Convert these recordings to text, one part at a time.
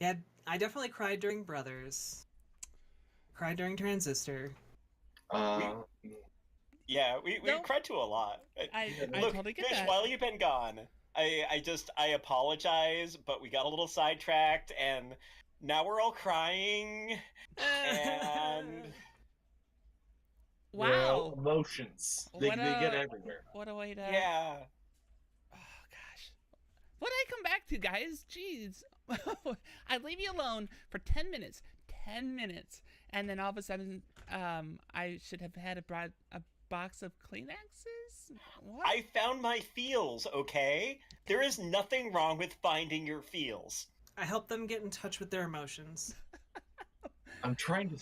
Yeah, I definitely cried during Brothers. Cried during Transistor. We Uh, we've No, cried to a lot. I Look, totally get Fish, that. while you've been gone, I apologize, but we got a little sidetracked, and now we're all crying, and Wow, emotions. They what get a everywhere. what a way to. yeah. Oh gosh, what did I come back to, guys? Jeez, I leave you alone for 10 minutes. 10 minutes, and then all of a sudden, I should have had brought a box of Kleenexes. What? I found my feels, okay? There is nothing wrong with finding your feels. I help them get in touch with their emotions. I'm trying to.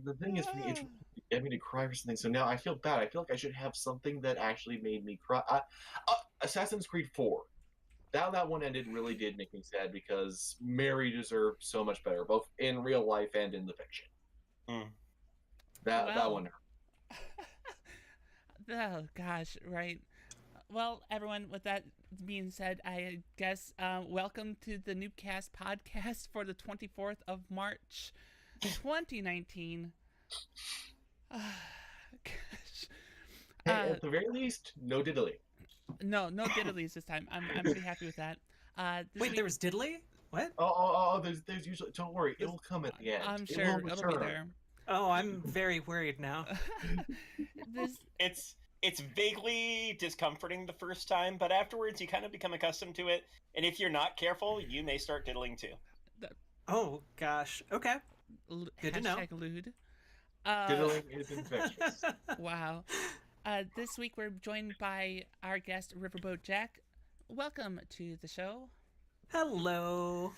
The thing is, for me, it's to get me to cry for something. So now I feel bad. I feel like I should have something that actually made me cry. Assassin's Creed 4. That one ended really did make me sad because Mary deserved so much better, both in real life and in the fiction. Mm. That Well, one. oh gosh, right. Well, everyone, with that being said, I guess welcome to the Newbcast podcast for the 24th of March, 2019. Gosh. Hey, at the very least, no diddly. No diddlies this time. I'm pretty happy with that. Wait, there was Diddley? What? There's usually. Don't worry, it'll come at the end. I'm It sure will it'll be return. there. Oh, I'm very worried now. This It's vaguely discomforting the first time, but afterwards you kind of become accustomed to it, and if you're not careful, you may start diddling too. Oh gosh. Okay. Good to know. hashtag lewd. Diddling is infectious. Wow. This week we're joined by our guest Riverboat Jack. Welcome to the show. Hello.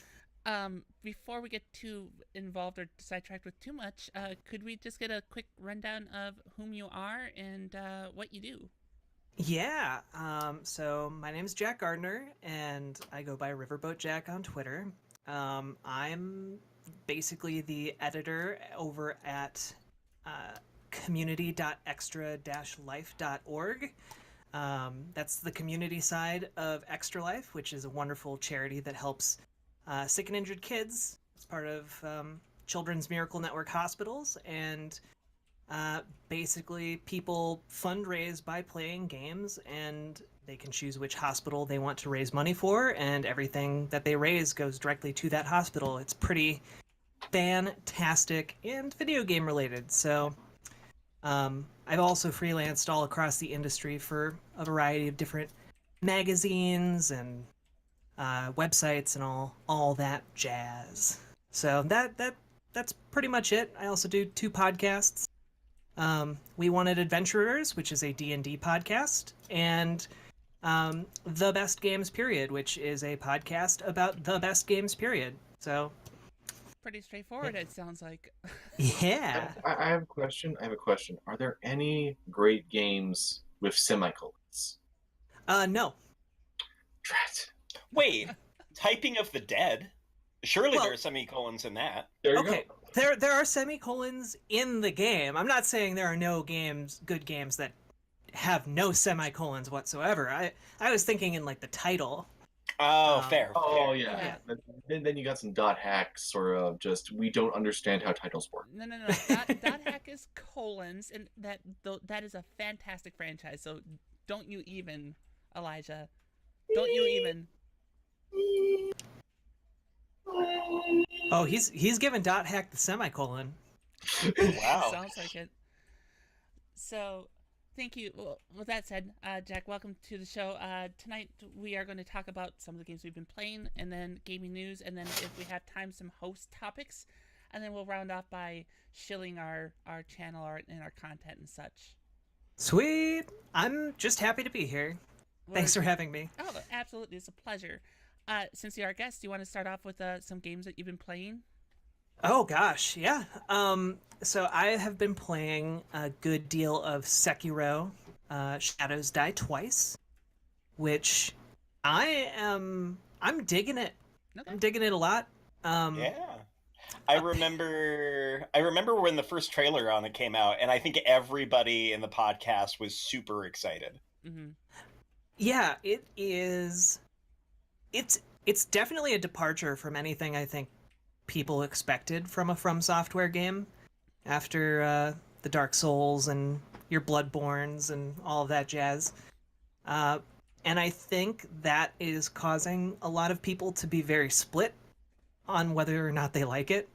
Before we get too involved or sidetracked with too much, could we just get a quick rundown of whom you are and what you do? Yeah. So my name is Jack Gardner, and I go by Riverboat Jack on Twitter. I'm basically the editor over at community.extra-life.org. That's the community side of Extra Life, which is a wonderful charity that helps sick and injured kids. It's part of Children's Miracle Network hospitals, and basically people fundraise by playing games, and they can choose which hospital they want to raise money for, and everything that they raise goes directly to that hospital. It's pretty fantastic and video game related. So I've also freelanced all across the industry for a variety of different magazines and websites and all that jazz. So that's pretty much it. I also do 2 podcasts. We Wanted Adventurers, which is a D&D podcast, and The Best Games Period, which is a podcast about the best games period. So Pretty straightforward, it sounds like. yeah. I have a question. Are there any great games with semicolons? No. Drat. Wait, Typing of the Dead? Surely Well- there are semicolons in that. There you Okay. go. There are semicolons in the game. I'm not saying there are no good games that have no semicolons whatsoever. I was thinking in like the title. Oh, fair. Oh fair. yeah. Then you got some dot hacks, sort of just we don't understand how titles work. No. Dot hack is colons, and that is a fantastic franchise. So don't you even, Elijah? Don't you even? Oh, he's given dot hack the semicolon. Wow. Sounds like it. So, thank you. Well, with that said, Jack, welcome to the show. Tonight we are going to talk about some of the games we've been playing, and then gaming news, and then if we have time, some host topics, and then we'll round off by shilling our channel and our content and such. Sweet. I'm just happy to be here. Thanks for having me. Oh, absolutely. It's a pleasure. Since you're our guest, do you want to start off with some games that you've been playing? Oh gosh, yeah. So I have been playing a good deal of Sekiro, Shadows Die Twice, which I'm digging it. Okay. I'm digging it a lot. Yeah. I remember when the first trailer on it came out, and I think everybody in the podcast was super excited. Mm-hmm. Yeah, it is. It's definitely a departure from anything I think people expected from a From Software game after the Dark Souls and your Bloodborns and all of that jazz. And I think that is causing a lot of people to be very split on whether or not they like it.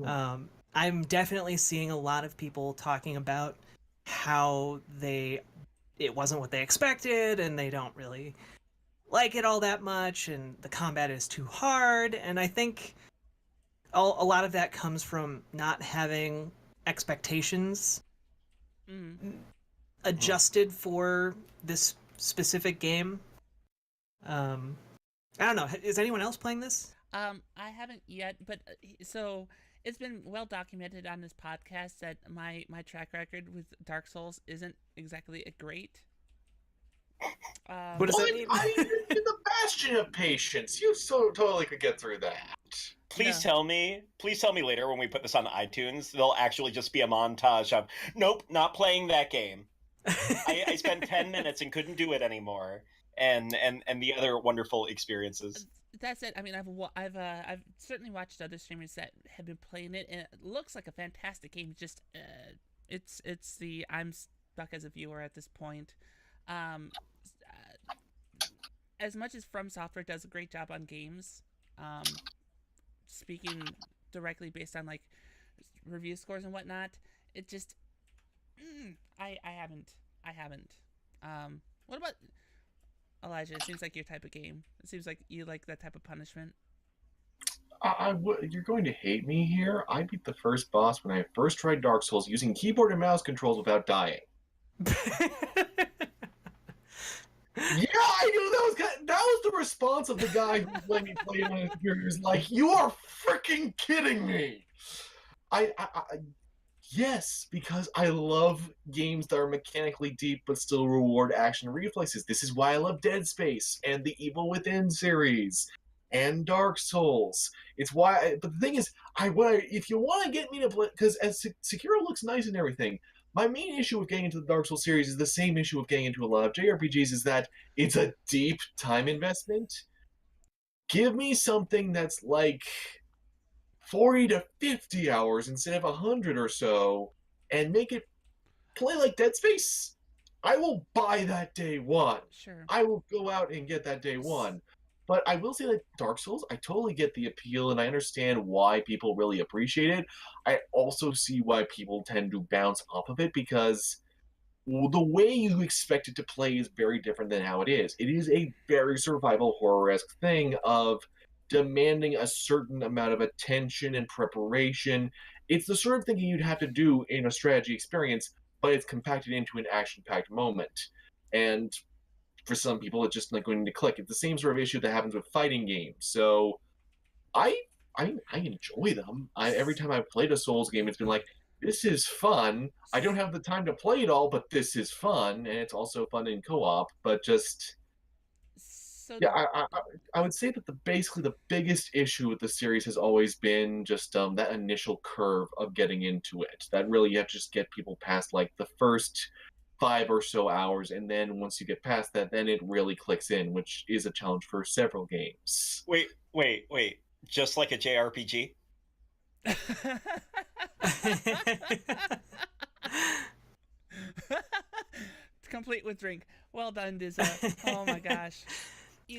I'm definitely seeing a lot of people talking about how it wasn't what they expected and they don't really like it all that much and the combat is too hard. And I think a lot of that comes from not having expectations adjusted for this specific game. I don't know. Is anyone else playing this? I haven't yet, but so it's been well documented on this podcast that my track record with Dark Souls isn't exactly great. What does that mean? You're the bastion of patience. You totally could get through that. Please tell me later when we put this on iTunes, there'll actually just be a montage of, nope, not playing that game. I spent 10 minutes and couldn't do it anymore. And the other wonderful experiences. That's it. I mean, I've certainly watched other streamers that have been playing it, and it looks like a fantastic game. Just it's the I'm stuck as a viewer at this point. As much as From Software does a great job on games, speaking directly based on like review scores and whatnot, it just I haven't. What about Elijah? It seems like your type of game. It seems like you like that type of punishment. You're going to hate me here. I beat the first boss when I first tried Dark Souls using keyboard and mouse controls without dying. Yeah, I knew that was the response of the guy who let me play on his computer. He was like, "You are freaking kidding me!" Yes, because I love games that are mechanically deep but still reward action reflexes. This is why I love Dead Space and the Evil Within series and Dark Souls. It's why. But the thing is, if you want to get me to play, because as Sekiro looks nice and everything. My main issue with getting into the Dark Souls series is the same issue with getting into a lot of JRPGs, is that it's a deep time investment. Give me something that's like 40 to 50 hours instead of 100 or so, and make it play like Dead Space. I will buy that day one. Sure. I will go out and get that day one. But I will say that Dark Souls, I totally get the appeal, and I understand why people really appreciate it. I also see why people tend to bounce off of it, because the way you expect it to play is very different than how it is. It is a very survival horror-esque thing of demanding a certain amount of attention and preparation. It's the sort of thing you'd have to do in a strategy experience, but it's compacted into an action-packed moment. And for some people, it's just not going to click. It's the same sort of issue that happens with fighting games. So I enjoy them. Every time I've played a Souls game, it's been like, this is fun. I don't have the time to play it all, but this is fun, and it's also fun in co-op. But just I would say that basically the biggest issue with the series has always been just that initial curve of getting into it. That really you have to just get people past like the first 5 or so hours, and then once you get past that, then it really clicks in, which is a challenge for several games. Wait. Just like a JRPG? Complete with drink. Well done, Dizza. Oh my gosh.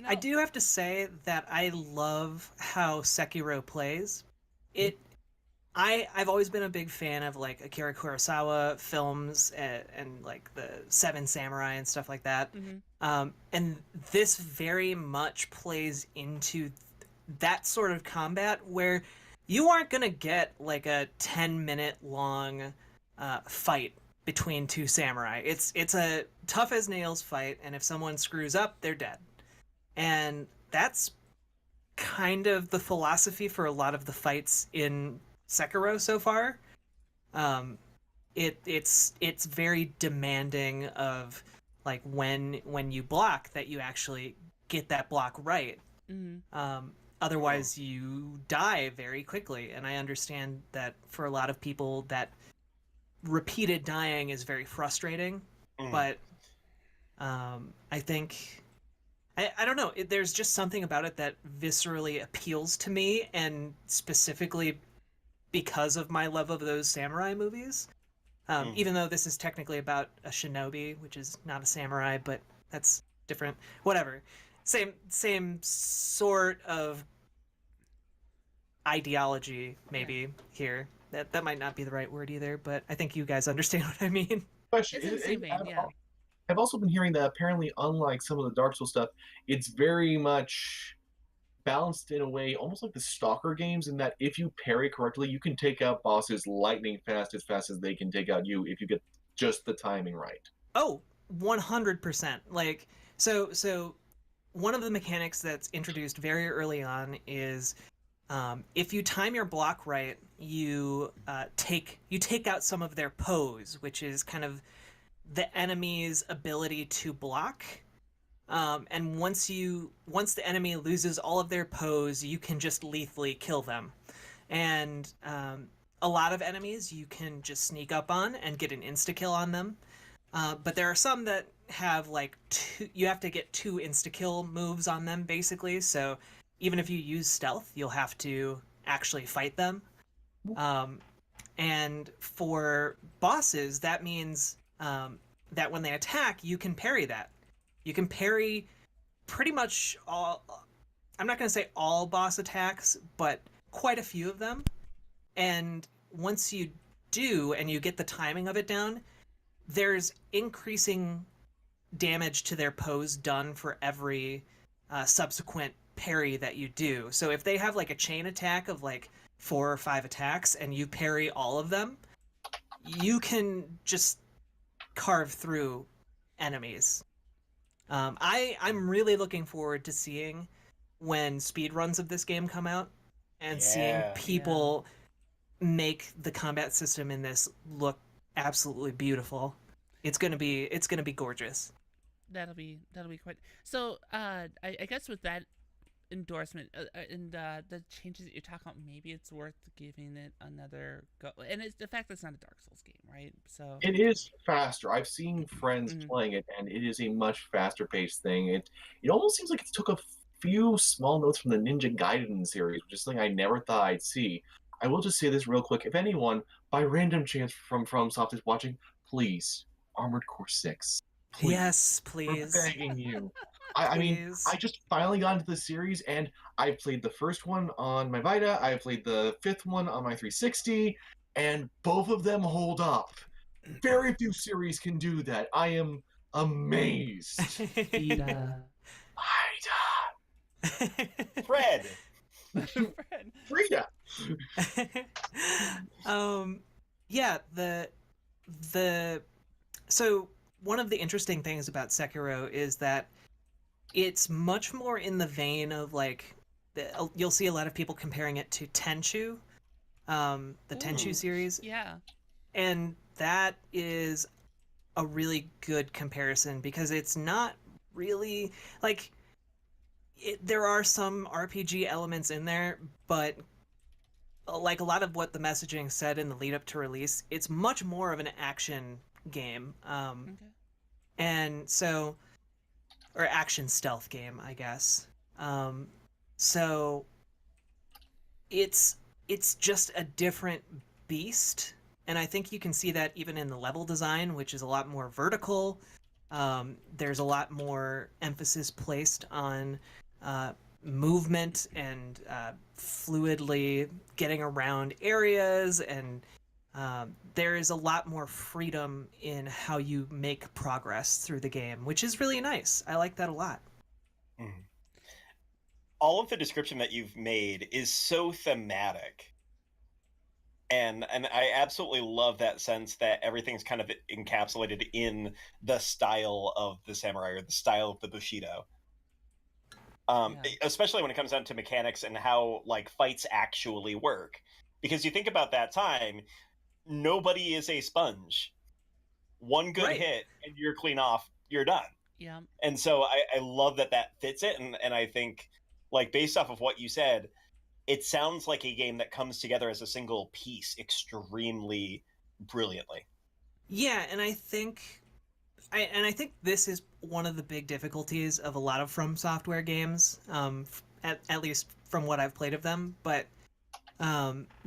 I do have to say that I love how Sekiro plays. I've always been a big fan of like Akira Kurosawa films and like the Seven Samurai and stuff like that. Mm-hmm. And this very much plays into that sort of combat where you aren't going to get like a 10-minute long fight between two samurai. It's a tough as nails fight, and if someone screws up, they're dead. And that's kind of the philosophy for a lot of the fights in Sekiro so far. It's very demanding of like when you block that you actually get that block right. Mm-hmm. Otherwise you die very quickly, and I understand that for a lot of people that repeated dying is very frustrating. But I think I don't know. There's just something about it that viscerally appeals to me, and specifically because of my love of those samurai movies. Even though this is technically about a shinobi, which is not a samurai, but that's different. Whatever. Same sort of ideology, maybe here. That might not be the right word either, but I think you guys understand what I mean. Question: It's in the same vein, yeah. I've also been hearing that apparently, unlike some of the Dark Souls stuff, it's very much balanced in a way, almost like the Stalker games, in that if you parry correctly, you can take out bosses lightning fast as they can take out you if you get just the timing right. Oh, 100%. Like, so one of the mechanics that's introduced very early on is if you time your block right, you take out some of their pose, which is kind of the enemy's ability to block. And once the enemy loses all of their pose, you can just lethally kill them. And a lot of enemies you can just sneak up on and get an insta kill on them. But there are some that have like you have to get 2 insta kill moves on them basically. So even if you use stealth, you'll have to actually fight them. And for bosses, that means that when they attack, you can parry that. You can parry pretty much all. I'm not going to say all boss attacks, but quite a few of them. And once you do, and you get the timing of it down, there's increasing damage to their pose done for every subsequent parry that you do. So if they have like a chain attack of like 4 or 5 attacks and you parry all of them, you can just carve through enemies. I'm really looking forward to seeing when speedruns of this game come out and seeing people make the combat system in this look absolutely beautiful. It's gonna be gorgeous. That'll be quite. So I guess with that endorsement and the changes that you're talking about, maybe it's worth giving it another go. And it's the fact that it's not a Dark Souls game, right? So it is faster. I've seen friends playing it, and it is a much faster paced thing. It almost seems like it took a few small notes from the Ninja Gaiden series, which is something I never thought I'd see. I will just say this real quick: if anyone, by random chance from FromSoft, is watching, please, Armored Core 6. Please. Yes, please. We're begging you. I mean, I just finally got into the series, and I played the first one on my Vita. I played the 5th one on my 360, and both of them hold up. Very few series can do that. I am amazed. Vita. Fred. Frida. Yeah, so one of the interesting things about Sekiro is that it's much more in the vein of like you'll see a lot of people comparing it to Tenchu, the Tenchu series. Yeah. And that is a really good comparison because it's not really like there are some RPG elements in there, but like a lot of what the messaging said in the lead up to release, it's much more of an action game. And so, or action stealth game, I guess. So it's just a different beast, and I think you can see that even in the level design, which is a lot more vertical. There's a lot more emphasis placed on movement and fluidly getting around areas, and there is a lot more freedom in how you make progress through the game, which is really nice. I like that a lot. All of the description that you've made is so thematic. And I absolutely love that sense that everything's kind of encapsulated in the style of the samurai or the style of the Bushido. Especially when it comes down to mechanics and how like fights actually work. Because you think about that time, nobody is a sponge. One good hit and you're clean off, you're done. Yeah. And so I love that fits it. And I think, like, based off of what you said, it sounds like a game that comes together as a single piece extremely brilliantly. Yeah, and I think I think this is one of the big difficulties of a lot of From Software games, at least from what I've played of them. But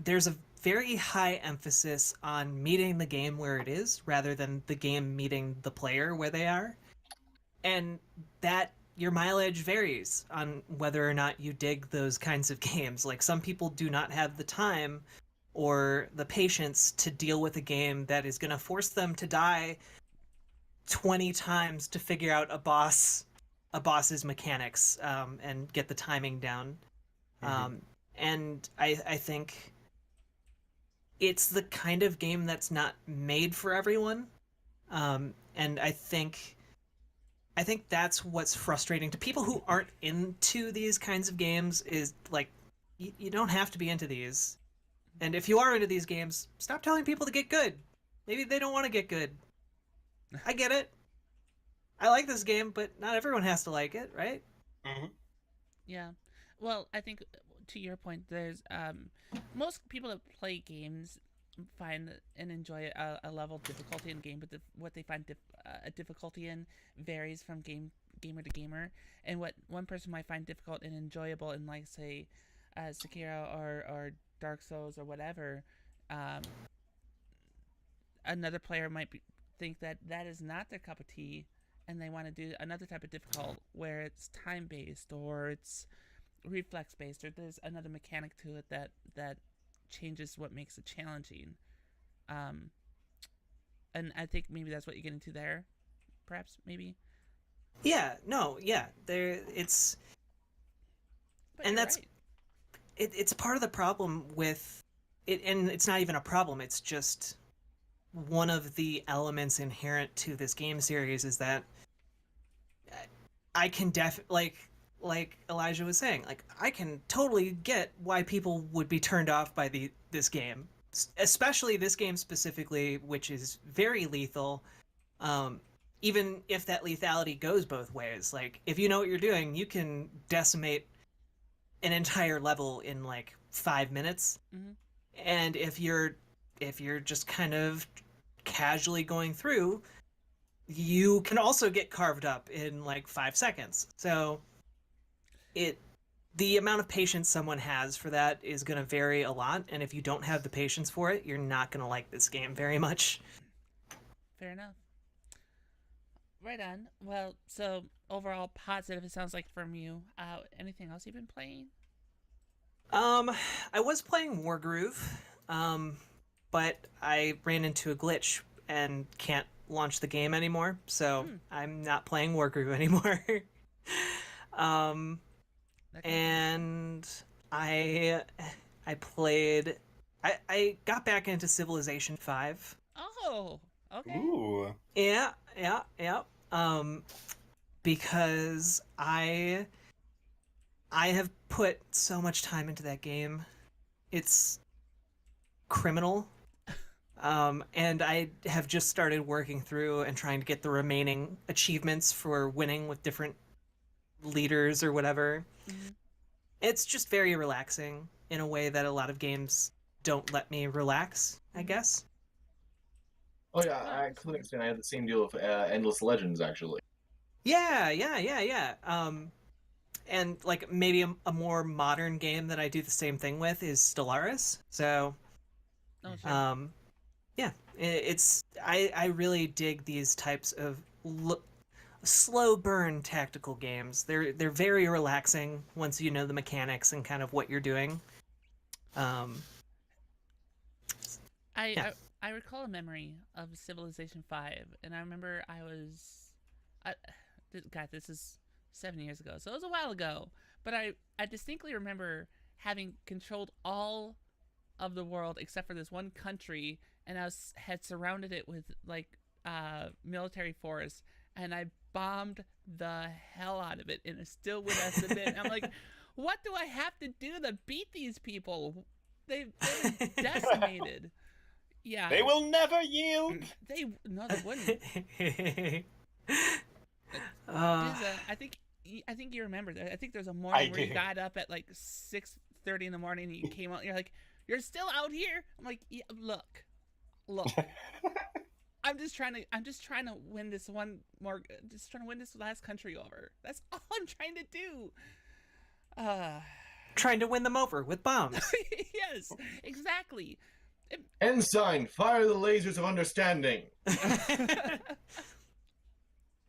there's a very high emphasis on meeting the game where it is rather than the game meeting the player where they are. And that your mileage varies on whether or not you dig those kinds of games. Like some people do not have the time or the patience to deal with a game that is going to force them to die 20 times to figure out a boss's mechanics, and get the timing down. And I think it's the kind of game that's not made for everyone. And I think that's what's frustrating to people who aren't into these kinds of games is like, you don't have to be into these. And if you are into these games, stop telling people to get good. Maybe they don't want to get good. I get it. I like this game, but not everyone has to like it, right? Mm-hmm. Yeah. Well, I think to your point, there's most people that play games find and enjoy a level of difficulty in game, but what they find a difficulty in varies from gamer to gamer. And what one person might find difficult and enjoyable in, like, say, Sekiro or Dark Souls or whatever, another player might think that is not their cup of tea, and they want to do another type of difficult where it's time based or it's reflex based or there's another mechanic to it that changes what makes it challenging. And I think maybe that's what you get into there, perhaps, maybe. Yeah, no, yeah. It's But and you're that's right. it's part of the problem with it, and it's not even a problem. It's just one of the elements inherent to this game series is that I can like Elijah was saying, like I can totally get why people would be turned off by this game, especially this game specifically, which is very lethal. Even if that lethality goes both ways, like if you know what you're doing, you can decimate an entire level in like 5 minutes. Mm-hmm. And if you're just kind of casually going through, you can also get carved up in like 5 seconds. So the amount of patience someone has for that is going to vary a lot, and if you don't have the patience for it, you're not going to like this game very much. Fair enough. Right on. Well, so overall positive, it sounds like, from you. Anything else you've been playing? I was playing Wargroove, but I ran into a glitch and can't launch the game anymore, so I'm not playing Wargroove anymore. And I played. I got back into Civilization 5. Oh, okay. Ooh. Yeah. Because I have put so much time into that game. It's criminal. And I have just started working through and trying to get the remaining achievements for winning with different leaders or whatever. Mm-hmm. It's just very relaxing in a way that a lot of games don't let me relax, I guess. Oh yeah, I completely understand. I had the same deal with Endless Legends, actually. Yeah. And like maybe a more modern game that I do the same thing with is Stellaris. So, Oh, sure. yeah, I really dig these types of slow burn tactical games. They're very relaxing once you know the mechanics and kind of what you're doing. Yeah. I recall a memory of Civilization 5, and I remember God, this is 7 years ago, so it was a while ago. But I distinctly remember having controlled all of the world except for this one country, and had surrounded it with like military force, and I bombed the hell out of it, and it still wouldn't submit. And I'm like, what do I have to do to beat these people? They've been decimated. Yeah, They will never yield. they wouldn't. I think you remember that. I think there's a morning where you got up at like 6:30 in the morning, and you came out. And you're like, you're still out here. I'm like, yeah, look. I'm just trying to win this one more. Just trying to win this last country over. That's all I'm trying to do. Trying to win them over with bombs. Yes, exactly. Ensign, fire the lasers of understanding.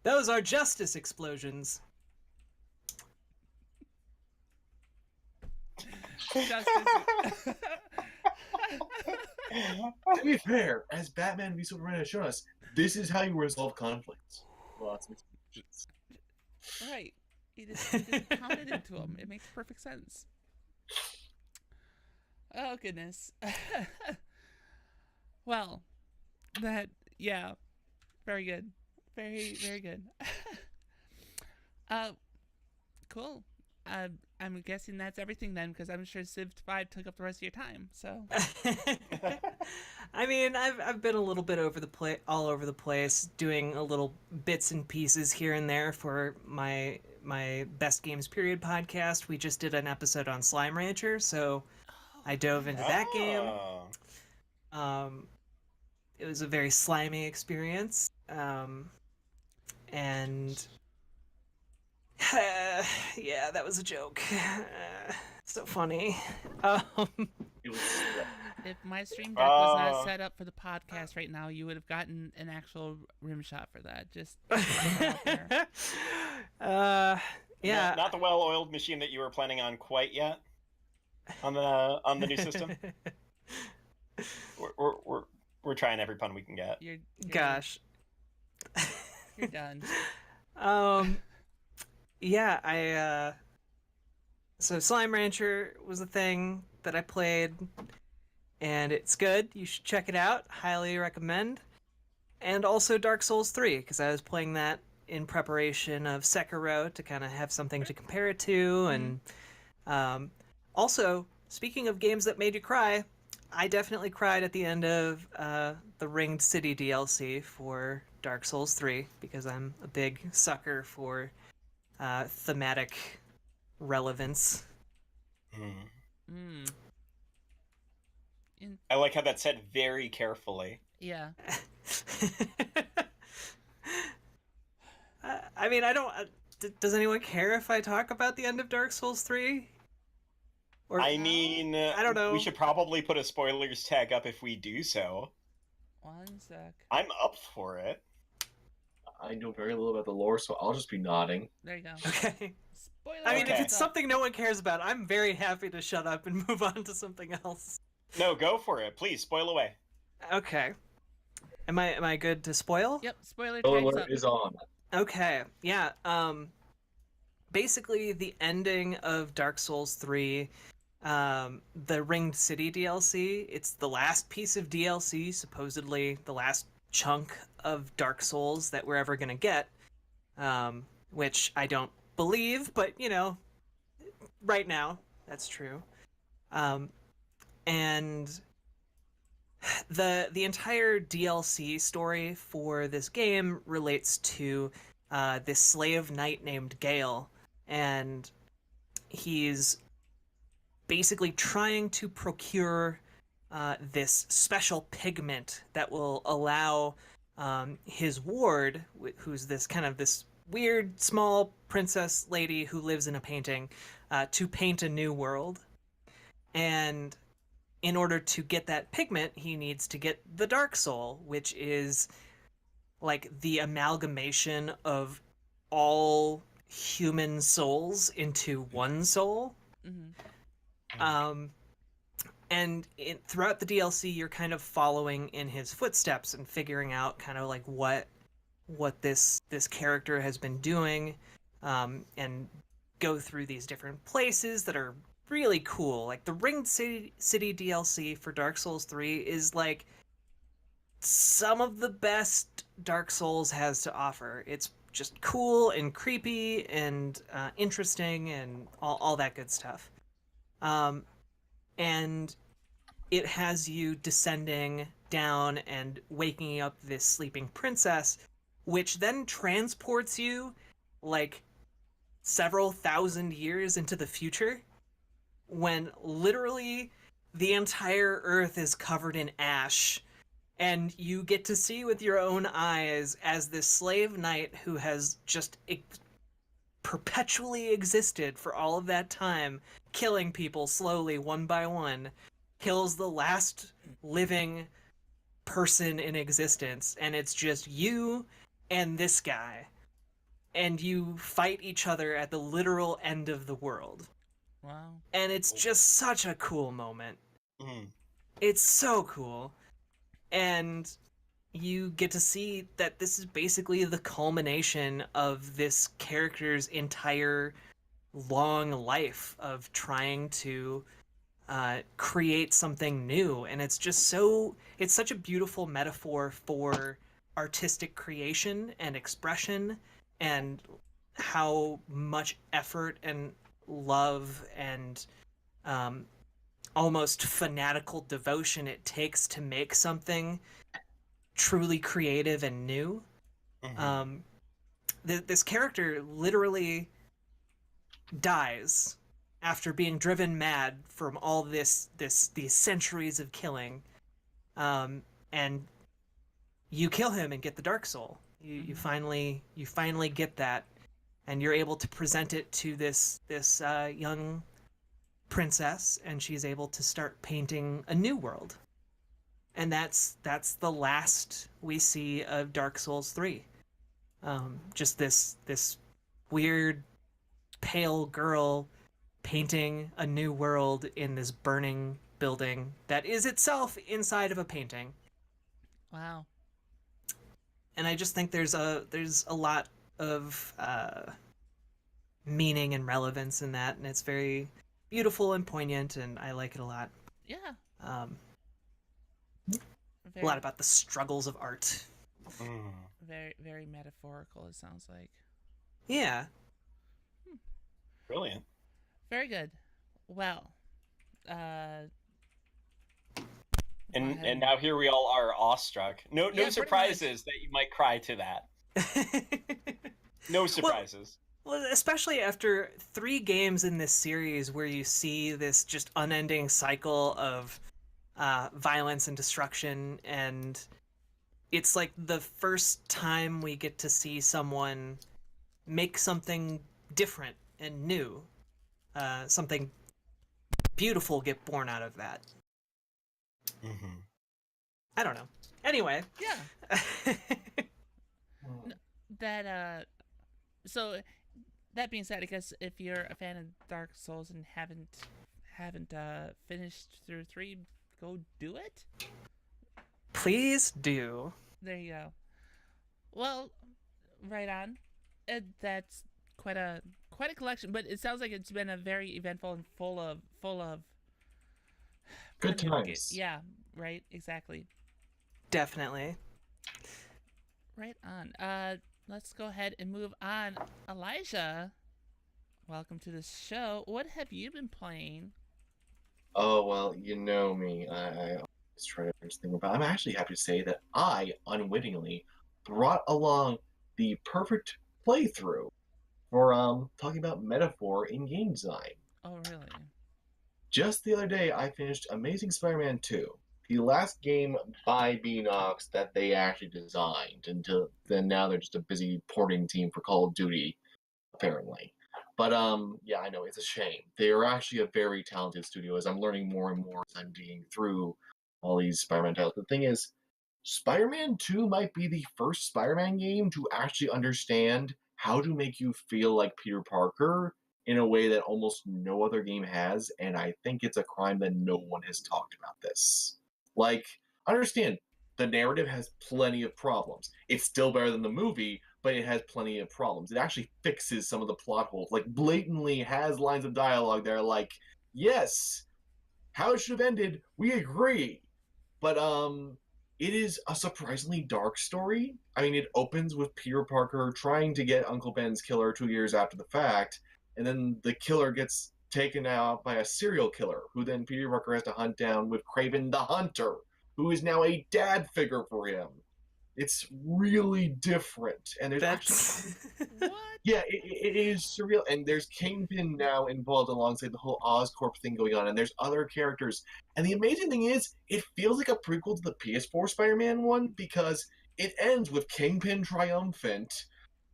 Those are justice explosions. Justice. To be fair, as Batman v Superman has shown us, this is how you resolve conflicts. Lots of explosions. Right. You just pound it into him. It makes perfect sense. Oh, goodness. Well, yeah. Very good. Very, very good. Cool. I'm guessing that's everything then, because I'm sure Civ 5 took up the rest of your time. So. I mean, I've been a little bit all over the place, doing a little bits and pieces here and there for my Best Games Period podcast. We just did an episode on Slime Rancher, so I dove into that game. It was a very slimy experience, and yeah, that was a joke. So funny. It was If my stream deck was not set up for the podcast right now, you would have gotten an actual rim shot for that. Just out there. Yeah. Not the well-oiled machine that you were planning on quite yet on the new system. We're trying every pun we can get. You're Gosh. You're done. Yeah, so Slime Rancher was a thing that I played, and it's good. You should check it out. Highly recommend. And also Dark Souls 3, because I was playing that in preparation of Sekiro to kind of have something to compare it to. And also, speaking of games that made you cry, I definitely cried at the end of the Ringed City DLC for Dark Souls 3, because I'm a big sucker for thematic relevance. I like how that's said very carefully. Yeah. I mean, I don't. Does anyone care if I talk about the end of Dark Souls 3? Or, I mean, I don't know. We should probably put a spoilers tag up if we do so. One sec. I'm up for it. I know very little about the lore, so I'll just be nodding. There you go. Okay. Spoiler. I mean, Okay. if it's something no one cares about, I'm very happy to shut up and move on to something else. No, go for it. Please, spoil away. Okay. Am I good to spoil? Yep. Spoiler The tags alert up. is on. Okay. Yeah. Basically, the ending of Dark Souls 3, the Ringed City DLC, it's the last piece of DLC, supposedly the last chunk of Dark Souls that we're ever going to get, which I don't believe, but, you know, right now, that's true. And the entire DLC story for this game relates to this slave knight named Gale, and he's basically trying to procure this special pigment that will allow his ward, who's this weird small princess lady who lives in a painting, to paint a new world. And in order to get that pigment, he needs to get the Dark Soul, which is like the amalgamation of all human souls into one soul. Mm-hmm. And throughout the DLC, you're kind of following in his footsteps and figuring out kind of like what this character has been doing, and go through these different places that are really cool. Like the Ringed City DLC for Dark Souls 3 is like some of the best Dark Souls has to offer. It's just cool and creepy and interesting and all that good stuff. And it has you descending down and waking up this sleeping princess, which then transports you like several thousand years into the future, when literally the entire earth is covered in ash And you get to see with your own eyes as this slave knight who has just perpetually existed for all of that time, killing people slowly one by one, kills the last living person in existence, and it's just you and this guy. And you fight each other at the literal end of the world. Wow. And it's just such a cool moment. Mhm. It's so cool. And you get to see that this is basically the culmination of this character's entire long life of trying to create something new. And it's just it's such a beautiful metaphor for artistic creation and expression, and how much effort and love and almost fanatical devotion it takes to make something truly creative and new. Mhm. This character literally dies after being driven mad from all these centuries of killing, and you kill him and get the dark soul. You finally get that, and you're able to present it to this young princess, and she's able to start painting a new world. And that's the last we see of Dark Souls 3. Just this weird pale girl painting a new world in this burning building that is itself inside of a painting. Wow. And I just think there's a lot of meaning and relevance in that, and it's very beautiful and poignant, and I like it a lot. Yeah. Um, Very, a lot about the struggles of art. Mhm. very, very metaphorical. It sounds like. Yeah. Brilliant. Very good. Well, uh, And now here we all are awestruck. No pretty surprises that you might cry to that. No surprises. Well, especially after 3 games in this series where you see this just unending cycle of violence and destruction, and it's like the first time we get to see someone make something different and new, something beautiful get born out of that. Mhm. I don't know. Anyway. yeah. That so that being said, I guess if you're a fan of Dark Souls and haven't finished through 3, go do it. Please do. There you go. Well, right on. That's quite a collection, but it sounds like it's been a very eventful and full of Good fun times. Yeah, right, exactly. Definitely. Right on. Let's go ahead and move on. Elijah, welcome to the show. What have you been playing? Oh, well, you know me. I always try to think about. I'm actually happy to say that I unwittingly brought along the perfect playthrough for talking about metaphor in game design. Oh, really? Just the other day, I finished Amazing Spider-Man 2, the last game by Beanox that they actually designed. Until then, now they're just a busy porting team for Call of Duty, apparently. But yeah, I know it's a shame. They are actually a very talented studio. As I'm learning more and more as I'm digging through all these Spider-Man titles. The thing is, Spider-Man 2 might be the first Spider-Man game to actually understand how to make you feel like Peter Parker in a way that almost no other game has, and I think it's a crime that no one has talked about this. Like, understand, the narrative has plenty of problems. It's still better than the movie, but it has plenty of problems. It actually fixes some of the plot holes, like blatantly has lines of dialogue that are like, yes, how it should have ended, we agree. But it is a surprisingly dark story. I mean, it opens with Peter Parker trying to get Uncle Ben's killer 2 years after the fact, and then the killer gets taken out by a serial killer, who then Peter Parker has to hunt down with Kraven the Hunter, who is now a dad figure for him. It's really different, and there's actually That's What? yeah, it is surreal. And there's Kingpin now involved alongside the whole Oscorp thing going on, and there's other characters. And the amazing thing is, it feels like a prequel to the PS4 Spider-Man one because it ends with Kingpin triumphant,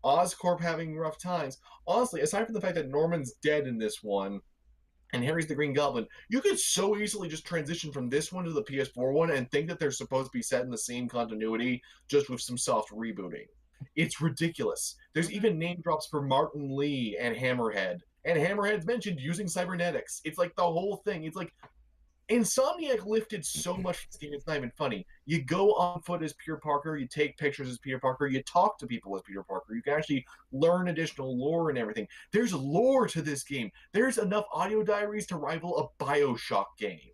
Oscorp having rough times. Honestly, aside from the fact that Norman's dead in this one, and Harry's the Green Goblin, you could so easily just transition from this one to the PS4 one and think that they're supposed to be set in the same continuity, just with some soft rebooting. It's ridiculous. There's Okay. even name drops for Martin Lee and Hammerhead. And Hammerhead's mentioned using cybernetics. It's like the whole thing. It's like Insomniac lifted so much from this game, it's not even funny. You go on foot as Peter Parker, you take pictures as Peter Parker, you talk to people as Peter Parker, you can actually learn additional lore and everything. There's lore to this game. There's enough audio diaries to rival a Bioshock game.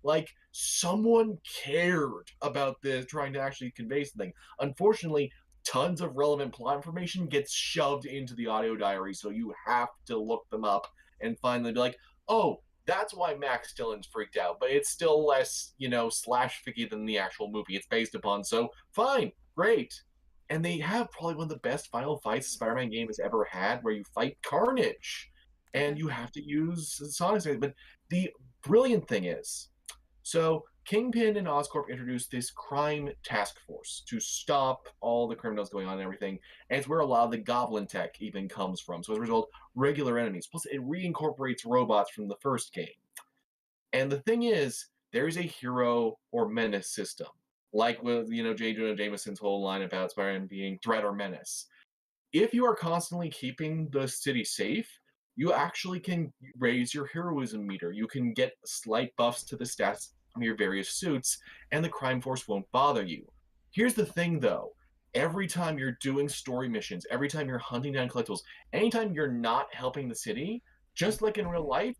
Like, someone cared about this, trying to actually convey something. Unfortunately, tons of relevant plot information gets shoved into the audio diary, so you have to look them up and finally be like, oh, that's why Max Dillon's freaked out, but it's still less, slash ficky than the actual movie it's based upon. So fine, great. And they have probably one of the best final fights a Spider-Man game has ever had, where you fight Carnage, and Okay. you have to use Sonic. But the brilliant thing is, so Kingpin and Oscorp introduced this crime task force to stop all the criminals going on and everything, and it's where a lot of the Goblin tech even comes from. So as a result, regular enemies. Plus, it reincorporates robots from the first game. And the thing is, there's a hero or menace system, like with J. Jonah Jameson's whole line about Spider-Man being threat or menace. If you are constantly keeping the city safe, you actually can raise your heroism meter. You can get slight buffs to the stats from your various suits, and the crime force won't bother you. Here's the thing, though. Every time you're doing story missions, every time you're hunting down collectibles, anytime you're not helping the city, just like in real life,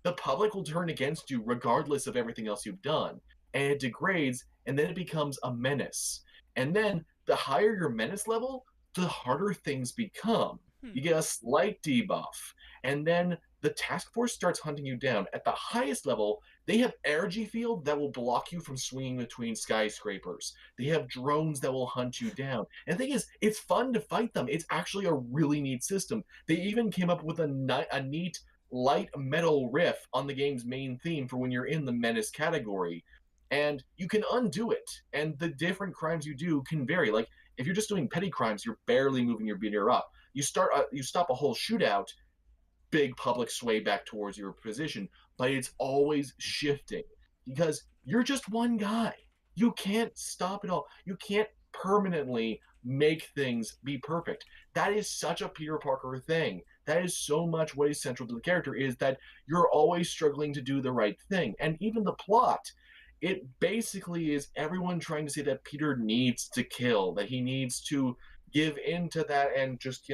the public will turn against you regardless of everything else you've done. And it degrades, and then it becomes a menace. And then the higher your menace level, the harder things become. Hmm. You get a slight debuff, and then the task force starts hunting you down. At the highest level, they have energy field that will block you from swinging between skyscrapers. They have drones that will hunt you down. And the thing is, it's fun to fight them. It's actually a really neat system. They even came up with a neat light metal riff on the game's main theme for when you're in the menace category. And you can undo it. And the different crimes you do can vary. Like, if you're just doing petty crimes, you're barely moving your meter up. You stop a whole shootout, big public sway back towards your position, but it's always shifting because you're just one guy. You can't stop it all. You can't permanently make things be perfect. That is such a Peter Parker thing. That is so much what is central to the character, is that you're always struggling to do the right thing. And even the plot, it basically is everyone trying to say that Peter needs to kill, that he needs to give in to that and just,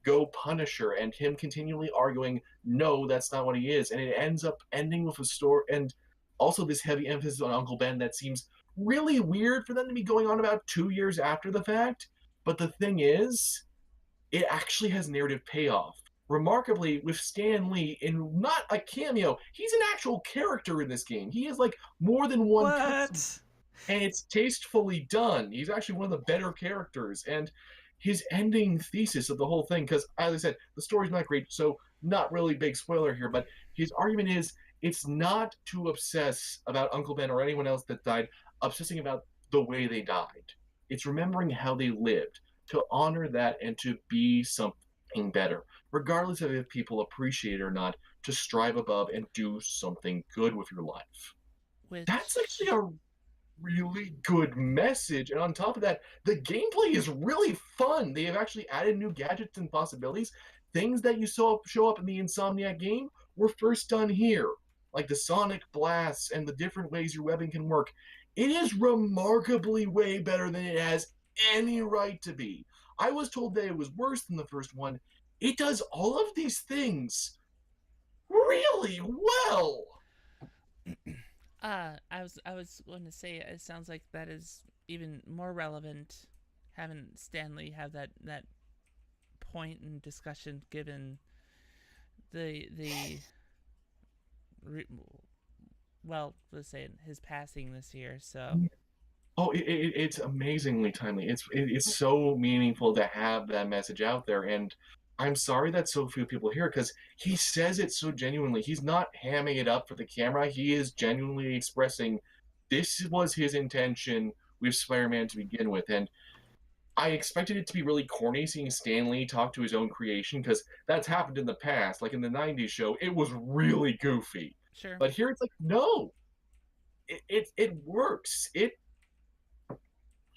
go Punisher, and him continually arguing, no, that's not what he is. And it ends up ending with a story, and also this heavy emphasis on Uncle Ben that seems really weird for them to be going on about 2 years after the fact. But the thing is, it actually has narrative payoff. Remarkably, with Stan Lee in not a cameo, he's an actual character in this game. He is like more than one person, what? and it's tastefully done. He's actually one of the better characters, and his ending thesis of the whole thing, because as I said, the story's not great, so not really big spoiler here, but his argument is it's not to obsess about Uncle Ben or anyone else that died, obsessing about the way they died. It's remembering how they lived, to honor that and to be something better, regardless of if people appreciate it or not, to strive above and do something good with your life. That's actually Which a really good message. And on top of that, the gameplay is really fun. They have actually added new gadgets and possibilities. Things that you saw show up in the Insomniac game were first done here, like the sonic blasts and the different ways your weapon can work. It is remarkably way better than it has any right to be. I was told that it was worse than the first one. It does all of these things really well. I was going to say it sounds like that is even more relevant having Stanley have that point in discussion given the well, let's say his passing this year. So It's amazingly timely. It's so meaningful to have that message out there, and I'm sorry that so few people hear it because he says it so genuinely. He's not hamming it up for the camera. He is genuinely expressing this was his intention with Spider-Man to begin with, and I expected it to be really corny seeing Stan Lee talk to his own creation because that's happened in the past. Like in the '90s show, it was really goofy, Sure. but here it's like no, it works.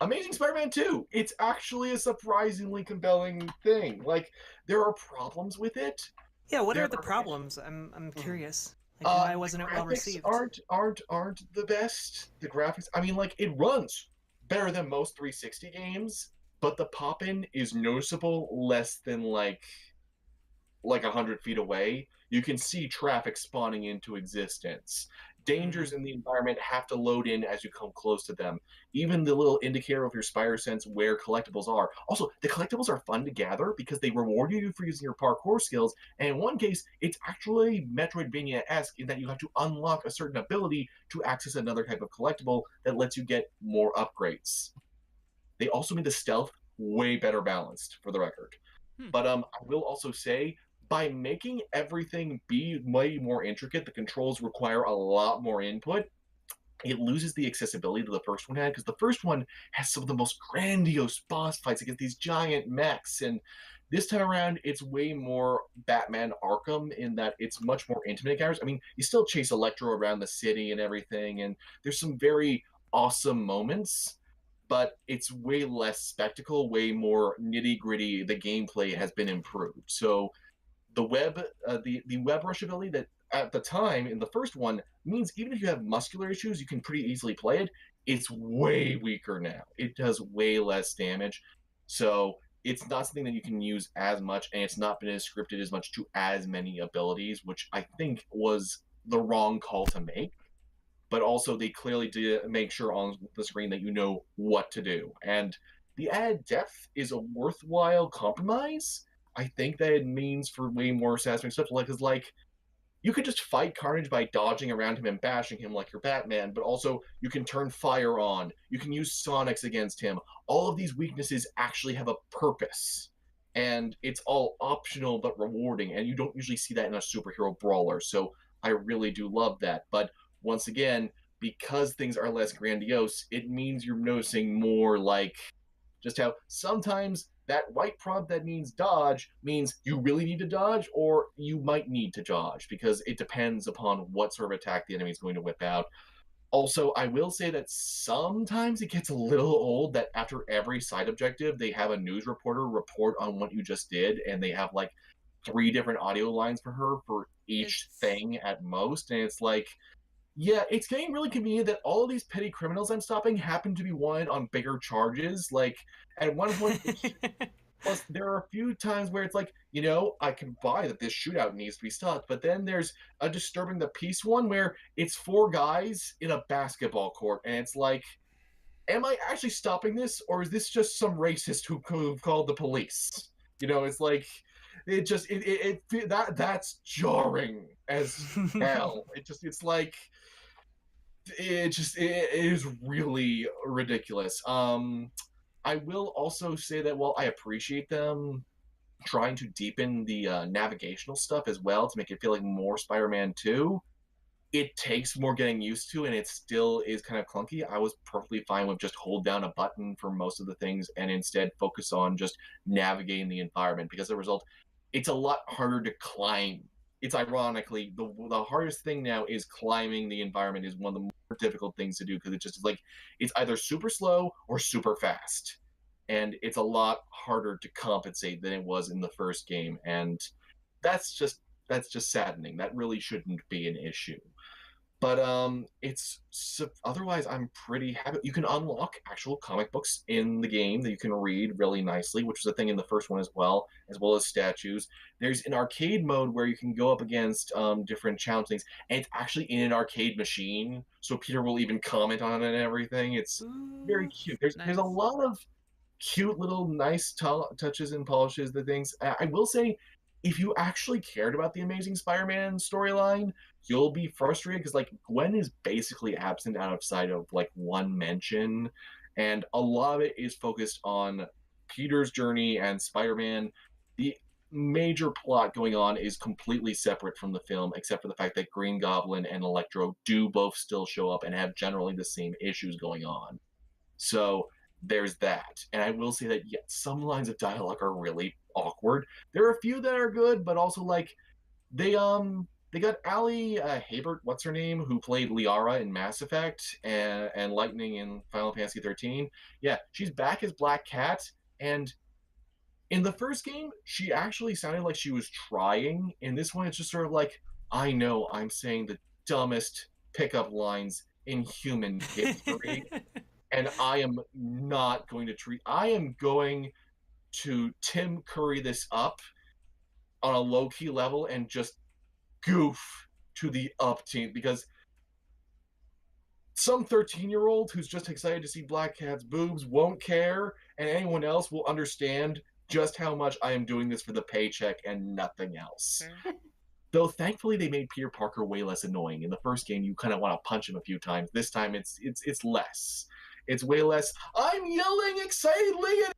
Amazing Spider-Man 2. It's actually a surprisingly compelling thing. Like there are problems with it. Yeah, what There are the are problems? I'm curious. Like, why wasn't it well graphics received? aren't the best. The graphics, I mean, like it runs better than most 360 games, but the pop-in is noticeable less than like 100 feet away. You can see traffic spawning into existence. Dangers in the environment have to load in as you come close to them. Even the little indicator of your spider sense where collectibles are. Also, the collectibles are fun to gather because they reward you for using your parkour skills. And in one case, it's actually Metroidvania-esque in that you have to unlock a certain ability to access another type of collectible that lets you get more upgrades. They also made the stealth way better balanced, for the record. But I will also say, by making everything be way more intricate, the controls require a lot more input. It loses the accessibility that the first one had because the first one has some of the most grandiose boss fights against these giant mechs, and this time around it's way more Batman Arkham in that it's much more intimate characters. I mean, you still chase Electro around the city and everything, and there's some very awesome moments, but it's way less spectacle, way more nitty gritty. The gameplay has been improved. So the web rush ability that at the time in the first one means even if you have muscular issues, you can pretty easily play it. It's way weaker now. It does way less damage. So it's not something that you can use as much, and it's not been as scripted as much to as many abilities, which I think was the wrong call to make. But also, they clearly did make sure on the screen that you know what to do. And the added depth is a worthwhile compromise. I think that it means for way more satisfying stuff. Like you could just fight Carnage by dodging around him and bashing him like you're Batman, but also you can turn fire on. You can use Sonics against him. All of these weaknesses actually have a purpose. And it's all optional but rewarding, and you don't usually see that in a superhero brawler. So I really do love that. But once again, because things are less grandiose, it means you're noticing more like just how sometimes that white prompt that means dodge means you really need to dodge or you might need to dodge because it depends upon what sort of attack the enemy is going to whip out. Also, I will say that sometimes it gets a little old that after every side objective, they have a news reporter report on what you just did, and they have like 3 different audio lines for her for each thing at most. And it's like, yeah, it's getting really convenient that all of these petty criminals I'm stopping happen to be wanted on bigger charges. Like, at one point, plus, there are a few times where it's like, I can buy that this shootout needs to be stopped, but then there's a disturbing the peace one where it's 4 guys in a basketball court, and it's like, am I actually stopping this, or is this just some racist who called the police? It's like, that's jarring as hell. It's like, it is really ridiculous. I will also say that while I appreciate them trying to deepen the navigational stuff as well to make it feel like more Spider-Man 2, it takes more getting used to, and it still is kind of clunky. I was perfectly fine with just hold down a button for most of the things and instead focus on just navigating the environment, because as a result, it's a lot harder to climb. It's ironically the hardest thing now is climbing the environment is one of the more difficult things to do because it's just like it's either super slow or super fast, and it's a lot harder to compensate than it was in the first game, and that's just saddening. That really shouldn't be an issue. But otherwise I'm pretty happy. You can unlock actual comic books in the game that you can read really nicely, which was a thing in the first one as well as statues. There's an arcade mode where you can go up against different challenge things, and it's actually in an arcade machine, so Peter will even comment on it and everything. It's very cute. There's a lot of cute little nice touches and polishes. The things I will say, if you actually cared about the Amazing Spider-Man storyline, you'll be frustrated because like Gwen is basically absent outside of like one mention, and a lot of it is focused on Peter's journey and Spider-Man. The major plot going on is completely separate from the film, except for the fact that Green Goblin and Electro do both still show up and have generally the same issues going on. So there's that. And I will say that some lines of dialogue are really awkward. There are a few that are good, but also like they got Ali Habert, what's her name, who played Liara in Mass Effect and Lightning in Final Fantasy 13. Yeah, she's back as Black Cat, and in the first game, she actually sounded like she was trying. In this one, it's just sort of like, I know I'm saying the dumbest pickup lines in human history, and I am not going to I am going to Tim Curry this up on a low key level and just goof to the upteenth, because some 13-year-old who's just excited to see Black Cat's boobs won't care, and anyone else will understand just how much I am doing this for the paycheck and nothing else. Sure. Though thankfully they made Peter Parker way less annoying. In the first game, you kind of want to punch him a few times. This time, it's less. It's way less. I'm yelling excitedly at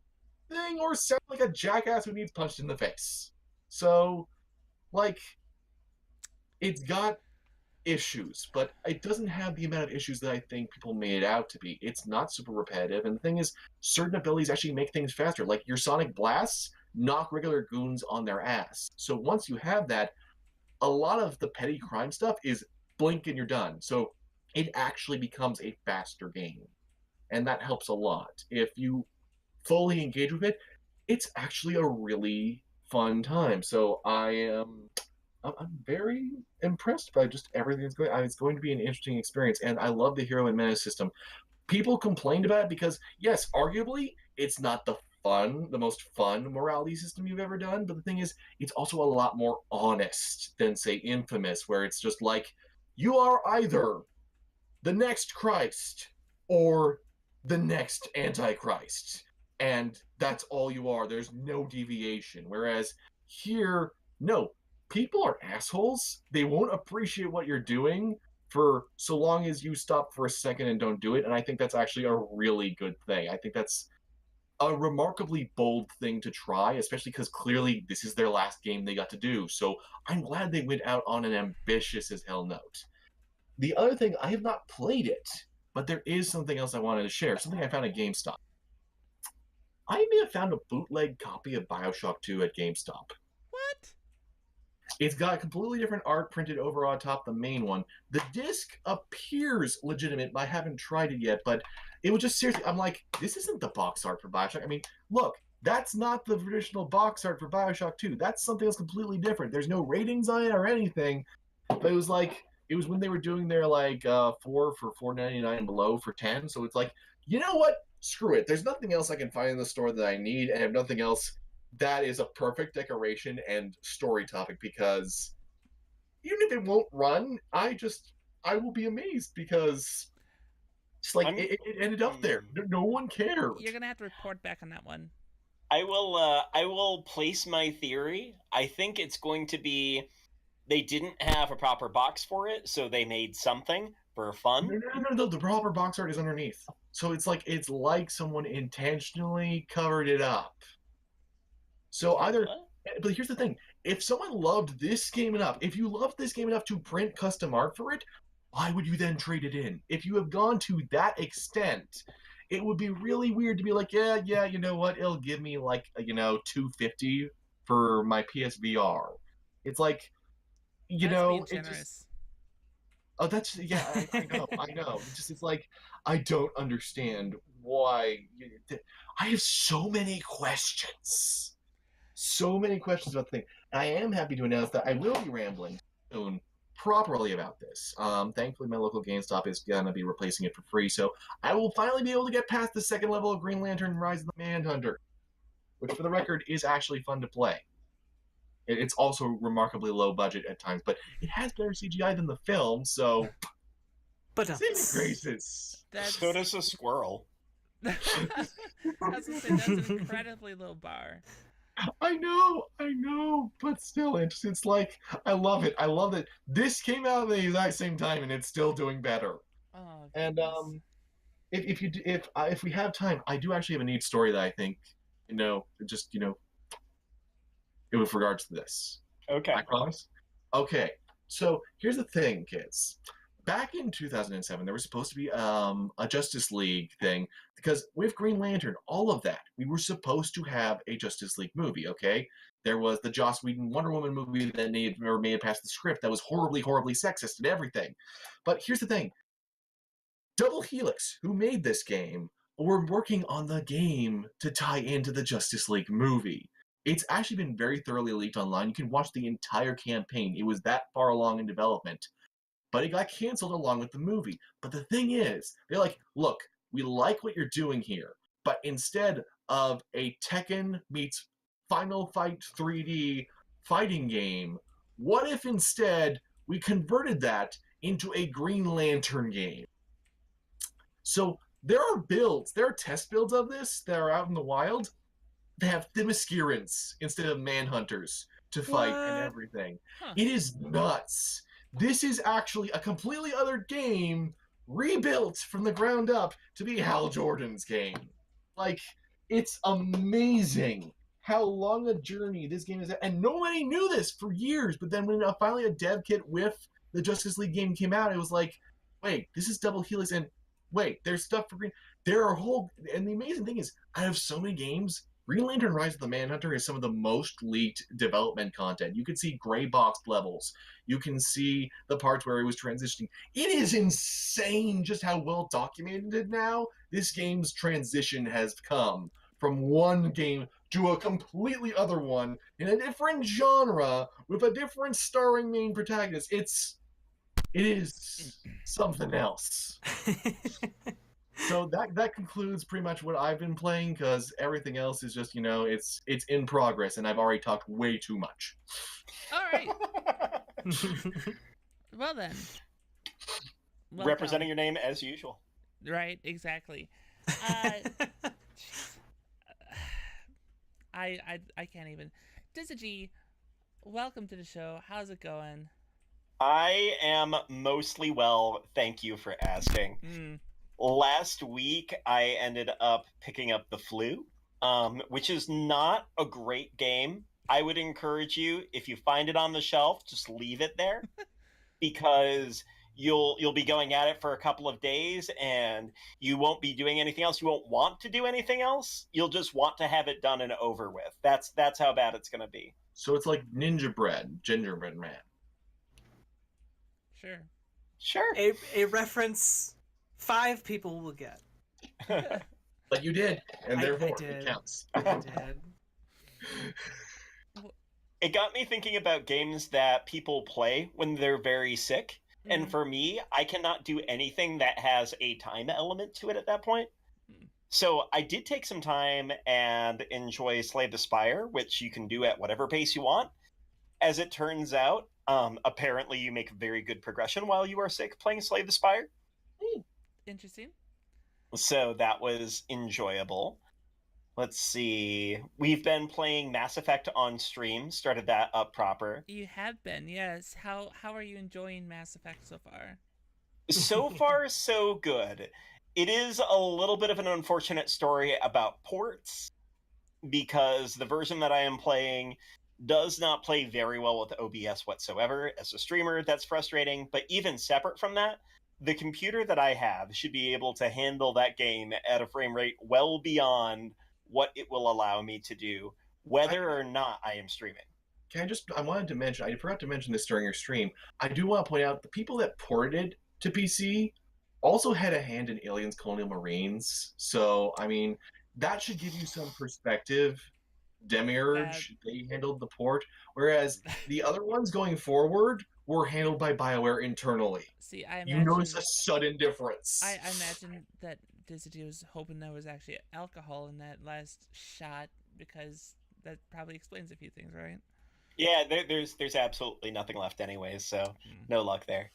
anything or sound like a jackass who needs punched in the face. So, like, it's got issues, but it doesn't have the amount of issues that I think people made it out to be. It's not super repetitive, and the thing is, certain abilities actually make things faster. Like your Sonic Blasts knock regular goons on their ass. So once you have that, a lot of the petty crime stuff is blink and you're done. So it actually becomes a faster game, and that helps a lot. If you fully engage with it, it's actually a really fun time. So I'm very impressed by just everything that's going on. It's going to be an interesting experience, and I love the Hero and Menace system. People complained about it because, yes, arguably, it's not the most fun morality system you've ever done, but the thing is, it's also a lot more honest than, say, Infamous, where it's just like, you are either the next Christ or the next Antichrist, and that's all you are. There's no deviation. Whereas here, no, people are assholes. They won't appreciate what you're doing for so long as you stop for a second and don't do it. And I think that's actually a really good thing. I think that's a remarkably bold thing to try, especially because clearly this is their last game they got to do. So I'm glad they went out on an ambitious as hell note. The other thing, I have not played it, but there is something else I wanted to share, something I found at GameStop. I may have found a bootleg copy of Bioshock 2 at GameStop. What? It's got completely different art printed over on top, the main one. The disc appears legitimate, but I haven't tried it yet. But it was just seriously, I'm like, this isn't the box art for Bioshock. I mean, look, that's not the traditional box art for Bioshock 2. That's something else completely different. There's no ratings on it or anything. But it was like, it was when they were doing their like 4 for $4.99 and below for 10. So it's like, you know what? Screw it. There's nothing else I can find in the store that I need, and I have nothing else that is a perfect decoration and story topic, because even if it won't run, I will be amazed, because it's like it ended up there. No one cared. You're gonna have to report back on that one. I will place my theory. I think it's going to be they didn't have a proper box for it, so they made something for fun. No. The proper box art is underneath. So it's like someone intentionally covered it up. So either, but here's the thing: if someone loved this game enough, if you loved this game enough to print custom art for it, why would you then trade it in? If you have gone to that extent, it would be really weird to be like, yeah, you know what? It'll give me like $250 for my PSVR. It's like, That's being it generous. just. Oh, that's I know. It's like I don't understand why. I have so many questions. So many questions about the thing. And I am happy to announce that I will be rambling soon properly about this. Thankfully, my local GameStop is going to be replacing it for free, so I will finally be able to get past the second level of Green Lantern Rise of the Manhunter, which, for the record, is actually fun to play. It's also remarkably low budget at times, but it has better CGI than the film, so... But saving graces! So does a squirrel. I was gonna say, that's an incredibly low bar. I know, but still, it's like I love it. I love that this came out at the exact same time and it's still doing better. Oh, And goodness. if we have time, I do actually have a neat story that I think just with regards to this. Okay. I promise. Okay, so here's the thing, kids. Back in 2007, there was supposed to be a Justice League thing because with Green Lantern, all of that, we were supposed to have a Justice League movie. Okay, there was the Joss Whedon Wonder Woman movie that never made it past the script that was horribly, horribly sexist and everything. But here's the thing: Double Helix, who made this game, were working on the game to tie into the Justice League movie. It's actually been very thoroughly leaked online. You can watch the entire campaign. It was that far along in development. But it got canceled along with the movie. But the thing is, they're like, look, we like what you're doing here, but instead of a Tekken meets Final Fight 3D fighting game, what if instead we converted that into a Green Lantern game? So there are test builds of this that are out in the wild. They have Themyscirans instead of Manhunters to fight and What? everything. Huh. It is nuts. This is actually a completely other game rebuilt from the ground up to be Hal Jordan's game. Like, it's amazing how long a journey this game is at. And nobody knew this for years, but then when finally a dev kit with the Justice League game came out, it was like, wait, this is Double Helix, and wait, there's stuff for Green. There are and the amazing thing is, out of so many games, Green Lantern Rise of the Manhunter is some of the most leaked development content. You can see gray boxed levels. You can see the parts where he was transitioning. It is insane just how well documented now this game's transition has come from one game to a completely other one in a different genre with a different starring main protagonist. It is something else. So that concludes pretty much what I've been playing, because everything else is just it's in progress, and I've already talked way too much. All right. Well then. Welcome. Representing your name as usual. Right, exactly. I can't even. Dizzy, welcome to the show. How's it going? I am mostly well, thank you for asking. Last week, I ended up picking up The Flu, which is not a great game. I would encourage you, if you find it on the shelf, just leave it there, because you'll be going at it for a couple of days, and you won't be doing anything else. You won't want to do anything else. You'll just want to have it done and over with. That's how bad it's going to be. So it's like Gingerbread Man. Sure. A reference 5 people will get. But you did, and therefore it counts. I did. It got me thinking about games that people play when they're very sick. And for me, I cannot do anything that has a time element to it at that point. So I did take some time and enjoy Slay the Spire, which you can do at whatever pace you want. As it turns out, apparently you make very good progression while you are sick playing Slay the Spire. Interesting. So that was enjoyable. Let's see. We've been playing Mass Effect on stream. Started that up proper. You have been, yes. How are you enjoying Mass Effect so far? So far, so good. It is a little bit of an unfortunate story about ports, because the version that I am playing does not play very well with OBS whatsoever. As a streamer, that's frustrating. But even separate from that, the computer that I have should be able to handle that game at a frame rate well beyond what it will allow me to do, whether or not I am streaming. I wanted to mention, I forgot to mention this during your stream. I do want to point out the people that ported it to PC also had a hand in Aliens Colonial Marines. So, I mean, that should give you some perspective. Demiurge, they handled the port, whereas the other ones going forward were handled by BioWare internally. See, I imagine... You notice a sudden difference. I imagine that Dizzy was hoping there was actually alcohol in that last shot, because that probably explains a few things, right? Yeah, there's absolutely nothing left anyways, so no luck there.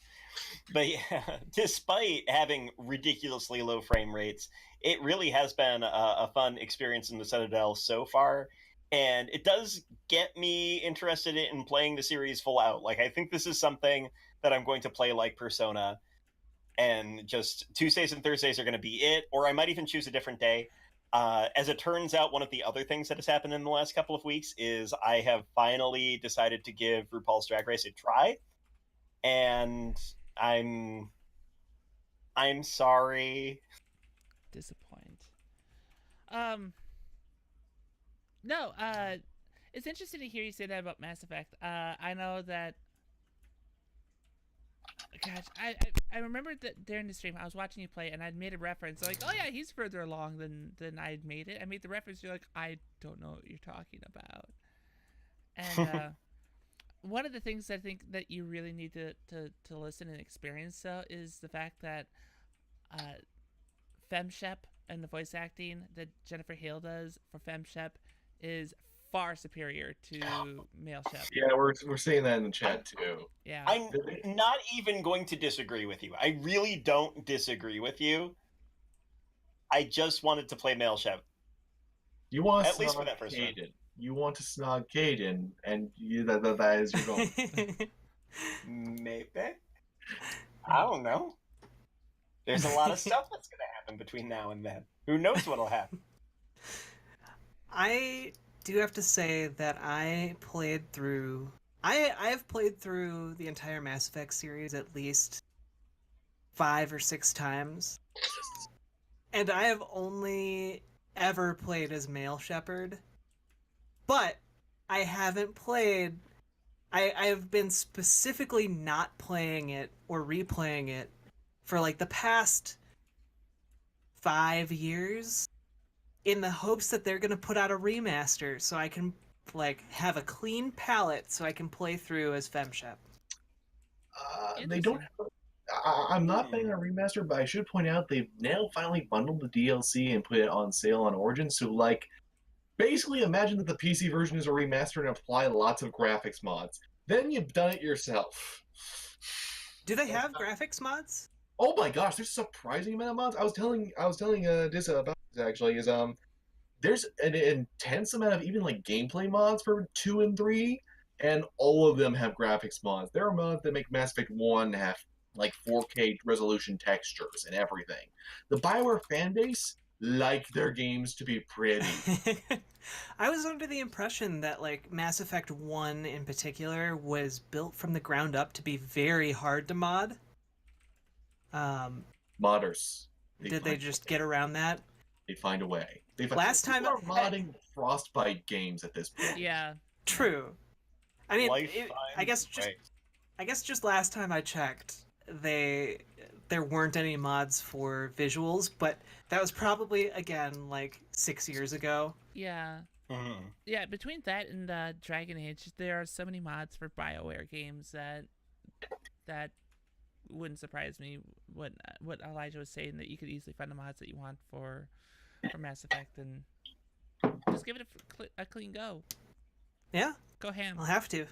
But yeah, despite having ridiculously low frame rates, it really has been a fun experience in the Citadel so far. And it does get me interested in playing the series full out. Like, I think this is something that I'm going to play like Persona, and just Tuesdays and Thursdays are going to be it, or I might even choose a different day. As it turns out, one of the other things that has happened in the last couple of weeks is I have finally decided to give RuPaul's Drag Race a try, and I'm sorry. Disappoint. No, it's interesting to hear you say that about Mass Effect. I know that. Gosh, I remember that during the stream I was watching you play, and I'd made a reference like, oh yeah, he's further along than I'd made it. I made the reference. You're like, I don't know what you're talking about. And one of the things I think that you really need to listen and experience though is the fact that FemShep and the voice acting that Jennifer Hale does for FemShep is far superior to male Shep. Yeah, we're seeing that in the chat too. Yeah. I'm not even going to disagree with you. I really don't disagree with you. I just wanted to play male Shep. You want at least for that first one. You want to snog Caden, and that is your goal. Maybe. I don't know. There's a lot of stuff that's going to happen between now and then. Who knows what'll happen? I do have to say that I've played through the entire Mass Effect series at least 5 or 6 times. And I have only ever played as male Shepard. But I haven't played... I've been specifically not playing it or replaying it for like the past 5 years in the hopes that they're going to put out a remaster so I can like have a clean palette so I can play through as FemShep. They don't... I'm not playing a remaster, but I should point out they've now finally bundled the DLC and put it on sale on Origin. So, like, basically imagine that the PC version is a remaster and apply lots of graphics mods. Then you've done it yourself. Do they have graphics mods? Oh my gosh, there's a surprising amount of mods. I was telling Dissa about this actually. There's an intense amount of even like gameplay mods for 2 and 3, and all of them have graphics mods. There are mods that make Mass Effect 1 have like 4K resolution textures and everything. The BioWare fanbase like their games to be pretty. I was under the impression that like Mass Effect 1 in particular was built from the ground up to be very hard to mod. Modders. Did they just get around that? They find a way. Last time people are modding Frostbite games at this point. Yeah. True. I mean, I guess Right. just last time I checked, there weren't any mods for visuals, but that was probably again like 6 years ago. Yeah. Mm-hmm. Yeah, between that and Dragon Age, there are so many mods for BioWare games that wouldn't surprise me. What Elijah was saying, that you could easily find the mods that you want for Mass Effect, and just give it a clean go. Yeah, Go ham. I'll have to.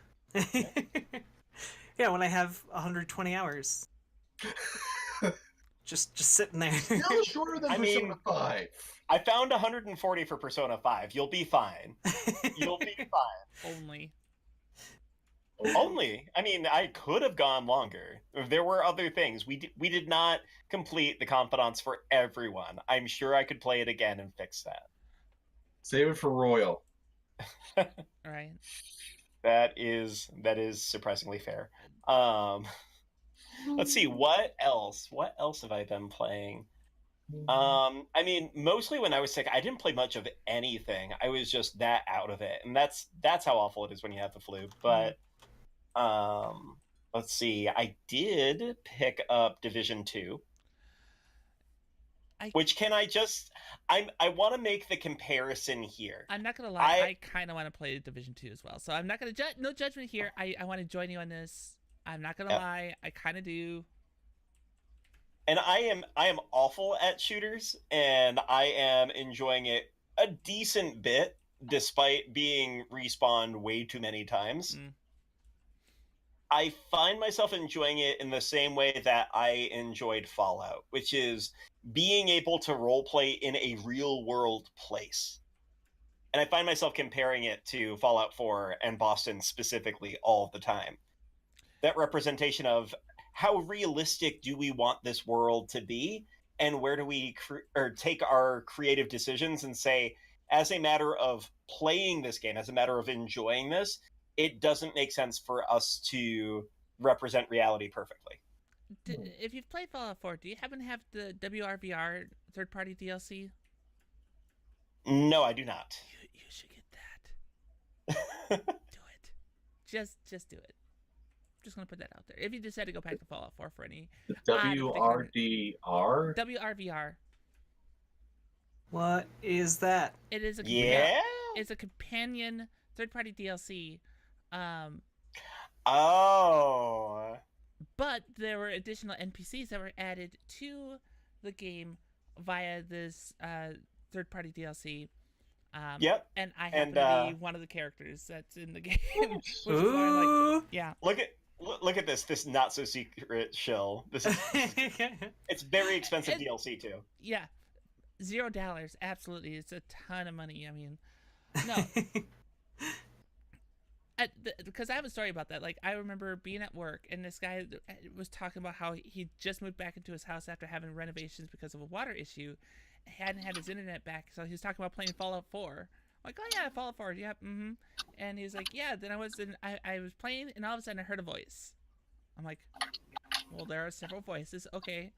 Yeah, when I have 120 hours, just sitting there. Still shorter than Persona 5. I found 140 for Persona 5. You'll be fine. You'll be fine. Only. I mean, I could have gone longer. There were other things. We did not complete the Confidants for everyone. I'm sure I could play it again and fix that. Save it for Royal. Right. That is surprisingly fair. Let's see, what else? What else have I been playing? I mean, mostly when I was sick, I didn't play much of anything. I was just that out of it, and that's how awful it is when you have the flu. But let's see, I did pick up Division 2. Which can I just... I want to make the comparison here. I'm not going to lie. I kind of want to play Division 2 as well. So I'm not going to... no judgment here. I want to join you on this. I'm not going to lie. I kind of do. And I am awful at shooters, and I am enjoying it a decent bit, despite being respawned way too many times. I find myself enjoying it in the same way that I enjoyed Fallout, which is being able to roleplay in a real-world place. And I find myself comparing it to Fallout 4 and Boston specifically all the time. That representation of how realistic do we want this world to be, and where do we take our creative decisions and say, as a matter of playing this game, as a matter of enjoying this, it doesn't make sense for us to represent reality perfectly. If you've played Fallout 4, do you happen to have the WRVR third-party DLC? No, I do not. You should get that. Do it. Just do it. Just gonna put that out there. If you decide to go back to Fallout 4 for any WRDR? WRVR. What is that? It is a Yeah. It's a companion third-party DLC. Oh. But there were additional NPCs that were added to the game via this third-party DLC. Yep. And I happen to be one of the characters that's in the game. Which is why I'm like, yeah. Look at this not so secret shill. This is it's very expensive DLC too. Yeah. $0, absolutely. It's a ton of money. I mean, no. Because I have a story about that. Like, I remember being at work, and this guy was talking about how he just moved back into his house after having renovations because of a water issue. Hadn't had his internet back, so he was talking about playing Fallout 4. I'm like, oh yeah, Fallout 4, yep, mm-hmm. And he was like, yeah. Then I was playing, and all of a sudden I heard a voice. I'm like, well, there are several voices, okay.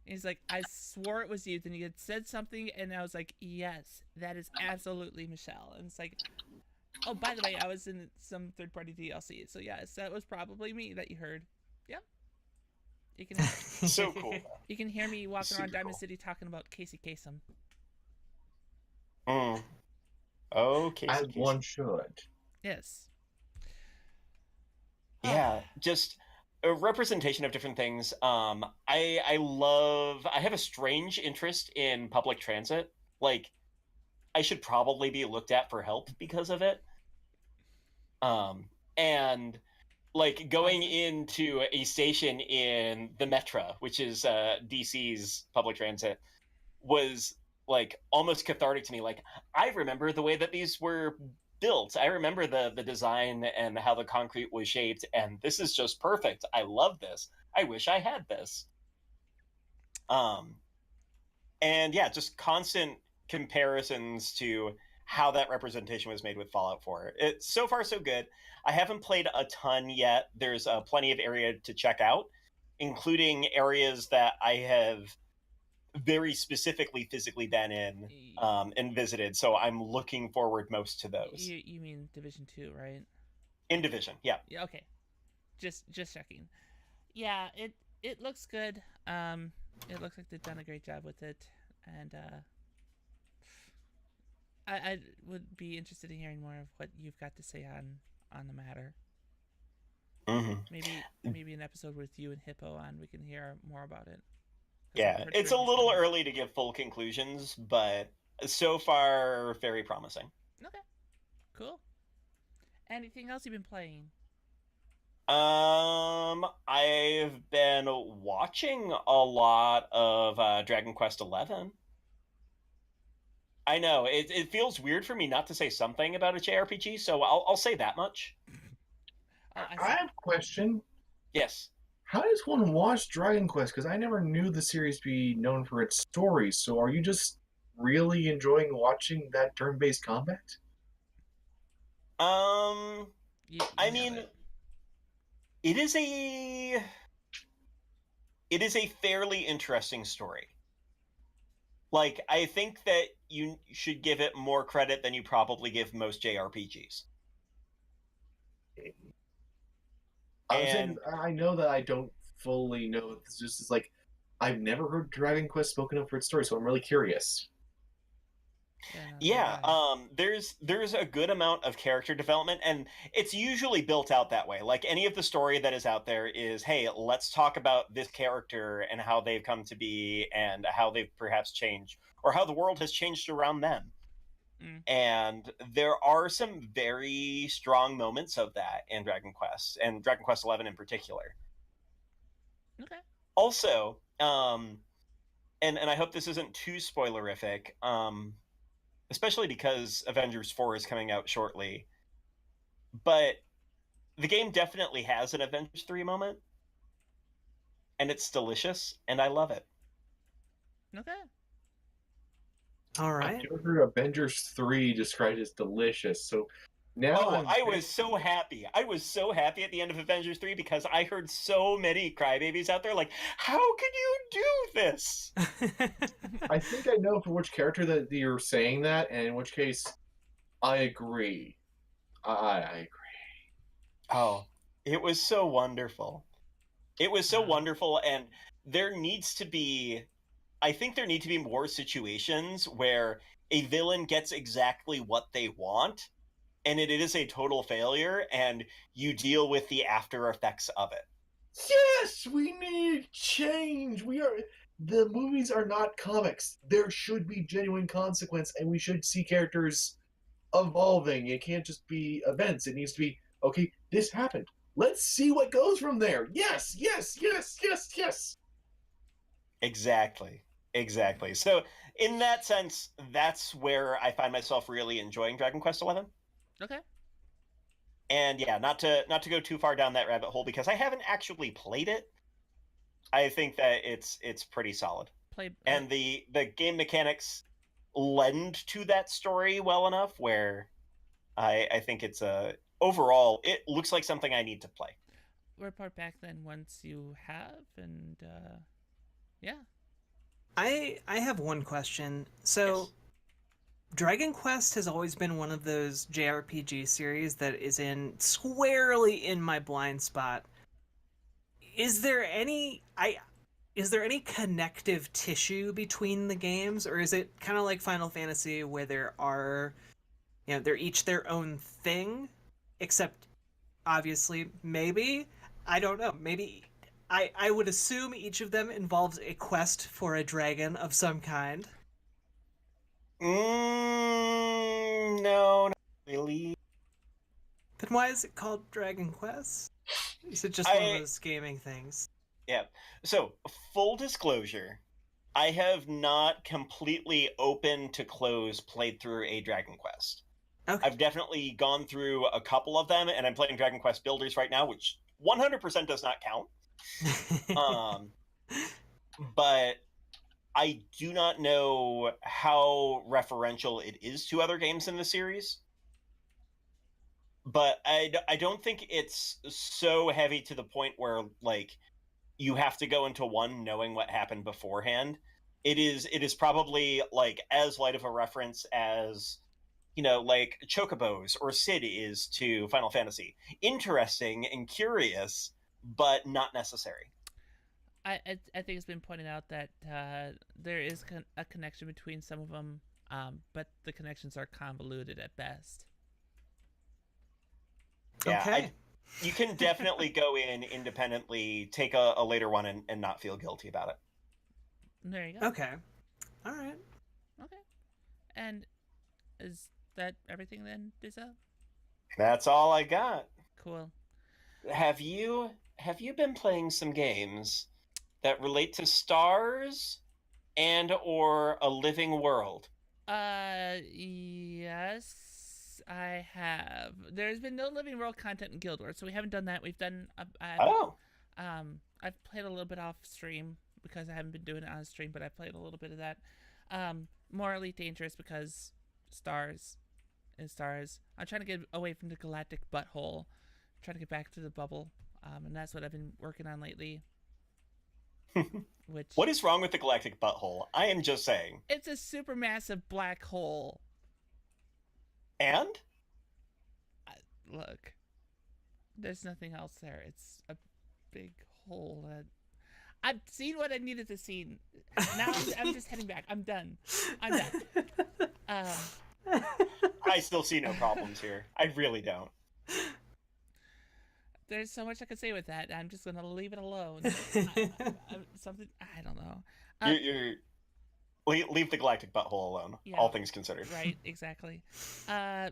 And he's like, I swore it was you. Then you had said something, and I was like, yes, that is absolutely Michelle. And it's like, oh, by the way, I was in some third-party DLC, so yes, that was probably me that you heard. Yep. You can so cool. You can hear me walking around Diamond cool. City talking about Casey Kasem. Okay. As one should. Yes. Yeah, just a representation of different things. I have a strange interest in public transit. Like, I should probably be looked at for help because of it. And like going into a station in the Metro, which is DC's public transit, was like almost cathartic to me. Like, I remember the way that these were built. I remember the design and how the concrete was shaped, and this is just perfect. I love this. I wish I had this. And yeah, just constant comparisons to how that representation was made with Fallout 4. It's so far so good. I haven't played a ton yet. There's plenty of area to check out, including areas that I have very specifically physically been in and visited. So I'm looking forward most to those. You mean Division 2, right? In Division, yeah. Yeah. Okay. Just checking. Yeah, it looks good. It looks like they've done a great job with it, and I would be interested in hearing more of what you've got to say on the matter. Mm-hmm. Maybe an episode with you and Hippo on, we can hear more about it. Yeah, it's a little early to give full conclusions, but so far very promising. Okay, cool. Anything else you've been playing? I've been watching a lot of Dragon Quest XI. I know it feels weird for me not to say something about a JRPG, so I'll say that much. I have a question. Yes. How does one watch Dragon Quest? Because I never knew the series be known for its stories. So are you just really enjoying watching that turn-based combat? I mean, it is a fairly interesting story. Like, I think that you should give it more credit than you probably give most JRPGs. I know that I don't fully know. It's just like I've never heard Dragon Quest spoken of for its story, so I'm really curious. Yeah, there's a good amount of character development, and it's usually built out that way. Like, any of the story that is out there is, hey, let's talk about this character and how they've come to be and how they've perhaps changed, or how the world has changed around them. And there are some very strong moments of that in Dragon Quest, and Dragon Quest XI in particular. Okay. Also, and I hope this isn't too spoilerific, especially because Avengers 4 is coming out shortly. But the game definitely has an Avengers 3 moment, and it's delicious, and I love it. Okay. All I've right. never heard Avengers 3 described as delicious, so now I was so happy. I was so happy at the end of Avengers 3 because I heard so many crybabies out there like, how can you do this? I think I know for which character that you're saying that, and in which case, I agree. I agree. Oh, it was so wonderful. It was so Wow. wonderful, and there needs to be, I think there need to be more situations where a villain gets exactly what they want, and it is a total failure, and you deal with the after effects of it. Yes, we need change. The movies are not comics. There should be genuine consequence, and we should see characters evolving. It can't just be events. It needs to be, okay, this happened. Let's see what goes from there. Yes, yes, yes, yes, yes. Exactly. So, in that sense, that's where I find myself really enjoying Dragon Quest XI. Okay. And yeah, not to go too far down that rabbit hole because I haven't actually played it. I think that it's pretty solid. And the game mechanics lend to that story well enough where I think it's overall it looks like something I need to play. Report back then once you have, and yeah. I have one question. So, Yes. Dragon Quest has always been one of those JRPG series that is squarely in my blind spot. Is there any connective tissue between the games, or is it kind of like Final Fantasy where there are, they're each their own thing, except obviously maybe, I don't know, maybe I would assume each of them involves a quest for a dragon of some kind. No, not really. Then why is it called Dragon Quest? Is it just one of those gaming things? Yeah. So, full disclosure, I have not completely open to close played through a Dragon Quest. Okay. I've definitely gone through a couple of them, and I'm playing Dragon Quest Builders right now, which 100% does not count. But I do not know how referential it is to other games in the series. But I don't think it's so heavy to the point where, like, you have to go into one knowing what happened beforehand. It is probably, like, as light of a reference as, like Chocobos or Sid is to Final Fantasy. Interesting and curious, but not necessary. I think it's been pointed out that there is a connection between some of them, but the connections are convoluted at best. Yeah, okay. You can definitely go in independently, take a later one, and not feel guilty about it. There you go. Okay. All right. Okay. And is that everything then, Dizza? That's all I got. Cool. Have you been playing some games that relate to stars and or a living world? Yes, I have. There's been no Living World content in Guild Wars, so we haven't done that. We've done. I've played a little bit off stream because I haven't been doing it on stream, but I played a little bit of that. More Elite Dangerous because stars and stars. I'm trying to get away from the galactic butthole. I'm trying to get back to the bubble, and that's what I've been working on lately. What is wrong with the galactic butthole? I am just saying. It's a supermassive black hole. And? Look, there's nothing else there. It's a big hole. I've seen what I needed to see. Now I'm just heading back. I'm done. I still see no problems here. I really don't. There's so much I could say with that. I'm just gonna leave it alone. Something I don't know. Leave the galactic butthole alone. Yeah, all things considered. Right, exactly. Yeah,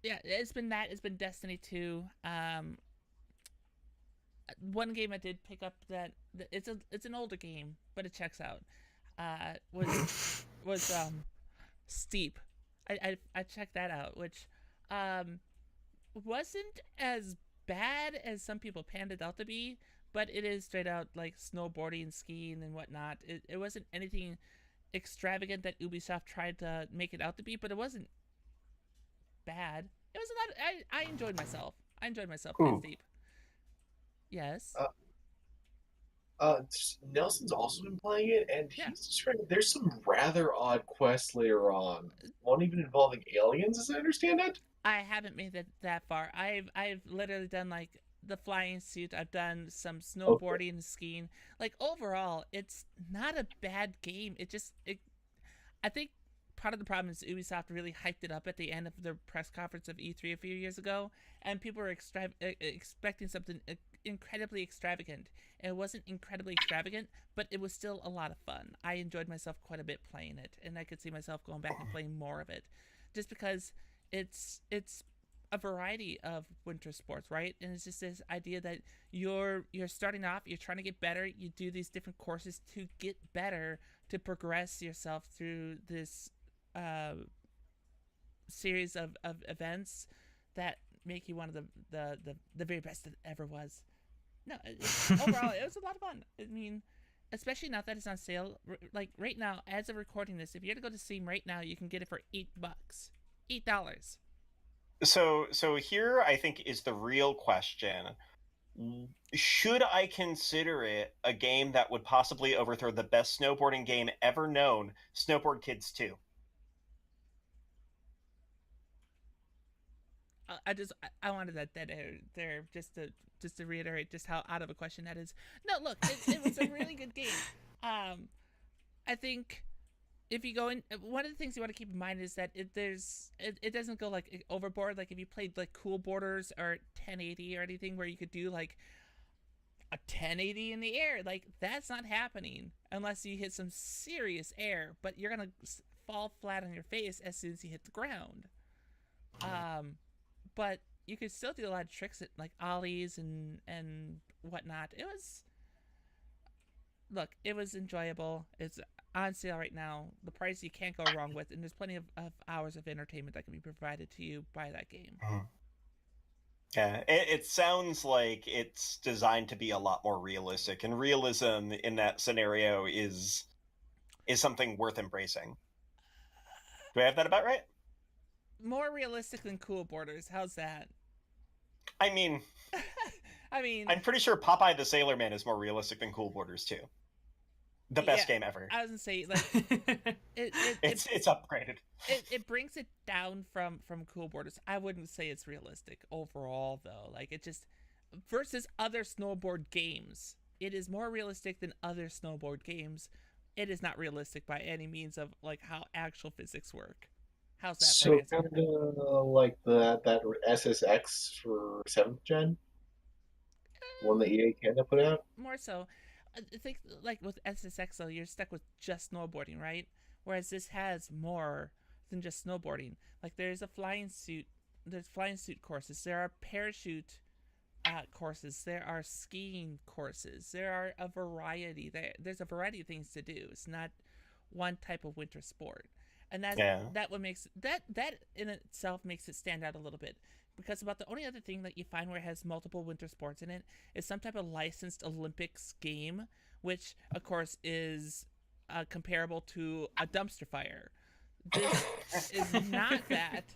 it's been that. It's been Destiny 2. One game I did pick up that it's an older game, but it checks out. Was Steep. I checked that out, which wasn't as bad as some people panned it out to be, but it is straight out like snowboarding, skiing, and whatnot. It wasn't anything extravagant that Ubisoft tried to make it out to be, but it wasn't bad. It was a lot. I enjoyed myself. I enjoyed myself. It's deep. Yes. Nelson's also been playing it, and Yeah. he's describing there's some rather odd quests later on. One even involving aliens, as I understand it. I haven't made it that far. I've literally done like the flying suit. I've done some snowboarding and skiing. Like overall, it's not a bad game. I think part of the problem is Ubisoft really hyped it up at the end of their press conference of E3 a few years ago, and people were expecting something incredibly extravagant. And it wasn't incredibly extravagant, but it was still a lot of fun. I enjoyed myself quite a bit playing it, and I could see myself going back and playing more of it, just because it's a variety of winter sports, right? And it's just this idea that you're starting off, you're trying to get better, you do these different courses to get better, to progress yourself through this series of events that make you one of the very best that ever was. No, overall, it was a lot of fun. I mean, especially now that it's on sale. Like right now, as of recording this, if you had to go to Steam right now, you can get it for $8. $8. So here I think is the real question. Should I consider it a game that would possibly overthrow the best snowboarding game ever known, Snowboard Kids 2? I wanted that there just to reiterate just how out of a question that is. No, look, it was a really good game. I think if you go in, one of the things you want to keep in mind is that it doesn't go like overboard. Like if you played like Cool Borders or 1080 or anything where you could do like a 1080 in the air, like that's not happening unless you hit some serious air. But you're gonna fall flat on your face as soon as you hit the ground. But you could still do a lot of tricks at like ollies and whatnot. It was enjoyable. It's on sale right now. The price you can't go wrong with, and there's plenty of hours of entertainment that can be provided to you by that game. Yeah, it sounds like it's designed to be a lot more realistic, and realism in that scenario is something worth embracing. Do I have that about right? More realistic than Cool Borders. How's that? I mean, I'm pretty sure Popeye the Sailor Man is more realistic than Cool Borders too. The best game ever. I was gonna say like it's upgraded. It brings it down from Cool Borders. I wouldn't say it's realistic overall though. Like it just versus other snowboard games, it is more realistic than other snowboard games. It is not realistic by any means of like how actual physics work. How's that? So kind of like that SSX for 7th gen, one that EA kind of put out. More so, I think like with SSX though, you're stuck with just snowboarding, right? Whereas this has more than just snowboarding. Like there's flying suit courses. There are parachute courses. There are skiing courses. There are a variety. There's a variety of things to do. It's not one type of winter sport. And that what makes that in itself makes it stand out a little bit, because about the only other thing that you find where it has multiple winter sports in it is some type of licensed Olympics game, which of course is comparable to a dumpster fire. This is not that.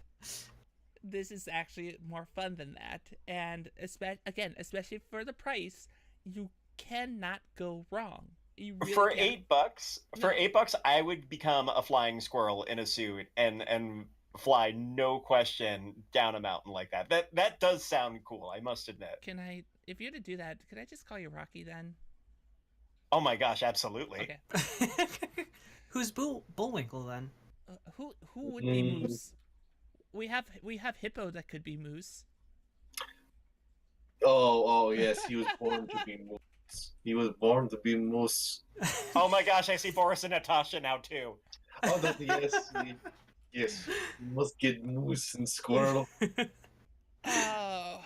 This is actually more fun than that, and especially for the price, you cannot go wrong. Really for $8, $8, I would become a flying squirrel in a suit and fly, no question, down a mountain like that. That does sound cool, I must admit. If you were to do that, could I just call you Rocky then? Oh my gosh, absolutely. Okay. Who's Bullwinkle then? Who would be Moose? We have Hippo that could be Moose. Oh yes, he was born to be Moose. He was born to be Moose. Oh my gosh, I see Boris and Natasha now too. Oh, yes. You must get Moose and Squirrel. Oh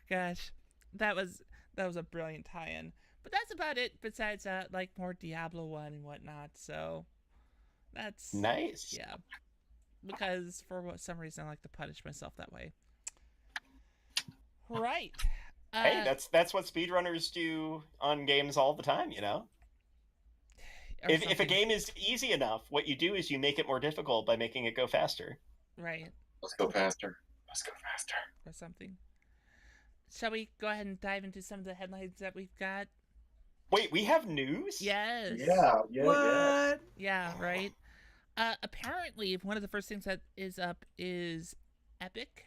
gosh, that was a brilliant tie-in. But that's about it. Besides like more Diablo 1 and whatnot. So that's nice. Yeah. because for some reason I like to punish myself that way. Right. Hey, that's what speedrunners do on games all the time, you know? If a game is easy enough, what you do is you make it more difficult by making it go faster. Right. Let's go faster. Let's go faster. Or something. Shall we go ahead and dive into some of the headlines that we've got? Wait, we have news? Yes. What? Yeah, right. Apparently, one of the first things that is up is Epic.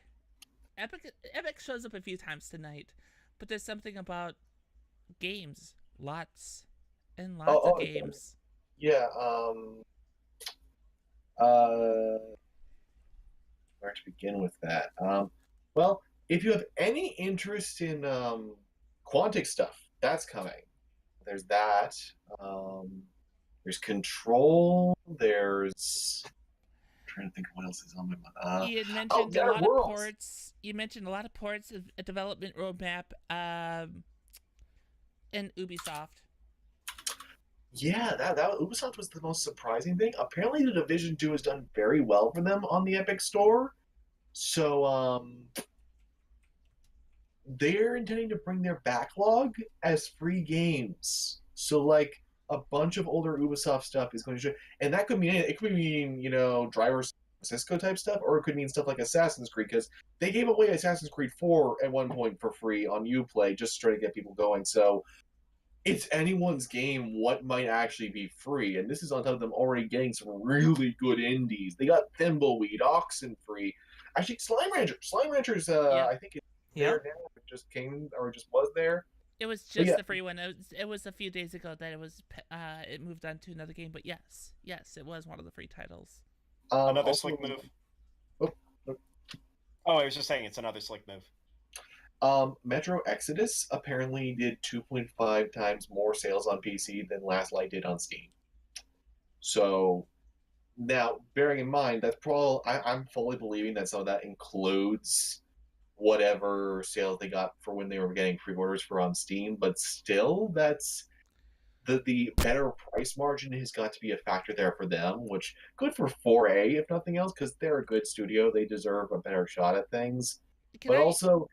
Epic shows up a few times tonight, but there's something about games. Lots and lots of games. Yeah. Where to begin with that? Well, if you have any interest in Quantic stuff, that's coming. There's that. There's Control. There's. I'm trying to think of what else is on my mind. You had mentioned a lot of ports. You mentioned a lot of ports, a development roadmap, and Ubisoft. Yeah, that Ubisoft was the most surprising thing. Apparently, the Division 2 has done very well for them on the Epic Store. So, they're intending to bring their backlog as free games. So, like, a bunch of older Ubisoft stuff is going to show, and that could mean anything. It could mean, Driver Cisco type stuff, or it could mean stuff like Assassin's Creed, because they gave away Assassin's Creed 4 at one point for free on Uplay, just to try to get people going. So, it's anyone's game what might actually be free, and this is on top of them already getting some really good indies. They got Thimbleweed, Oxenfree, actually Slime Ranchers. I think it's there now. It just came or just was there. It was just the free one. It was a few days ago that it moved on to another game. But yes, it was one of the free titles. Another slick move. I was just saying it's another slick move. Metro Exodus apparently did 2.5 times more sales on PC than Last Light did on Steam. So, now, bearing in mind, that's probably, I'm fully believing that some of that includes whatever sales they got for when they were getting pre-orders for on Steam, but still, that's the better price margin has got to be a factor there for them, which good for 4A, if nothing else, because they're a good studio. They deserve a better shot at things. Also...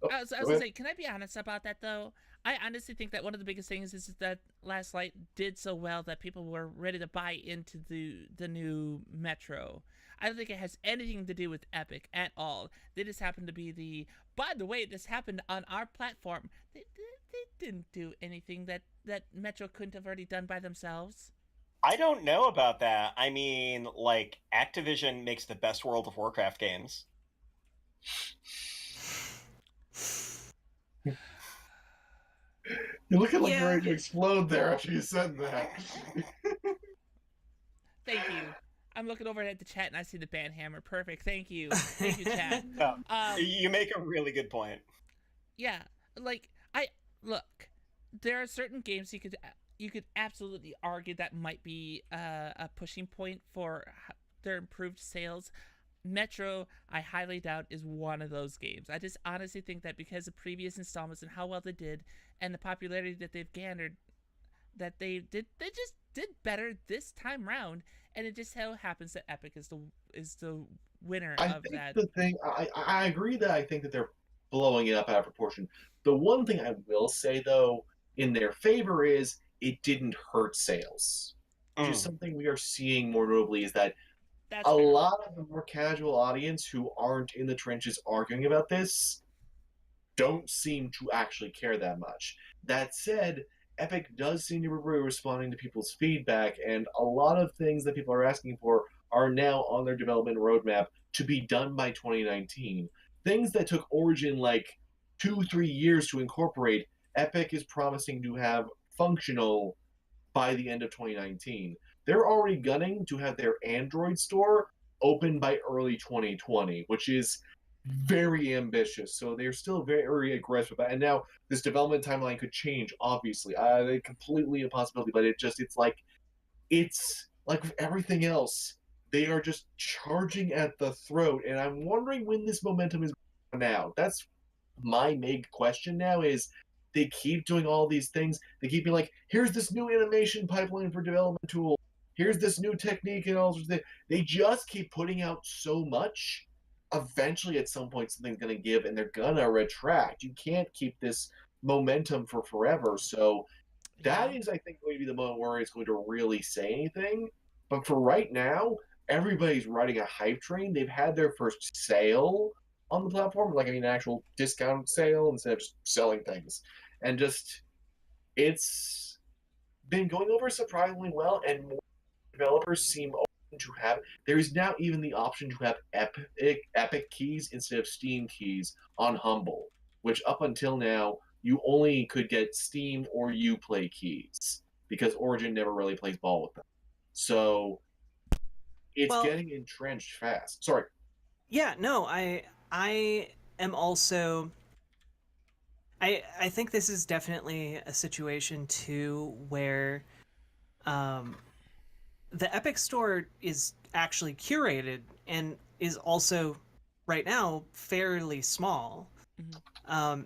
I was going to say, can I be honest about that, though? I honestly think that one of the biggest things is that Last Light did so well that people were ready to buy into the new Metro. I don't think it has anything to do with Epic at all. They just happen to be by the way, this happened on our platform. They didn't do anything that Metro couldn't have already done by themselves. I don't know about that. I mean, like, Activision makes the best World of Warcraft games. You look like you're ready to explode there after you said that. Thank you. I'm looking over at the chat and I see the band hammer. Perfect. Thank you. Thank you, chat. You make a really good point. Yeah, like there are certain games you could absolutely argue that might be a pushing point for their improved sales. Metro, I highly doubt, is one of those games. I just honestly think that because of previous installments and how well they did and the popularity that they've garnered, that they just did better this time round, and it just so happens that Epic is the winner of that. The thing I agree that I think that they're blowing it up out of proportion. The one thing I will say though in their favor is it didn't hurt sales. Which is something we are seeing more notably is that a lot of the more casual audience who aren't in the trenches arguing about this don't seem to actually care that much. That said, Epic does seem to be responding to people's feedback, and a lot of things that people are asking for are now on their development roadmap to be done by 2019. Things that took Origin like 2-3 years to incorporate, Epic is promising to have functional by the end of 2019. They're already gunning to have their Android store open by early 2020, which is very ambitious. So they're still very aggressive about it. And now this development timeline could change, obviously. It's completely a possibility, but it's like with everything else, they are just charging at the throat. And I'm wondering when this momentum is going out. That's my big question now is they keep doing all these things. They keep being like, here's this new animation pipeline for development tools. here's this new technique and all sorts of things. They just keep putting out so much. Eventually, at some point, something's going to give, and they're going to retract. You can't keep this momentum for forever. So that is, I think, going to be the moment where it's going to really say anything. But for right now, everybody's riding a hype train. They've had their first sale on the platform, like, I mean, an actual discount sale instead of just selling things. And just, it's been going over surprisingly well, and more developers seem open to have. There is now even the option to have Epic keys instead of Steam keys on Humble, which up until now you only could get Steam or Uplay keys because Origin never really plays ball with them. So it's Well, getting entrenched fast. Sorry. yeah, no, I am also I think this is definitely a situation too where um the Epic Store is actually curated and is also right now fairly small. Um,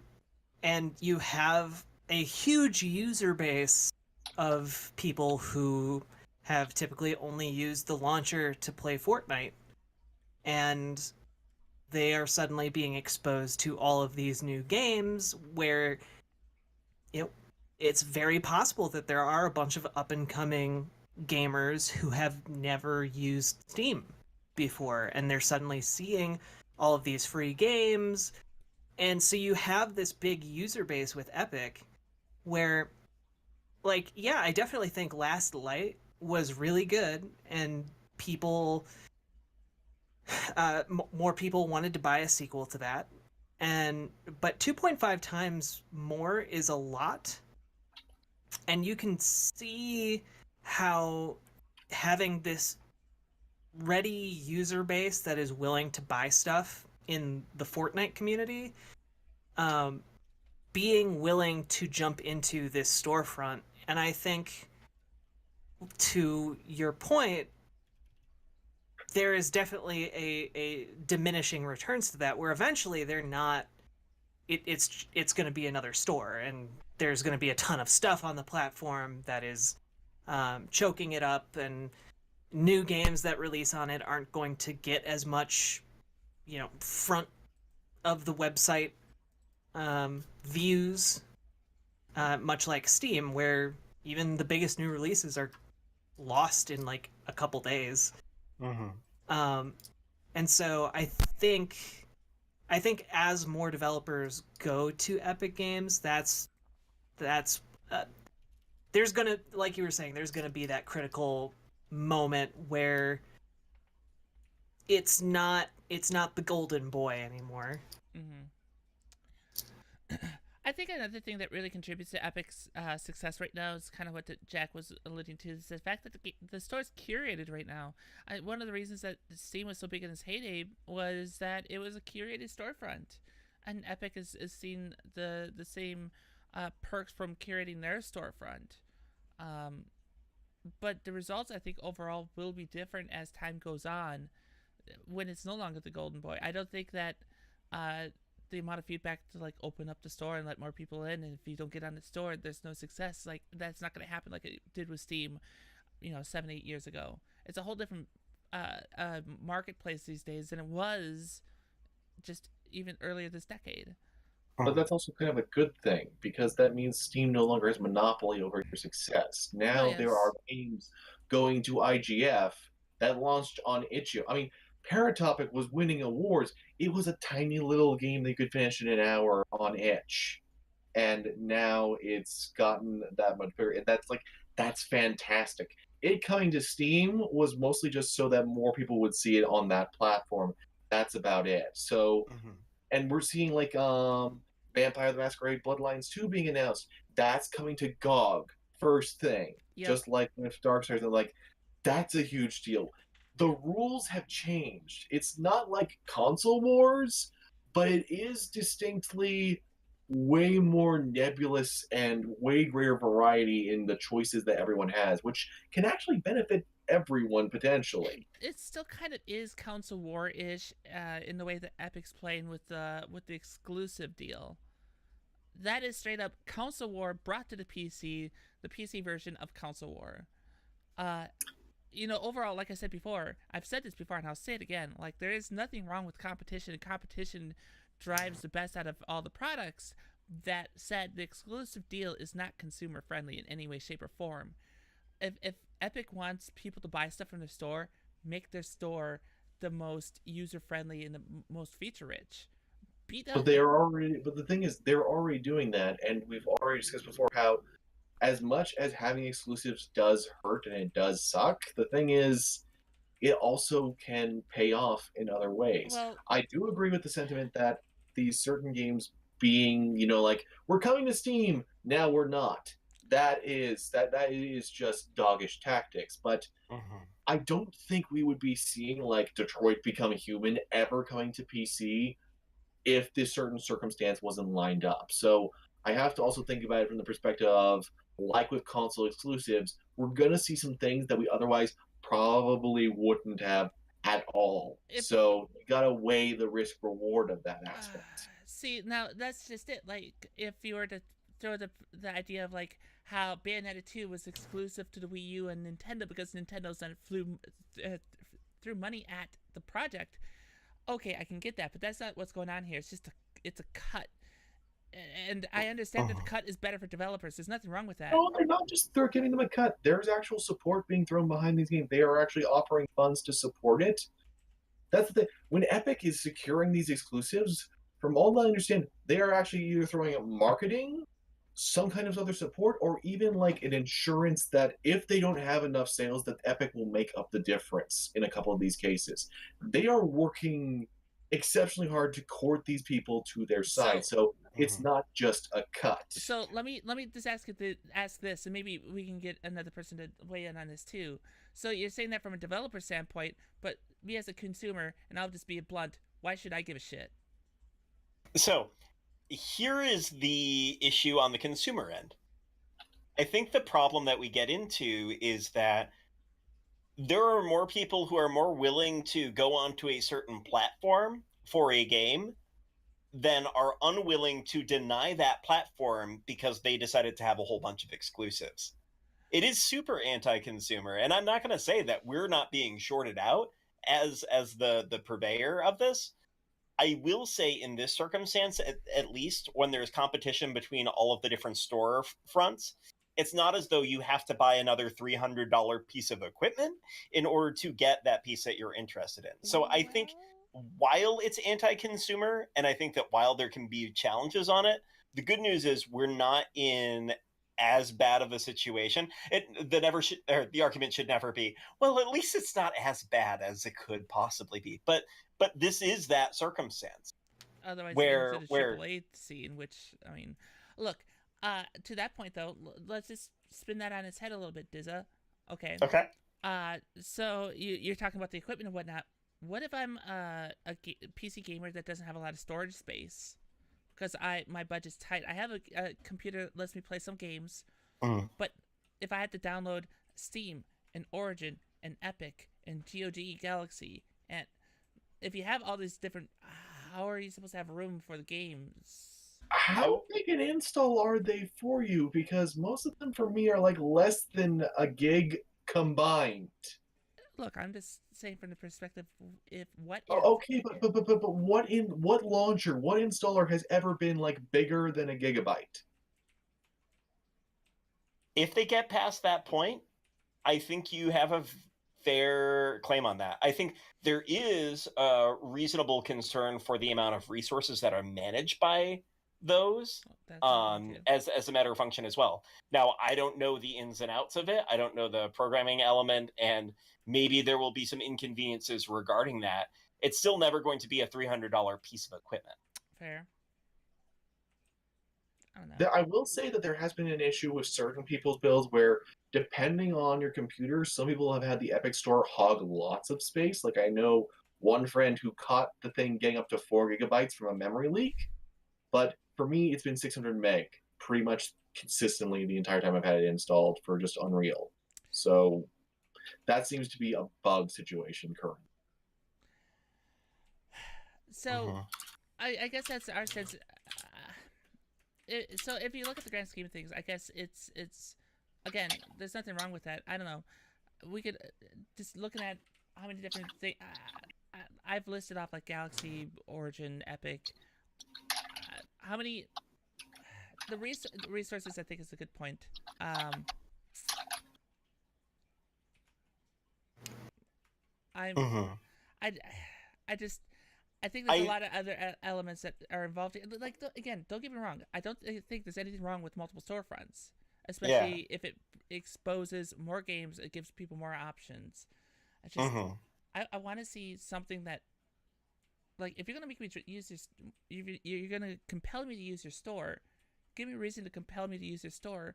and you have a huge user base of people who have typically only used the launcher to play Fortnite. And they are suddenly being exposed to all of these new games where you know, it's very possible that there are a bunch of up and coming gamers who have never used Steam before, and they're suddenly seeing all of these free games. And so you have this big user base with Epic where, like, yeah, I definitely think Last Light was really good, and people, more people wanted to buy a sequel to that. And, but 2.5 times more is a lot, and you can see how having this ready user base that is willing to buy stuff in the Fortnite community, um, being willing to jump into this storefront. And I think, to your point, there is definitely a diminishing returns to that, where eventually they're not. It's going to be another store, and there's going to be a ton of stuff on the platform that is choking it up, and new games that release on it aren't going to get as much, front of the website views, much like Steam, where even the biggest new releases are lost in like a couple days. Mm-hmm. And so I think as more developers go to Epic Games, that's there's gonna, like you were saying, there's gonna be that critical moment where it's not the golden boy anymore. Mm-hmm. I think another thing that really contributes to Epic's success right now is kind of what Jack was alluding to, is the fact that the store is curated right now. One of the reasons that Steam was so big in its heyday was that it was a curated storefront, and Epic has seen the same perks from curating their storefront. But the results, I think, overall will be different as time goes on when it's no longer the golden boy. I don't think that the amount of feedback to like open up the store and let more people in, and if you don't get on the store, there's no success. Like, that's not going to happen like it did with Steam, 7-8 years ago. It's a whole different marketplace these days than it was just even earlier this decade. But that's also kind of a good thing, because that means Steam no longer has monopoly over your success. Now there are games going to IGF that launched on itch.io. I mean, Paratopic was winning awards. It was a tiny little game they could finish in an hour on itch. And now it's gotten that much bigger. And that's fantastic. It coming to Steam was mostly just so that more people would see it on that platform. That's about it. So, and we're seeing like Vampire the Masquerade Bloodlines 2 being announced. That's coming to GOG first thing. Yep. Just like with Darksiders, and like, that's a huge deal. The rules have changed. It's not like console wars, but it is distinctly way more nebulous and way greater variety in the choices that everyone has, which can actually benefit everyone potentially. It still kind of is console war-ish in the way that Epic's playing with the exclusive deal. That is straight up console war brought to the PC version of console war. overall, like I said before, I've said this before and I'll say it again. Like, there is nothing wrong with competition, and competition drives the best out of all the products. That said, the exclusive deal is not consumer friendly in any way, shape, or form. If Epic wants people to buy stuff from their store, make their store the most user friendly and the most feature rich. But the thing is, they're already doing that, and we've already discussed before how, as much as having exclusives does hurt and it does suck, the thing is, it also can pay off in other ways. Well, I do agree with the sentiment that these certain games being, like, we're coming to Steam, now we're not. That is just doggish tactics, but I don't think we would be seeing like Detroit Become Human ever coming to PC if this certain circumstance wasn't lined up. So I have to also think about it from the perspective of, like with console exclusives, we're gonna see some things that we otherwise probably wouldn't have at all. So you gotta weigh the risk reward of that aspect. See, now that's just it. Like, if you were to throw the idea of like how Bayonetta 2 was exclusive to the Wii U and Nintendo because Nintendo's then threw money at the project. Okay, I can get that, but that's not what's going on here. It's just it's a cut, and I understand that the cut is better for developers. There's nothing wrong with that. No, they're not just giving them a cut. There's actual support being thrown behind these games. They are actually offering funds to support it. That's the thing. When Epic is securing these exclusives, from all I understand, they are actually either throwing out marketing, some kind of other support, or even like an insurance that if they don't have enough sales, that Epic will make up the difference in a couple of these cases. They are working exceptionally hard to court these people to their side. So it's not just a cut. So let me just ask this, and maybe we can get another person to weigh in on this too. So you're saying that from a developer standpoint, but me as a consumer, and I'll just be blunt, why should I give a shit? So here is the issue on the consumer end. I think the problem that we get into is that there are more people who are more willing to go onto a certain platform for a game than are unwilling to deny that platform because they decided to have a whole bunch of exclusives. It is super anti-consumer, and I'm not going to say that we're not being shorted out as the purveyor of this. I will say in this circumstance, at least when there's competition between all of the different store fronts, it's not as though you have to buy another $300 piece of equipment in order to get that piece that you're interested in. So I think while it's anti-consumer, and I think that while there can be challenges on it, the good news is we're not in as bad of a situation. The argument should never be, well, at least it's not as bad as it could possibly be. But this is that circumstance. Otherwise, where the AAA scene, which, I mean, look, to that point though, let's just spin that on its head a little bit, Dizza. Okay. So you're talking about the equipment and whatnot. What if I'm a PC gamer that doesn't have a lot of storage space? Because my budget's tight. I have a computer that lets me play some games, but if I had to download Steam and Origin and Epic and GOG Galaxy, and if you have all these different, how are you supposed to have room for the games? How big an install are they for you? Because most of them for me are like less than a gig combined. Look, I'm just saying from the perspective Okay, but what launcher, what installer has ever been like bigger than a gigabyte? If they get past that point, I think you have a fair claim on that. I think there is a reasonable concern for the amount of resources that are managed by those as a matter of function as well. Now, I don't know the ins and outs of it. I don't know the programming element, and maybe there will be some inconveniences regarding that. It's still never going to be a $300 piece of equipment. Fair. I don't know. I will say that there has been an issue with certain people's builds where, depending on your computer, some people have had the Epic Store hog lots of space. Like, I know one friend who caught the thing getting up to 4 gigabytes from a memory leak, but for me, it's been 600 meg pretty much consistently the entire time I've had it installed for just Unreal. So that seems to be a bug situation currently. So I guess that's our sense. So if you look at the grand scheme of things, I guess it's again, there's nothing wrong with that. I don't know. we could just looking at how many different things. I've listed off like Galaxy, Origin, Epic. How many the resources? I think is a good point. I'm Mhm. I I just I think there's a lot of other elements that are involved. Like again, don't get me wrong. I don't think there's anything wrong with multiple storefronts, especially if it exposes more games. It gives people more options. I just Mhm. I want to see something that, like, if you're gonna make me use this, you're gonna compel me to use your store. Give me a reason to compel me to use your store,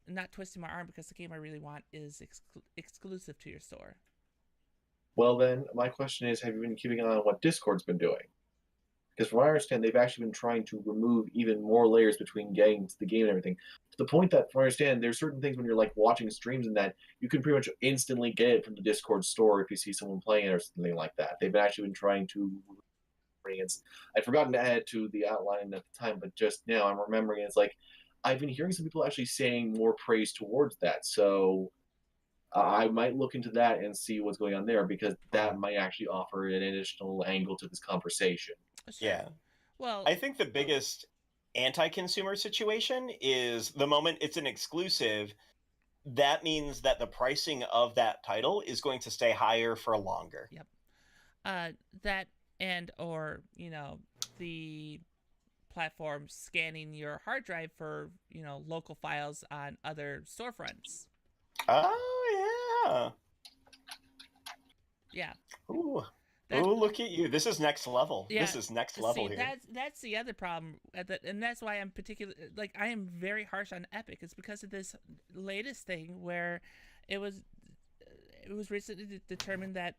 not twisting my arm because the game I really want is exclusive to your store. Well, then, my question is, have you been keeping an eye on what Discord's been doing? Because from what I understand, they've actually been trying to remove even more layers between games, the game and everything. To the point that, from what I understand, there's certain things when you're like watching streams and that you can pretty much instantly get it from the Discord store if you see someone playing it or something like that. They've actually been trying to. I'd forgotten to add to the outline at the time, but just now I'm remembering it's like I've been hearing some people actually saying more praise towards that. So I might look into that and see what's going on there because that might actually offer an additional angle to this conversation. Sure. Yeah. Well, I think the biggest anti-consumer situation is the moment it's an exclusive, that means that the pricing of that title is going to stay higher for longer. Yep. That and or the platform scanning your hard drive for local files on other storefronts. Oh Yeah. yeah. Ooh. That, Ooh, look at you. This is next level. yeah, This is next level see, here. that's the other problem, and that's why I'm I am very harsh on Epic. It's because of this latest thing where it was recently determined that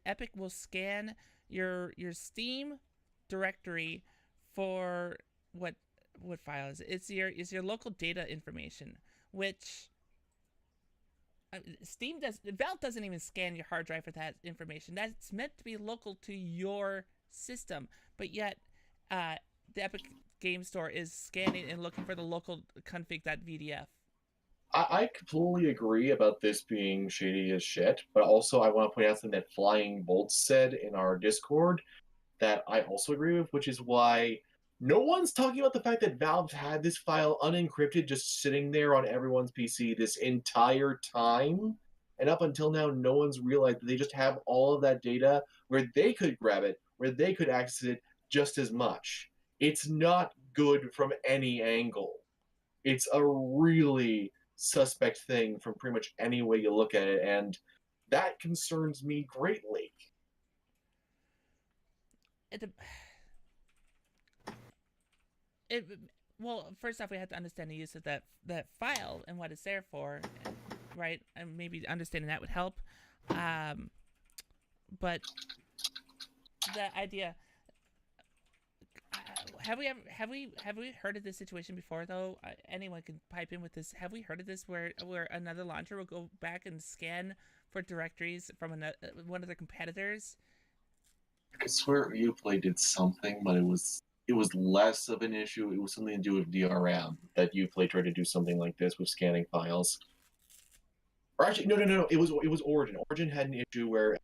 Epic will scan your Steam directory for what file is it? It's your local data information, which Valve doesn't even scan your hard drive for that information. That's meant to be local to your system, but yet the Epic Game Store is scanning and looking for the local config.vdf. I completely agree about this being shady as shit, but also I want to point out something that Flying Bolt said in our Discord that I also agree with, which is why no one's talking about the fact that Valve had this file unencrypted just sitting there on everyone's PC this entire time. And up until now, no one's realized that they just have all of that data where they could grab it, where they could access it just as much. It's not good from any angle. It's a really suspect thing from pretty much any way you look at it, and that concerns me greatly. It, it well, first off, we have to understand the use of that file and what it's there for, right? And maybe understanding that would help. But the idea. Have we heard of this situation before though? Anyone can pipe in with this. Have we heard of this where another launcher will go back and scan for directories from one of their competitors? I swear Uplay did something, but it was less of an issue. It was something to do with DRM that Uplay tried to do something like this with scanning files. Or actually, no. It was Origin. Origin had an issue where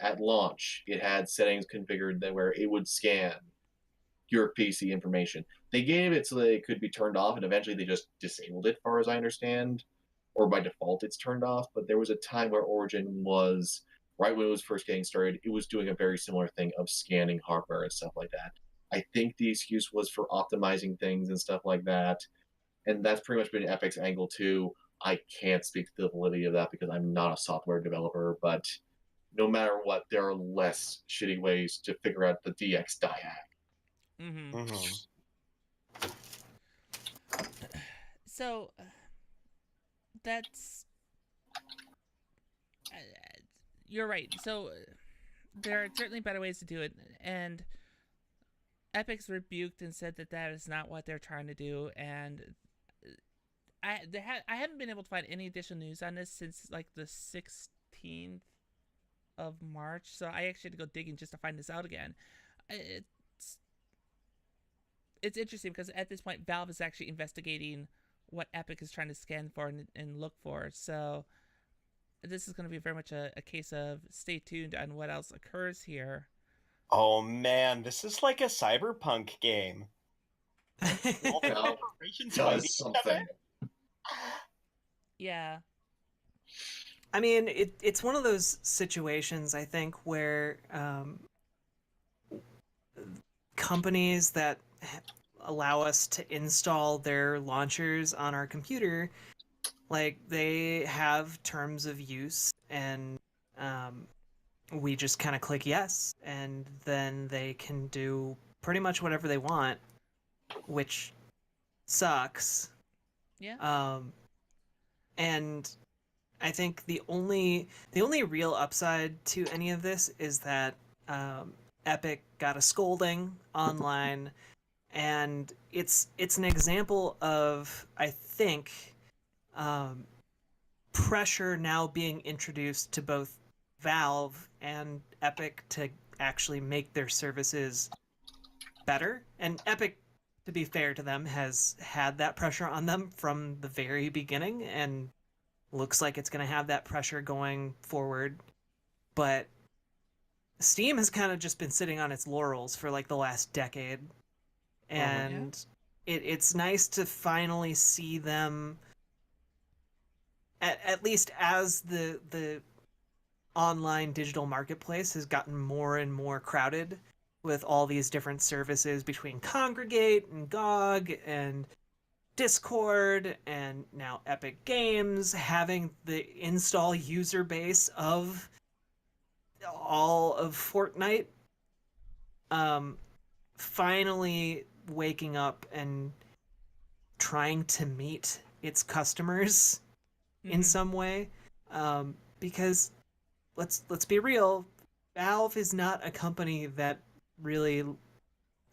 at launch it had settings configured that where it would scan your PC information. They gave it so that it could be turned off, and eventually they just disabled it, as far as I understand, or by default it's turned off. But there was a time where Origin was right when it was first getting started. It was doing a very similar thing of scanning hardware and stuff like that. I think the excuse was for optimizing things and stuff like that, and that's pretty much been Epic's angle too. I can't speak to the validity of that because I'm not a software developer, but no matter what, there are less shitty ways to figure out the DX diag. Mm-hmm. Mm-hmm. So that's you're right. So there are certainly better ways to do it, and Epic's rebuked and said that is not what they're trying to do. And I haven't been able to find any additional news on this since like the 16th of March. So I actually had to go digging just to find this out again. It's interesting because at this point, Valve is actually investigating what Epic is trying to scan for and look for. So this is going to be very much a case of stay tuned on what else occurs here. Oh man, this is like a cyberpunk game. All the Valve corporations fighting does each something. other. Yeah. I mean, it's one of those situations, I think, where companies that allow us to install their launchers on our computer, like, they have terms of use, and we just kind of click yes, and then they can do pretty much whatever they want, which sucks. Yeah. And I think the only real upside to any of this is that Epic got a scolding online, and it's an example of, I think, pressure now being introduced to both Valve and Epic to actually make their services better. And Epic, to be fair to them, has had that pressure on them from the very beginning, and looks like it's going to have that pressure going forward. But Steam has kind of just been sitting on its laurels for like the last decade, and it's nice to finally see them, at least as the online digital marketplace has gotten more and more crowded with all these different services between Congregate and GOG and Discord and now Epic Games, having the install user base of all of Fortnite, finally waking up and trying to meet its customers in some way, because let's be real, Valve is not a company that really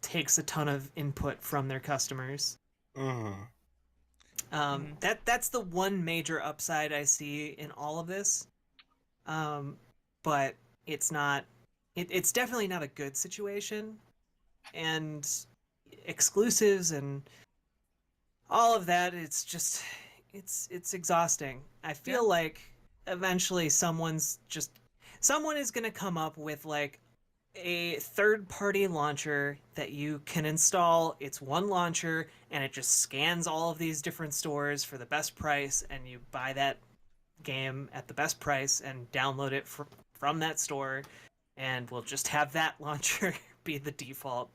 takes a ton of input from their customers. That's the one major upside I see in all of this. But it's not. It's definitely not a good situation, and exclusives and all of that. It's just it's exhausting. I feel like eventually someone is gonna come up with like a third-party launcher that you can install. It's one launcher, and it just scans all of these different stores for the best price, and you buy that game at the best price and download it from that store, and we'll just have that launcher be the default.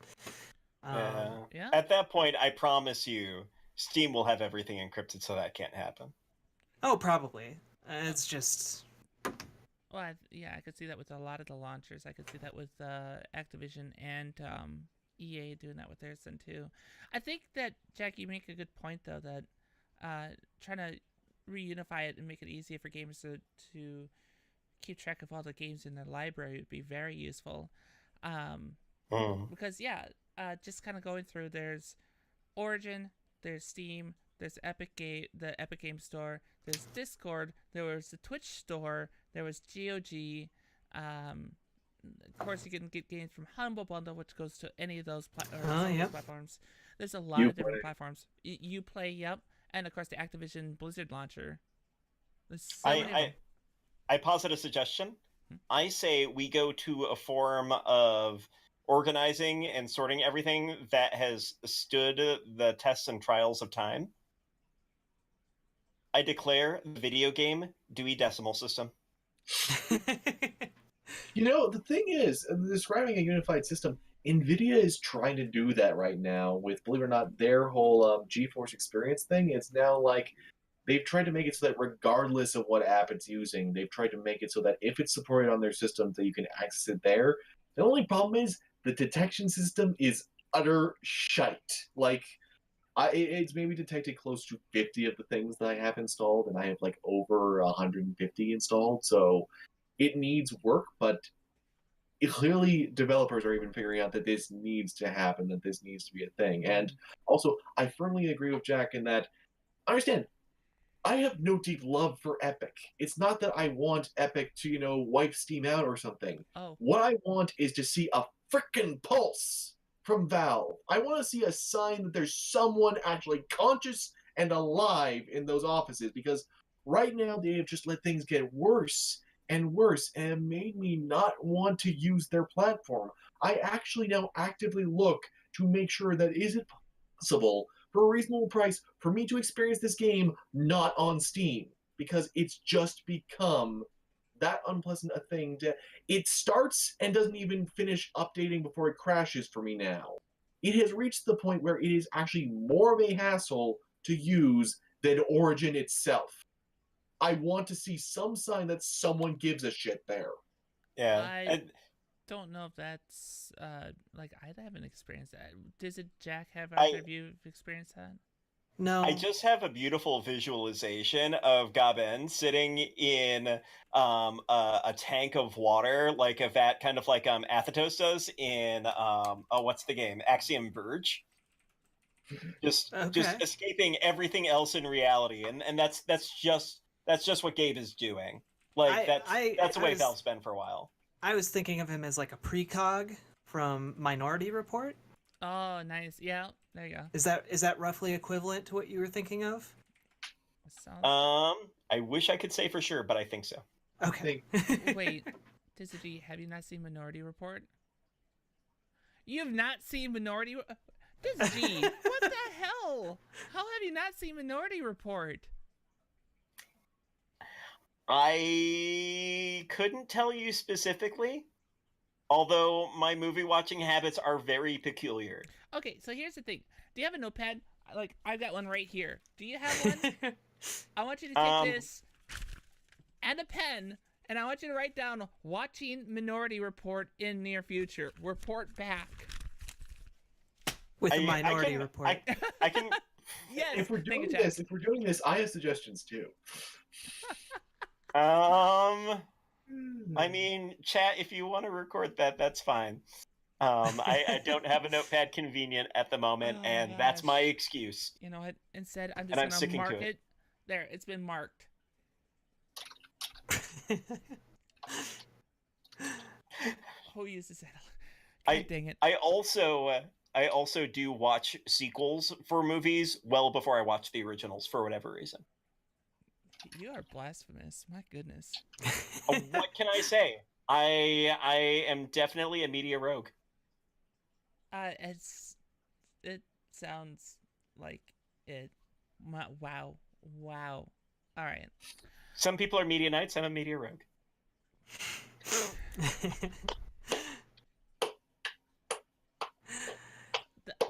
Yeah. At that point, I promise you, Steam will have everything encrypted, so that can't happen. Oh, probably. It's just... Well, I could see that with a lot of the launchers. I could see that with Activision and EA doing that with theirs then too. I think that, Jack, you make a good point though, that trying to reunify it and make it easier for gamers to keep track of all the games in their library would be very useful. Because just kind of going through, there's Origin, there's Steam, there's the Epic Game Store, there's Discord, there was the Twitch Store, there was GOG. Of course, you can get games from Humble Bundle, which goes to any of those platforms. There's a lot of different platforms. Uplay, yep, and of course the Activision Blizzard launcher. There's so many of them. I posit a suggestion. I say we go to a form of organizing and sorting everything that has stood the tests and trials of time. I declare the video game Dewey Decimal System. You know, the thing is, describing a unified system, NVIDIA is trying to do that right now with, believe it or not, their whole GeForce Experience thing. It's now like they've tried to make it so that regardless of what app it's using, they've tried to make it so that if it's supported on their system, that you can access it there. The only problem is the detection system is utter shite. Like, it's maybe detected close to 50 of the things that I have installed, and I have like over 150 installed, so it needs work, but clearly developers are even figuring out that this needs to happen, that this needs to be a thing. And also, I firmly agree with Jack in that, understand, I have no deep love for Epic. It's not that I want Epic to, wipe Steam out or something. Oh. What I want is to see a frickin' pulse from Valve. I want to see a sign that there's someone actually conscious and alive in those offices, because Right now, they have just let things get worse and worse, and it made me not want to use their platform. I actually now actively look to make sure that is it possible for a reasonable price for me to experience this game not on Steam, because it's just become that unpleasant a thing to it starts and doesn't even finish updating before it crashes for me now. It has reached the point where it is actually more of a hassle to use than Origin itself. I want to see some sign that someone gives a shit there. Yeah. I don't know if that's like I haven't experienced that. Does it, Jack? Have either of you experienced that? No. I just have a beautiful visualization of Gaben sitting in a tank of water, like a vat, kind of like Athos does in what's the game? Axiom Verge. Just escaping everything else in reality, and that's just what Gabe is doing. Like that's the way Valve's been for a while. I was thinking of him as like a precog from Minority Report. Oh, nice. Yeah, there you go. Is that roughly equivalent to what you were thinking of? I wish I could say for sure, but I think so. Okay. Wait, Dizzy, have you not seen Minority Report? You have not seen Minority Report? Dizzy, what the hell? How have you not seen Minority Report? I couldn't tell you specifically, although my movie watching habits are very peculiar. Okay, so here's the thing. Do you have a notepad? Like, I've got one right here. Do you have one? I want you to take this and a pen, and I want you to write down watching Minority Report in near future. Report back. With a Minority Report. I can... Yes, if we're doing this, I have suggestions too. I mean, chat, if you want to record that, that's fine. I don't have a notepad convenient at the moment, and that's my excuse. You know what? Instead, I'm just going to mark it. There, it's been marked. Who uses that? God dang it. I also do watch sequels for movies well before I watch the originals for whatever reason. You are blasphemous. My goodness. What can I say? I am definitely a media rogue. It sounds like it. Wow. All right. Some people are media knights. I'm a media rogue.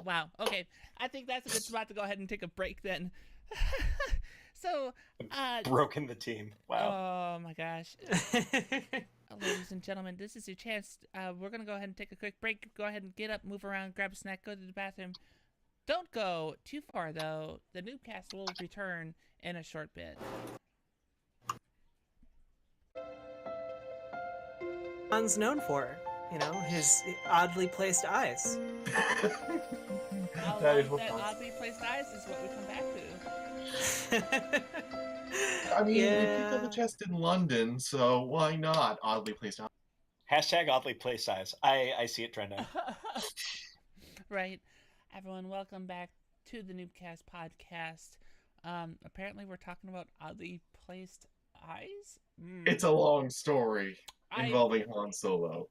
Wow. Okay. I think that's a good spot to go ahead and take a break then. So, broken the team. Wow. Oh my gosh. Ladies and gentlemen, this is your chance. We're going to go ahead and take a quick break. Go ahead and get up, move around, grab a snack, go to the bathroom. Don't go too far, though. The Newbcast will return in a short bit. John's known for, his oddly placed eyes. That is what oddly placed eyes is what we come back to. I mean, we picked up the test in London, so why not oddly placed eyes? Hashtag oddly placed eyes. I see it trending. Right. Everyone, welcome back to the Newbcast podcast. Apparently we're talking about oddly placed eyes? It's a long story involving Han Solo.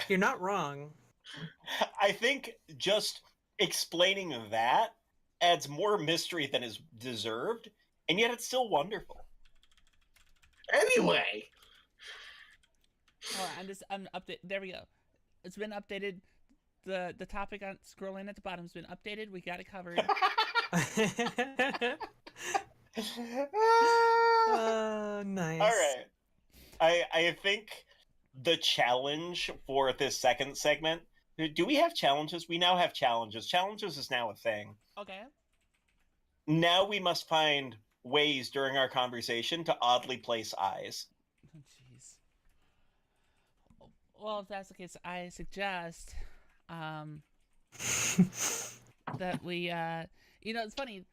You're not wrong. I think just explaining that adds more mystery than is deserved, and yet it's still wonderful. Anyway. All right, I'm update. There we go. It's been updated. The topic on scrolling at the bottom has been updated. We got it covered. Nice. All right. I think the challenge for this second segment. Do we have challenges? We now have challenges. Challenges is now a thing. Okay. Now we must find ways during our conversation to oddly place eyes. Oh, jeez. Well, if that's the case, I suggest that we, it's funny.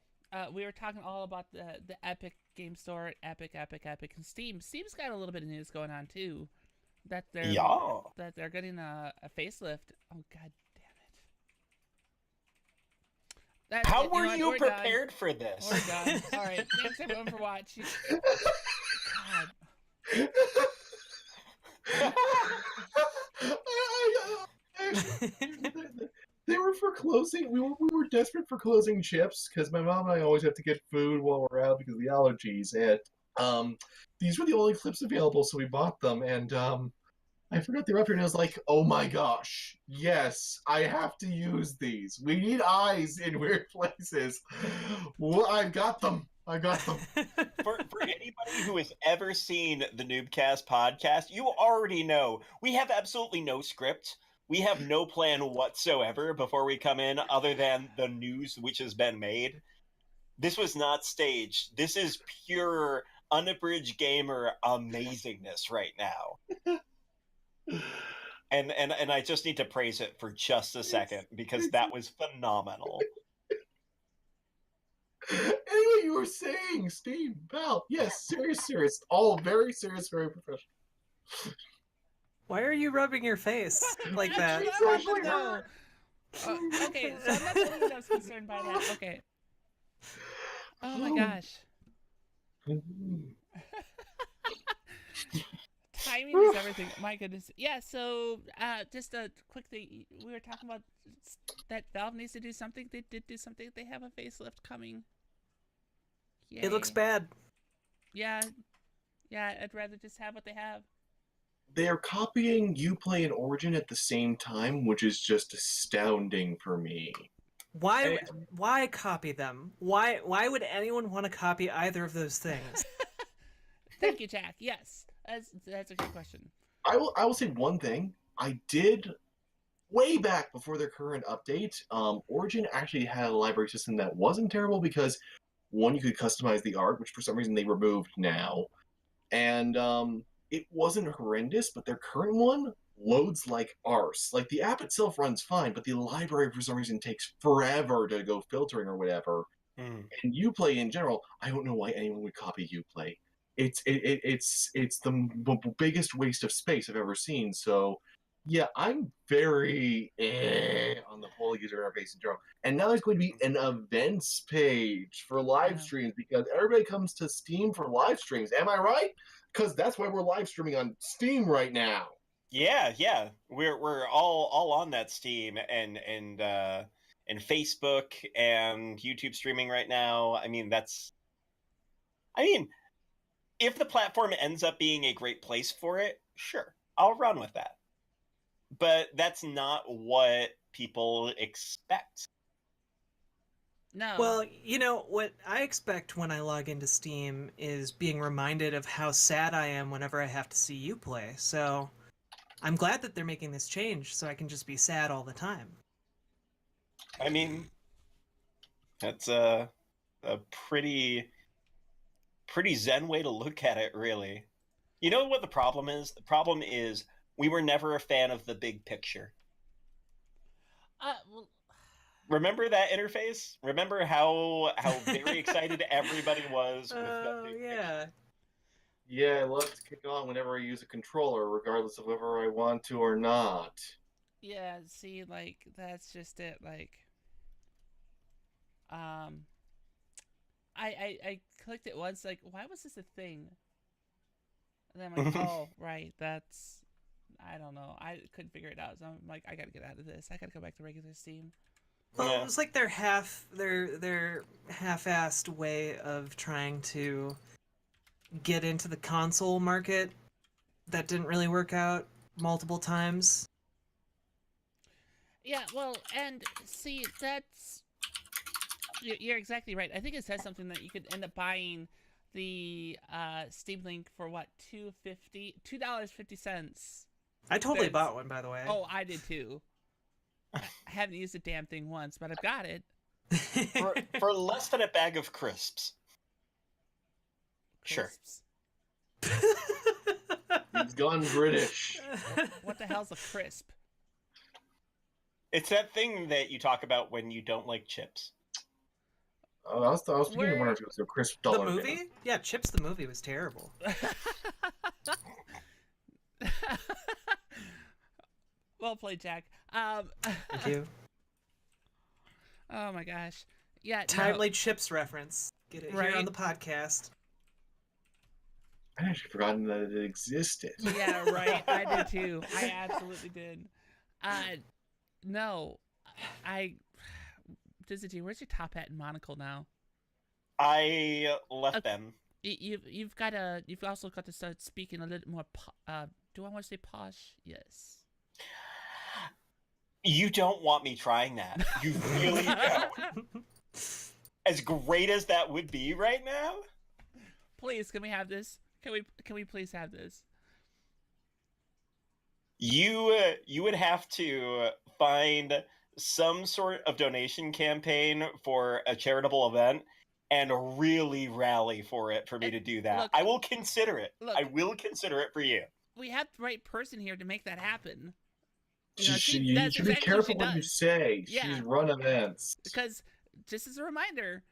We were talking all about the Epic Game Store, Epic, and Steam. Steam's got a little bit of news going on too. That they're getting a facelift. Oh, god That's How it. were What? you We're prepared for this? Done. We're done. All right. Thanks everyone for watching. God. They were for closing. We were desperate for closing chips because my mom and I always have to get food while we're out because of the allergies. And these were the only clips available, so we bought them. And I forgot they were up here, and I was like, "Oh my gosh, yes, I have to use these. We need eyes in weird places. Well, I got them. I got them." For anybody who has ever seen the Newbcast podcast, you already know we have absolutely no script. We have no plan whatsoever before we come in other than the news which has been made. This was not staged. This is pure unabridged gamer amazingness right now. And I just need to praise it for just a second because that was phenomenal. Anyway, you were saying, Steve, Val, yes, serious, all very serious, very professional. Why are you rubbing your face like that? It's I want actually to know. Okay, so I'm not the only one that was concerned by that. Okay. Oh my gosh. Timing is everything. My goodness. Yeah, so just a quick thing. We were talking about that Valve needs to do something. They did do something. They have a facelift coming. Yay. It looks bad. Yeah. Yeah, I'd rather just have what they have. They're copying Uplay and Origin at the same time, which is just astounding for me. Why copy them? Why would anyone want to copy either of those things? Thank you, Jack. Yes. That's a good question. I will say one thing. I did way back before their current update. Origin actually had a library system that wasn't terrible because one, you could customize the art, which for some reason they removed now, and it wasn't horrendous. But their current one loads like arse. Like the app itself runs fine, but the library for some reason takes forever to go filtering or whatever. And Uplay in general, I don't know why anyone would copy Uplay. It's the biggest waste of space I've ever seen. So, yeah, I'm very on the whole user interface in general. And now there's going to be an events page for live streams because everybody comes to Steam for live streams. Am I right? Because that's why we're live streaming on Steam right now. Yeah. We're all on that Steam and Facebook and YouTube streaming right now. I mean, if the platform ends up being a great place for it, sure, I'll run with that. But that's not what people expect. No. Well, you know, what I expect when I log into Steam is being reminded of how sad I am whenever I have to see you play. So I'm glad that they're making this change so I can just be sad all the time. I mean, that's a pretty zen way to look at it, really. You know what the problem is? The problem is we were never a fan of the big picture. Well, remember that interface? Remember how very excited everybody was with that big picture? Yeah, I love to kick on whenever I use a controller, regardless of whether I want to or not. Yeah, see, like, that's just it. Like, I clicked it once, like, why was this a thing? And then I'm like, oh, right, that's, I don't know. I couldn't figure it out. So I'm like, I gotta get out of this. I gotta go back to regular Steam. Well, it was like their half-assed way of trying to get into the console market that didn't really work out multiple times. Yeah, well, and see, you're exactly right. I think it says something that you could end up buying the Steam Link for what, $2.50. I totally bought one, by the way. Oh, I did too. I haven't used the damn thing once, but I've got it. for less than a bag of crisps. Crisps. Sure. He's gone British. What the hell's a crisp? It's that thing that you talk about when you don't like chips. I was beginning to wonder if it was a crisp dollar. The movie? Yeah, Chips the movie was terrible. Well played, Jack. Thank you. Oh my gosh. Yeah, Timely Chips reference. Get it here on Right? the podcast. I actually forgotten that it existed. Yeah, right. I did too. I absolutely did. No, I. Dizzy, where's your top hat and monocle now? I left them. You've also got to start speaking a little more. Do I want to say posh? Yes. You don't want me trying that. You really don't. As great as that would be right now. Please, can we have this? Can we please have this? You would have to find some sort of donation campaign for a charitable event and really rally for it for me to do that. Look, I will consider it. Look, I will consider it for you. We have the right person here to make that happen. You should exactly be careful what what you say. Yeah. She's run events. Because, just as a reminder,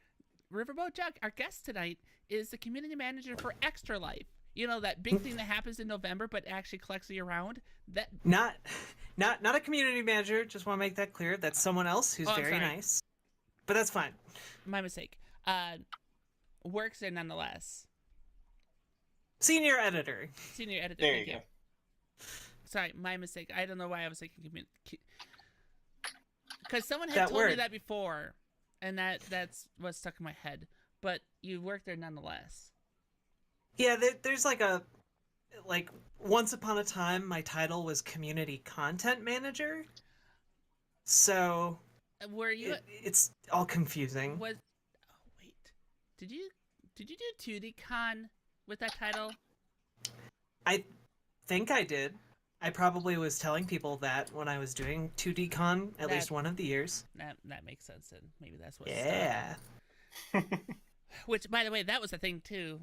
Riverboat Jack, our guest tonight, is the community manager for Extra Life. You know, that big thing that happens in November but actually collects year round? Not a community manager, just want to make that clear. That's someone else who's very sorry. nice. But that's fine. My mistake. Works there nonetheless. Senior editor. Senior editor. There thank you go. Sorry, my mistake. I don't know why I was thinking community. Because someone had That told me word. that before, and that's what stuck in my head. But you work there nonetheless. Yeah, there's once upon a time, my title was community content manager. So Were you? it's all confusing. Oh wait, did you do 2D Con with that title? I think I did. I probably was telling people that when I was doing 2D Con at least one of the years. That makes sense. Then maybe that's what. Yeah. Which, by the way, that was the thing too.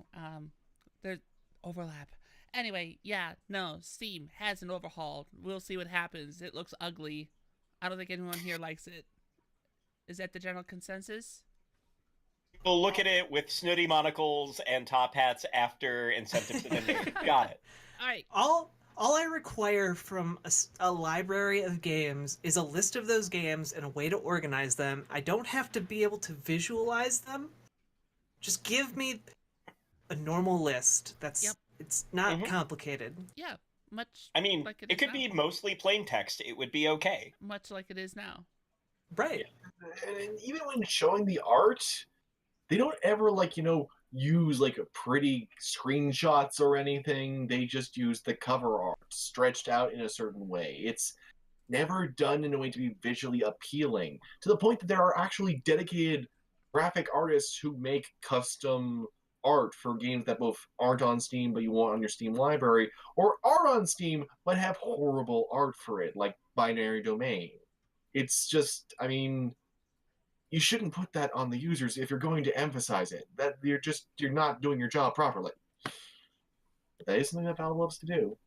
There's overlap. Anyway, yeah, no, Steam has an overhaul. We'll see what happens. It looks ugly. I don't think anyone here likes it. Is that the general consensus? We'll look at it with snooty monocles and top hats after incentives have been made. Got it. All right. All I require from a library of games is a list of those games and a way to organize them. I don't have to be able to visualize them. Just give me a normal list. It's not complicated. Yeah, much. I mean, like it could be mostly plain text. It would be okay. Much like it is now. Right. And even when showing the art, they don't ever use pretty screenshots or anything. They just use the cover art stretched out in a certain way. It's never done in a way to be visually appealing, to the point that there are actually dedicated graphic artists who make custom art for games that both aren't on Steam but you want on your Steam library, or are on Steam but have horrible art for it, like Binary Domain. It's just, you shouldn't put that on the users if you're going to emphasize it. That you're not doing your job properly. But that is something that Valve loves to do.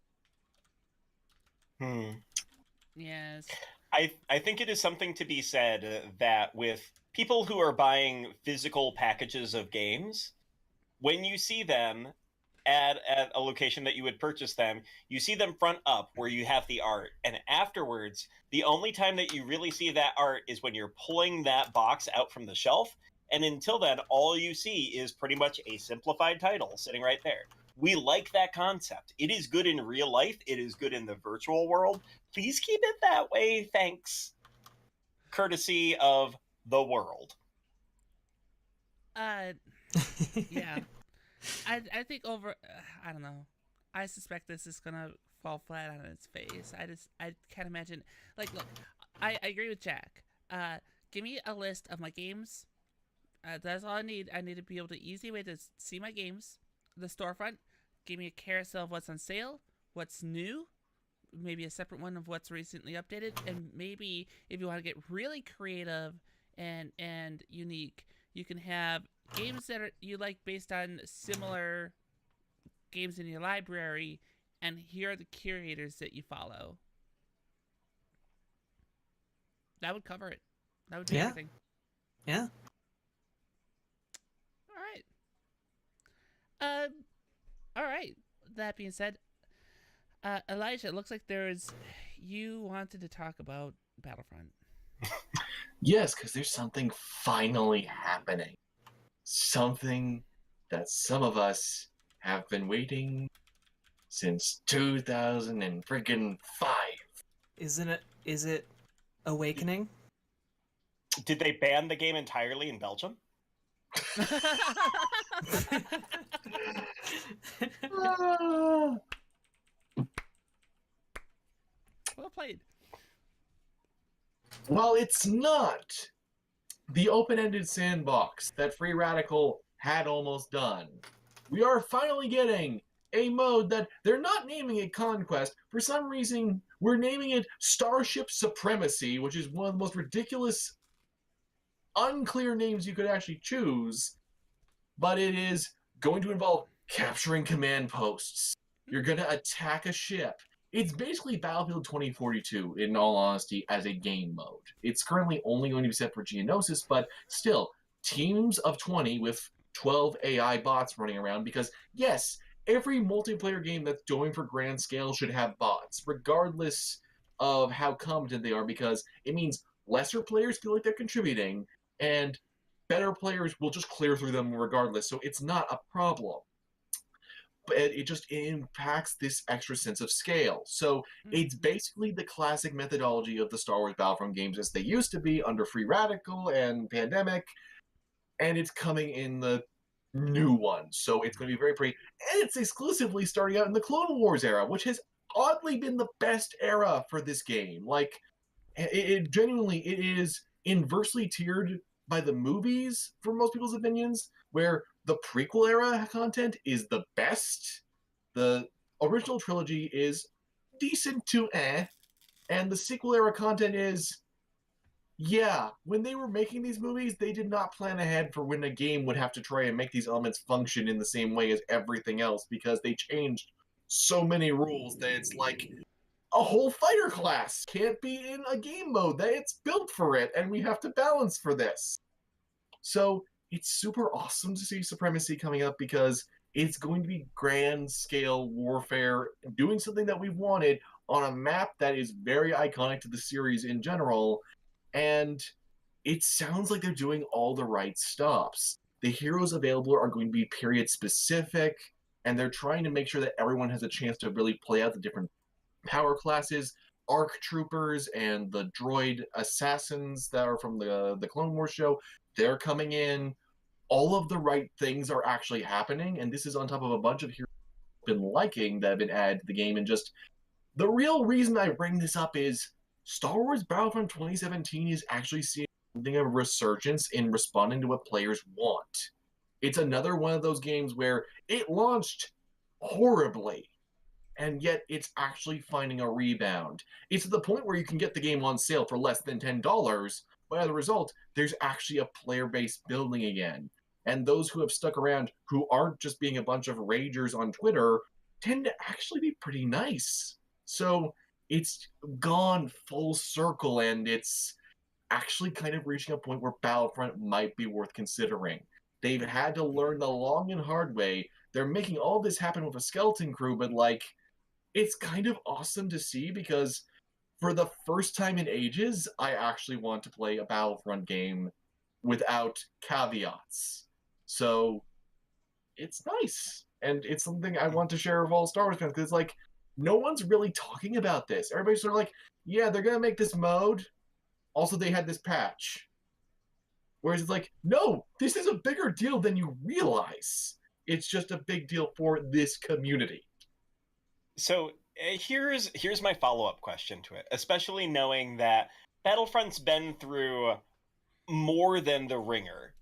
Yes. I think it is something to be said that with people who are buying physical packages of games, when you see them at a location that you would purchase them, you see them front up where you have the art. And afterwards, the only time that you really see that art is when you're pulling that box out from the shelf. And until then, all you see is pretty much a simplified title sitting right there. We like that concept. It is good in real life. It is good in the virtual world. Please keep it that way, thanks. Courtesy of the world. Yeah. I think I don't know. I suspect this is gonna fall flat on its face. I can't imagine. Look, I agree with Jack. Give me a list of my games. That's all I need. I need to be able to easy way to see my games. The storefront. Give me a carousel of what's on sale, what's new, maybe a separate one of what's recently updated, and maybe if you want to get really creative and unique, you can have games that you like based on similar games in your library, and here are the curators that you follow. That would cover it. That would be everything. Yeah. All right. That being said, Elijah, it looks like you wanted to talk about Battlefront. Yes, because there's something finally happening. Something that some of us have been waiting since 2005. Isn't it? Is it Awakening? Did they ban the game entirely in Belgium? Ah. Well played. Well, it's not the open-ended sandbox that Free Radical had almost done. We are finally getting a mode that they're not naming it Conquest. For some reason, we're naming it Starship Supremacy, which is one of the most ridiculous, unclear names you could actually choose. But it is going to involve capturing command posts. You're going to attack a ship. It's basically Battlefield 2042, in all honesty, as a game mode. It's currently only going to be set for Geonosis, but still, teams of 20 with 12 AI bots running around, because, yes, every multiplayer game that's going for grand scale should have bots, regardless of how competent they are, because it means lesser players feel like they're contributing, and better players will just clear through them regardless, so it's not a problem. But it just impacts this extra sense of scale. So it's basically the classic methodology of the Star Wars Battlefront games as they used to be under Free Radical and Pandemic, and it's coming in the new one. So it's going to be very pretty. And it's exclusively starting out in the Clone Wars era, which has oddly been the best era for this game. Like, it genuinely, it is inversely tiered by the movies for most people's opinions, where the prequel era content is the best. The original trilogy is decent to and the sequel era content is, yeah, when they were making these movies, they did not plan ahead for when a game would have to try and make these elements function in the same way as everything else, because they changed so many rules that it's like, a whole fighter class can't be in a game mode. That it's built for it, and we have to balance for this. So it's super awesome to see Supremacy coming up, because it's going to be grand scale warfare, doing something that we've wanted on a map that is very iconic to the series in general. And it sounds like they're doing all the right stops. The heroes available are going to be period specific, and they're trying to make sure that everyone has a chance to really play out the different power classes. ARC troopers and the droid assassins that are from the Clone Wars show, they're coming in. All of the right things are actually happening, and this is on top of a bunch of heroes I've been liking that have been added to the game. And just the real reason I bring this up is Star Wars Battlefront 2017 is actually seeing something of a resurgence in responding to what players want. It's another one of those games where it launched horribly, and yet it's actually finding a rebound. It's to the point where you can get the game on sale for less than $10, but as a result, there's actually a player base building again. And those who have stuck around, who aren't just being a bunch of ragers on Twitter, tend to actually be pretty nice. So it's gone full circle, and it's actually kind of reaching a point where Battlefront might be worth considering. They've had to learn the long and hard way. They're making all this happen with a skeleton crew, but like, it's kind of awesome to see, because for the first time in ages, I actually want to play a Battlefront game without caveats. So it's nice, and it's something I want to share with all Star Wars fans, because it's like, no one's really talking about this. Everybody's sort of like, yeah, they're gonna make this mode. Also, they had this patch. Whereas it's like, no, this is a bigger deal than you realize. It's just a big deal for this community. So here's my follow-up question to it, especially knowing that Battlefront's been through more than the ringer.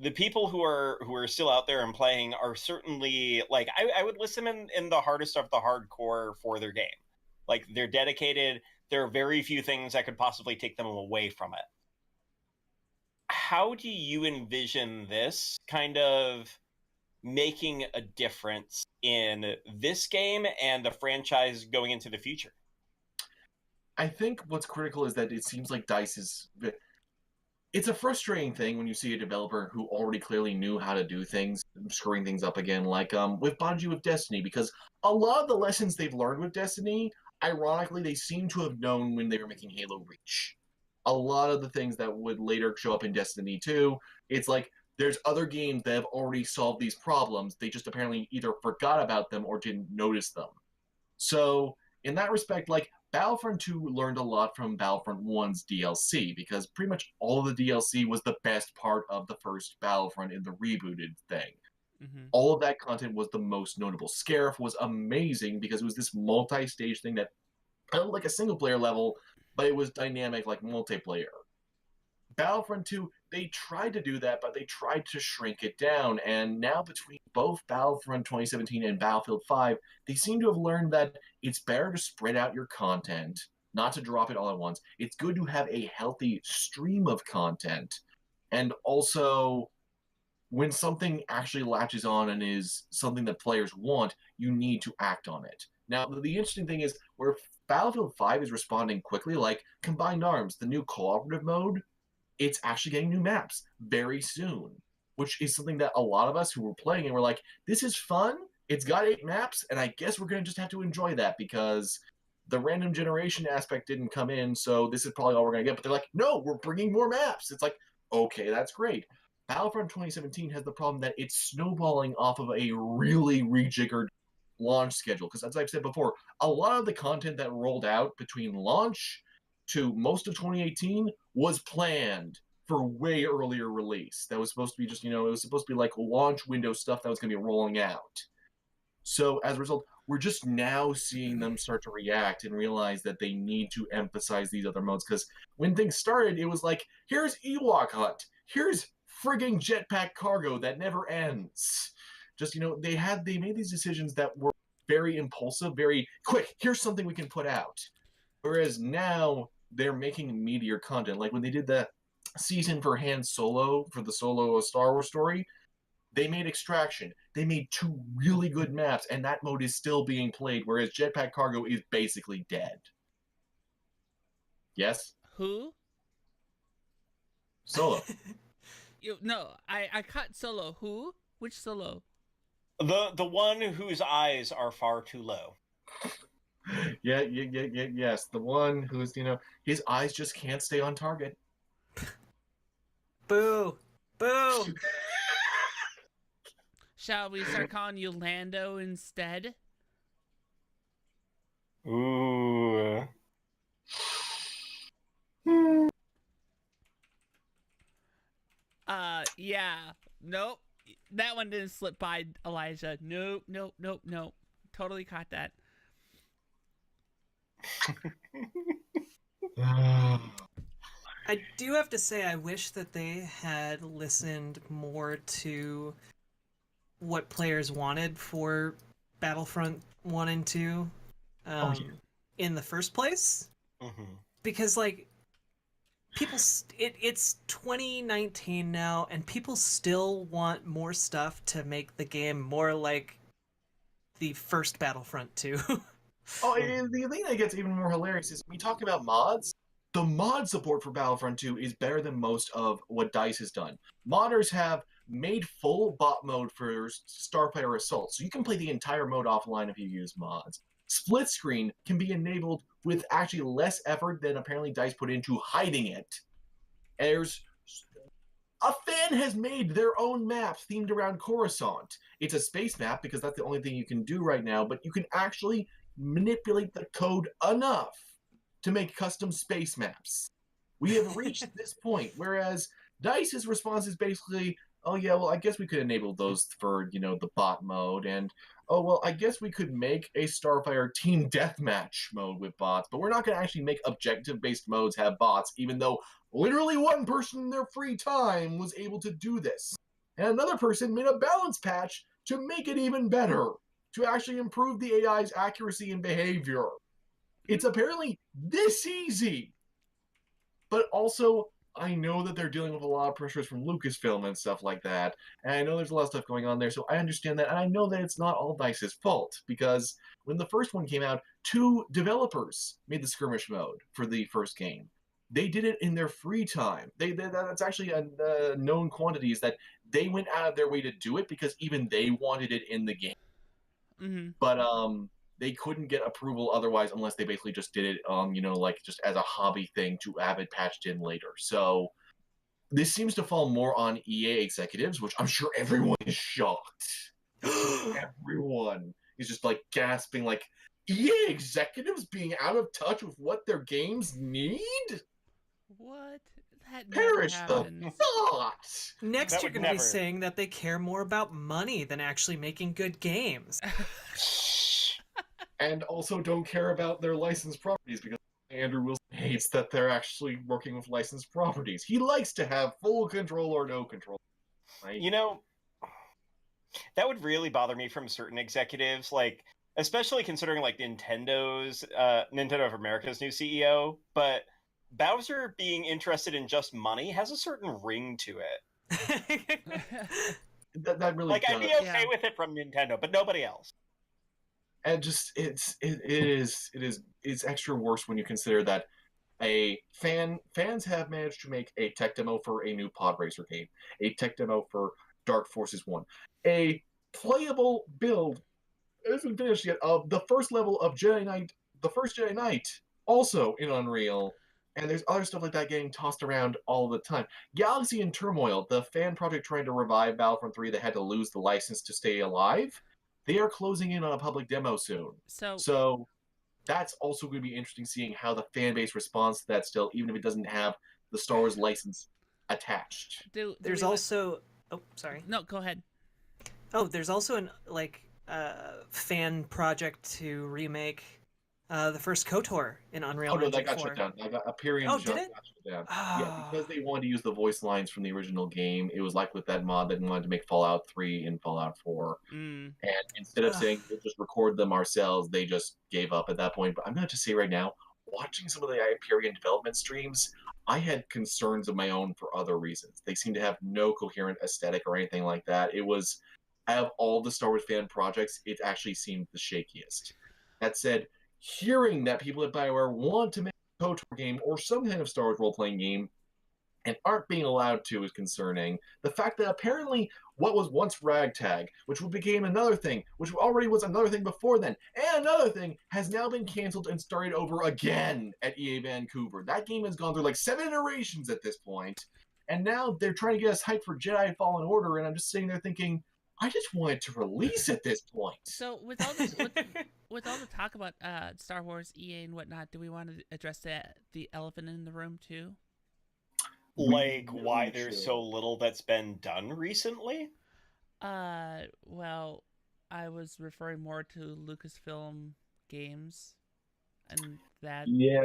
The people who are still out there and playing are certainly, like, I would list them in the hardest of the hardcore for their game. Like, they're dedicated. There are very few things that could possibly take them away from it. How do you envision this kind of making a difference in this game and the franchise going into the future? I think what's critical is that it seems like DICE is... It's a frustrating thing when you see a developer who already clearly knew how to do things, screwing things up again, like with Bungie with Destiny, because a lot of the lessons they've learned with Destiny, ironically, they seem to have known when they were making Halo Reach. a lot of the things that would later show up in Destiny 2, it's like there's other games that have already solved these problems. They just apparently either forgot about them or didn't notice them. So in that respect, like Battlefront 2 learned a lot from Battlefront 1's DLC because pretty much all of the DLC was the best part of the first Battlefront in the rebooted thing. Mm-hmm. All of that content was the most notable. Scarif was amazing because it was this multi-stage thing that felt like a single-player level, but it was dynamic like multiplayer. Battlefront 2, they tried to do that, but they tried to shrink it down. And now between both Battlefront 2017 and Battlefield 5, they seem to have learned that it's better to spread out your content, not to drop it all at once. It's good to have a healthy stream of content. And also, when something actually latches on and is something that players want, you need to act on it. Now, the interesting thing is, where Battlefield 5 is responding quickly, like Combined Arms, the new cooperative mode, it's actually getting new maps very soon, which is something that a lot of us who were playing and were like, this is fun, it's got 8 maps, and I guess we're going to just have to enjoy that because the random generation aspect didn't come in, so this is probably all we're going to get. But they're like, no, we're bringing more maps. It's like, okay, that's great. Battlefront 2017 has the problem that it's snowballing off of a really rejiggered launch schedule. Because as I've said before, a lot of the content that rolled out between launch to most of 2018 was planned for way earlier release. That was supposed to be just, it was supposed to be like launch window stuff that was going to be rolling out. So as a result, we're just now seeing them start to react and realize that they need to emphasize these other modes. Because when things started, it was like, here's Ewok Hunt, here's frigging jetpack cargo that never ends. Just, they made these decisions that were very impulsive, very quick. Here's something we can put out. Whereas now they're making meatier content. Like when they did the season for Han Solo, for the Solo Star Wars story, they made Extraction. They made 2 really good maps, and that mode is still being played, whereas Jetpack Cargo is basically dead. Yes? Who? Solo. No, I caught Solo. Who? Which Solo? The one whose eyes are far too low. Yes. The one who's, his eyes just can't stay on target. Boo! Boo! Shall we start calling you Lando instead? Ooh. Yeah. Nope. That one didn't slip by, Elijah. Nope. Totally caught that. I do have to say, I wish that they had listened more to what players wanted for Battlefront 1 and 2 in the first place. Mm-hmm. Because, like, it's 2019 now, and people still want more stuff to make the game more like the first Battlefront 2. The thing that gets even more hilarious is when we talk about mods, the mod support for Battlefront 2 is better than most of what DICE has done. Modders have made full bot mode for Starfire Assault, so you can play the entire mode offline if you use mods. Split screen can be enabled with actually less effort than apparently DICE put into hiding it. A fan has made their own map themed around Coruscant. It's a space map because that's the only thing you can do right now, but you can actually manipulate the code enough to make custom space maps. We have reached this point, whereas DICE's response is basically, oh yeah, well, I guess we could enable those for, the bot mode, and oh, well, I guess we could make a Starfire team deathmatch mode with bots, but we're not going to actually make objective-based modes have bots, even though literally one person in their free time was able to do this. And another person made a balance patch to make it even better, to actually improve the AI's accuracy and behavior. It's apparently this easy. But also, I know that they're dealing with a lot of pressures from Lucasfilm and stuff like that, and I know there's a lot of stuff going on there, so I understand that, and I know that it's not all DICE's fault, because when the first one came out, 2 developers made the skirmish mode for the first game. They did it in their free time. That's actually a known quantity, is that they went out of their way to do it because even they wanted it in the game. Mm-hmm. But they couldn't get approval otherwise unless they basically just did it, like just as a hobby thing to have it patched in later. So this seems to fall more on EA executives, which I'm sure everyone is shocked. Everyone is just like gasping, like EA executives being out of touch with what their games need. What? That never Perish the happens. thought. Next, That you're would going to be never. saying that they care more about money than actually making good games. And also don't care about their licensed properties because Andrew Wilson hates that they're actually working with licensed properties. He likes to have full control or no control. Right? You know, that would really bother me from certain executives, like especially considering like Nintendo of America's new CEO. But Bowser being interested in just money has a certain ring to it. That really Like I'd be does. okay with it from Nintendo, but nobody else. And just it's extra worse when you consider that fans have managed to make a tech demo for a new Pod Racer game, a tech demo for Dark Forces 1, a playable build isn't finished yet of the first level of Jedi Knight, the first Jedi Knight, also in Unreal. And there's other stuff like that getting tossed around all the time. Galaxy in Turmoil, the fan project trying to revive Battlefront 3 that had to lose the license to stay alive, they are closing in on a public demo soon. So that's also going to be interesting seeing how the fan base responds to that still, even if it doesn't have the Star Wars license attached. There's also... Oh, sorry. No, go ahead. Oh, there's also an fan project to remake the first KOTOR in Unreal Engine 4. That got shut down. Hyperion did it? got shut down. Oh. Yeah, because they wanted to use the voice lines from the original game. It was like with that mod that wanted to make Fallout 3 and Fallout 4. And instead of saying we'll just record them ourselves, they just gave up at that point. But I'm going to just say right now, watching some of the Hyperion development streams, I had concerns of my own for other reasons. They seem to have no coherent aesthetic or anything like that. It was, out of all the Star Wars fan projects, it actually seemed the shakiest. That said, hearing that people at BioWare want to make a KOTOR game or some kind of Star Wars role-playing game and aren't being allowed to is concerning. The fact that apparently what was once Ragtag, which became another thing, which already was another thing before then, and another thing, has now been canceled and started over again at EA Vancouver. That game has gone through like 7 iterations at this point, and now they're trying to get us hyped for Jedi Fallen Order, and I'm just sitting there thinking, I just wanted to release at this point. So with all this, with all the talk about Star Wars, EA, and whatnot, do we want to address the elephant in the room too? Like why there's so little that's been done recently? Well, I was referring more to Lucasfilm games, and that. Yeah,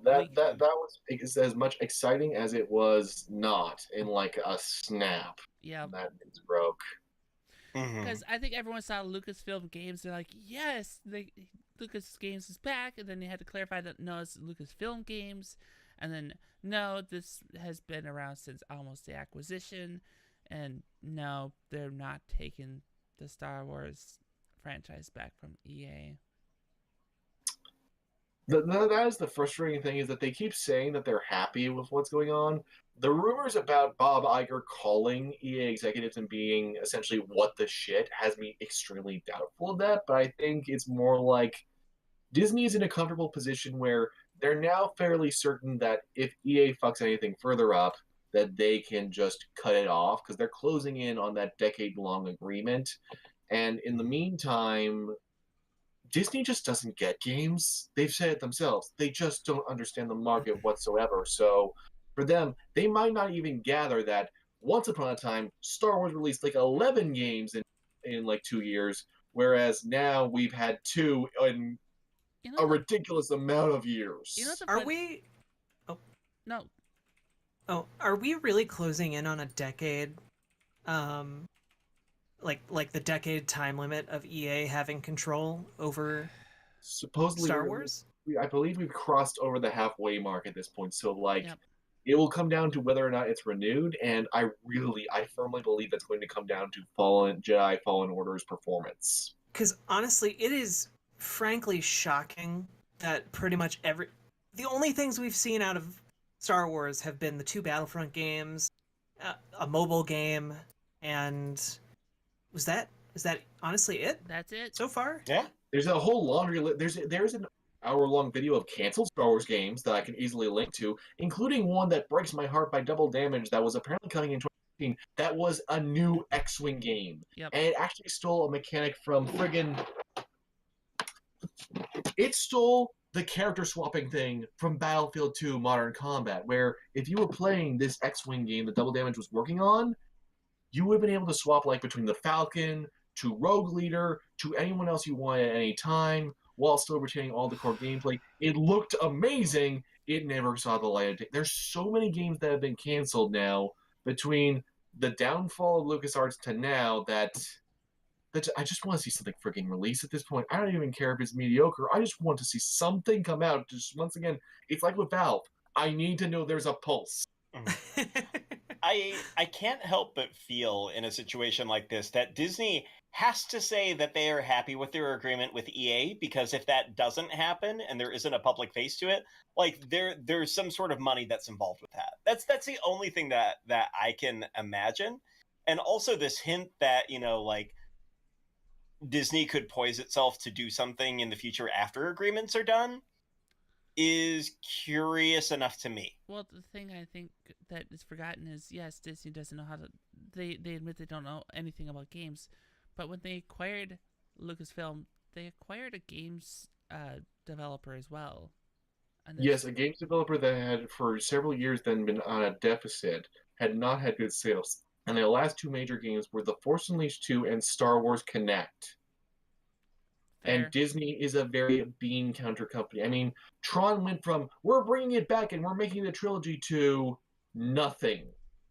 that was as much exciting as it was not in like a snap. Yeah. That things broke. Because I think everyone saw Lucasfilm games. They're like, yes, Lucas Games is back. And then they had to clarify that no, it's Lucasfilm games. And then, no, this has been around since almost the acquisition. And no, they're not taking the Star Wars franchise back from EA. That is the frustrating thing, is that they keep saying that they're happy with what's going on. The rumors about Bob Iger calling EA executives and being essentially what the shit has me extremely doubtful of that, but I think it's more like Disney is in a comfortable position where they're now fairly certain that if EA fucks anything further up, that they can just cut it off, because they're closing in on that decade-long agreement. And in the meantime, Disney just doesn't get games. They've said it themselves. They just don't understand the market whatsoever. So for them, they might not even gather that once upon a time, Star Wars released like 11 games in like 2 years, whereas now we've had 2 in a ridiculous amount of years. Are we... Oh. No. Oh, are we really closing in on a decade? Like the decade time limit of EA having control over supposedly Star Wars? I believe we've crossed over the halfway mark at this point. So it will come down to whether or not it's renewed, and I firmly believe that's going to come down to Jedi Fallen Order's performance. Because honestly, it is frankly shocking that pretty much the only things we've seen out of Star Wars have been the 2 Battlefront games, a mobile game, and is that honestly it? That's it so far? Yeah. There's a whole laundry list. There's an hour-long video of canceled Star Wars games that I can easily link to, including one that breaks my heart by double damage that was apparently coming in 2015. That was a new X-Wing game. Yep. And it actually stole a mechanic from friggin'... It stole the character swapping thing from Battlefield 2 Modern Combat, where if you were playing this X-Wing game that Double Damage was working on, you would have been able to swap like between the Falcon, to Rogue Leader, to anyone else you wanted at any time, while still retaining all the core gameplay. It looked amazing. It never saw the light of day. There's so many games that have been canceled now between the downfall of LucasArts to now that I just want to see something freaking release at this point. I don't even care if it's mediocre. I just want to see something come out. Just once again, it's like with Valve. I need to know there's a pulse. I can't help but feel in a situation like this that Disney has to say that they are happy with their agreement with EA, because if that doesn't happen and there isn't a public face to it, like there's some sort of money that's involved with that. That's the only thing that I can imagine. And also this hint that, like Disney could poise itself to do something in the future after agreements are done is curious enough to me. Well, the thing I think that is forgotten is, yes, Disney doesn't know how to... They admit they don't know anything about games, but when they acquired Lucasfilm, they acquired a games developer as well. And yes, a games developer that had for several years then been on a deficit, had not had good sales. And their last two major games were The Force Unleashed 2 and Star Wars Connect. Fair. And Disney is a very bean counter company. I mean, Tron went from, we're bringing it back and we're making the trilogy, to nothing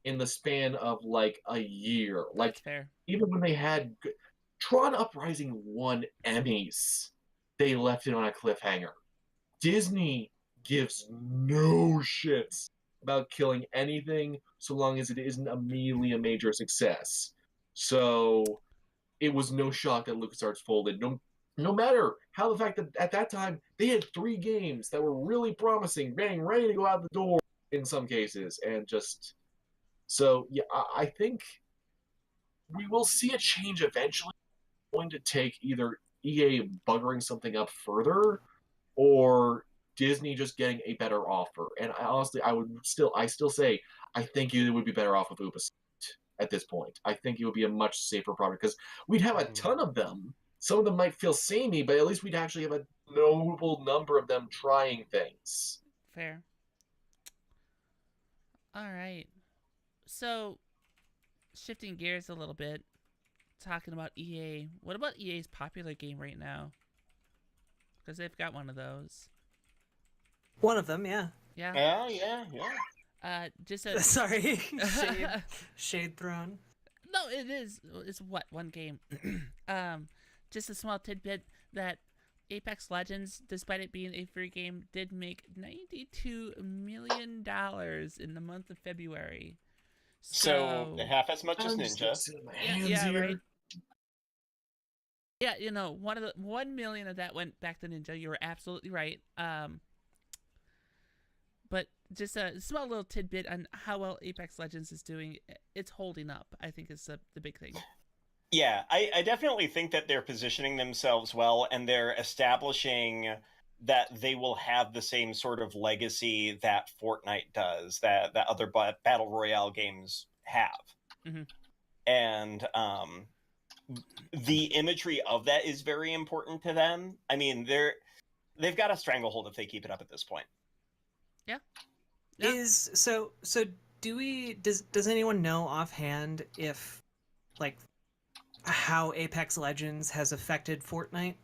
in the span of like a year. Like, That's fair. even when they had... Tron Uprising won Emmys. They left it on a cliffhanger. Disney gives no shits about killing anything so long as it isn't immediately a major success. So it was no shock that LucasArts folded. No matter how the fact that at that time they had 3 games that were really promising, being ready to go out the door in some cases, and just... So yeah, I think we will see a change eventually. It's going to take either EA buggering something up further, or Disney just getting a better offer. And I still say, I think it would be better off with Ubisoft at this point. I think it would be a much safer product, because we'd have a ton of them. Some of them might feel samey, but at least we'd actually have a notable number of them trying things. Fair. All right. So, shifting gears a little bit, talking about EA. What about EA's popular game right now? Because they've got one of those. One of them, yeah. Yeah. Yeah. Just a... Sorry. Shade thrown. No, it is. It's what, one game. Just a small tidbit that Apex Legends, despite it being a free game, did make $92 million in the month of February. So half as much as Ninja. Yeah, right. Yeah, 1 million of that went back to Ninja. You were absolutely right. But just a small little tidbit on how well Apex Legends is doing. It's holding up, I think, is the big thing. Yeah, I definitely think that they're positioning themselves well, and they're establishing that they will have the same sort of legacy that Fortnite does, that other Battle Royale games have. Mm-hmm. And the imagery of that is very important to them. I mean, they've got a stranglehold if they keep it up at this point. Yeah. Does anyone know offhand if, like, how Apex Legends has affected Fortnite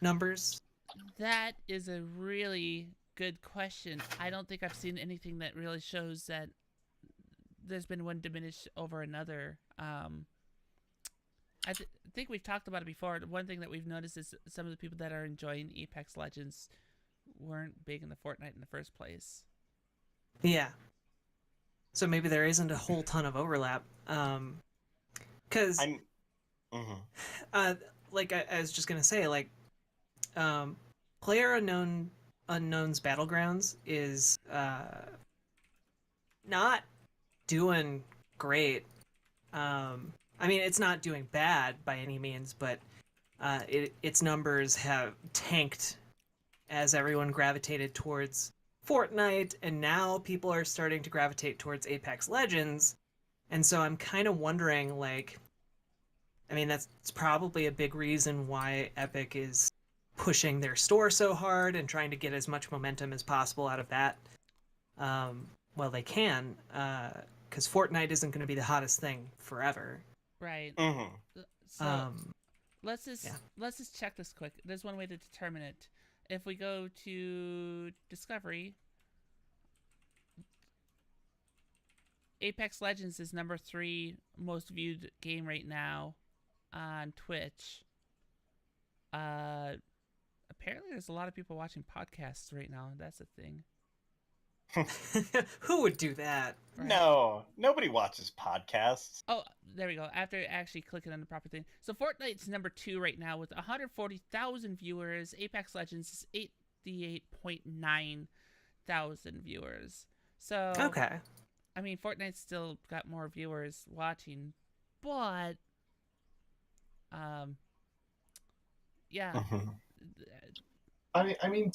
numbers? That is a really good question. I don't think I've seen anything that really shows that there's been one diminish over another. I think we've talked about it before. One thing that we've noticed is some of the people that are enjoying Apex Legends weren't big into Fortnite in the first place. Yeah. So maybe there isn't a whole ton of overlap. Because... like I was just gonna say, like, PlayerUnknown's Battlegrounds is not doing great. I mean, it's not doing bad by any means, but its numbers have tanked as everyone gravitated towards Fortnite, and now people are starting to gravitate towards Apex Legends. And so I'm kind of wondering, like, I mean, that's probably a big reason why Epic is pushing their store so hard and trying to get as much momentum as possible out of that. Well, they can, because Fortnite isn't going to be the hottest thing forever. Right. Mm-hmm. So Um, let's just check this quick. There's one way to determine it. If we go to Discovery, Apex Legends is number 3 most viewed game right now on Twitch. Apparently there's a lot of people watching podcasts right now. That's a thing. who would do that? Right? No, nobody watches podcasts. Oh, there we go. After actually clicking on the proper thing. So Fortnite's number 2 right now with 140,000 viewers. Apex Legends is 88.9 thousand viewers. So Okay. I mean, Fortnite's still got more viewers watching, but yeah. Mhm. I mean,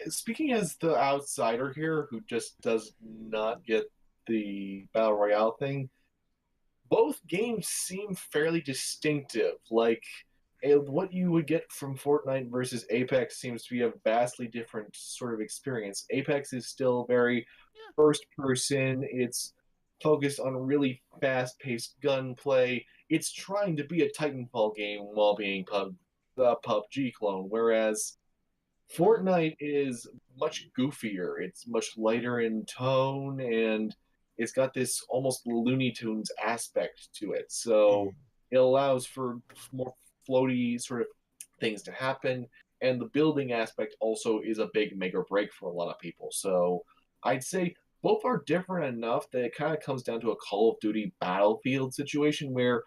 speaking as the outsider here who just does not get the battle royale thing, both games seem fairly distinctive. Like, what you would get from Fortnite versus Apex seems to be a vastly different sort of experience. Apex is still very first person. It's focused on really fast paced gunplay. It's trying to be a Titanfall game while being the PUBG clone, whereas Fortnite is much goofier. It's much lighter in tone, and it's got this almost Looney Tunes aspect to it. So it allows for more floaty sort of things to happen. And the building aspect also is a big make or break for a lot of people. So I'd say both are different enough that it kind of comes down to a Call of Duty Battlefield situation where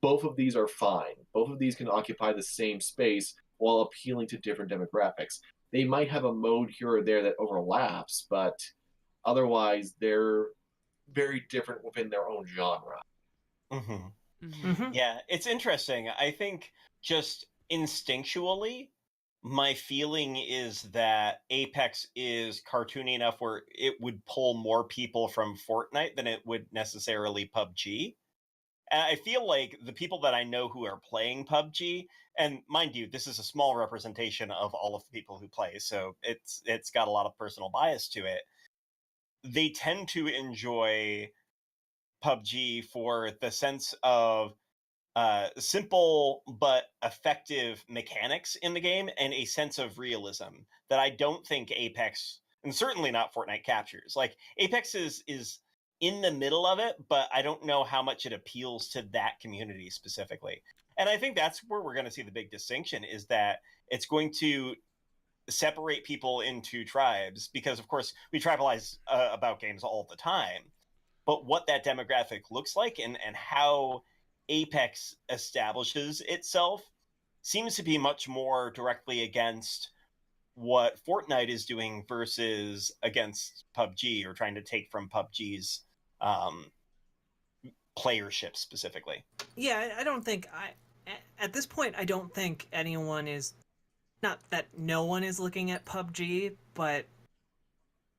both of these are fine. Both of these can occupy the same space while appealing to different demographics. They might have a mode here or there that overlaps, but otherwise they're very different within their own genre. Mm-hmm. Mm-hmm. Yeah, it's interesting. I think just instinctually, my feeling is that Apex is cartoony enough where it would pull more people from Fortnite than it would necessarily PUBG. And I feel like the people that I know who are playing PUBG, and mind you, this is a small representation of all of the people who play, so it's got a lot of personal bias to it. They tend to enjoy PUBG for the sense of simple but effective mechanics in the game and a sense of realism that I don't think Apex, and certainly not Fortnite, captures. Like, Apex is in the middle of it, but I don't know how much it appeals to that community specifically. And I think that's where we're going to see the big distinction, is that it's going to separate people into tribes, because of course we tribalize about games all the time, but what that demographic looks like and how Apex establishes itself seems to be much more directly against what Fortnite is doing versus against PUBG, or trying to take from PUBG's playership specifically. Yeah, I don't think at this point I don't think anyone is, not that no one is looking at PUBG, but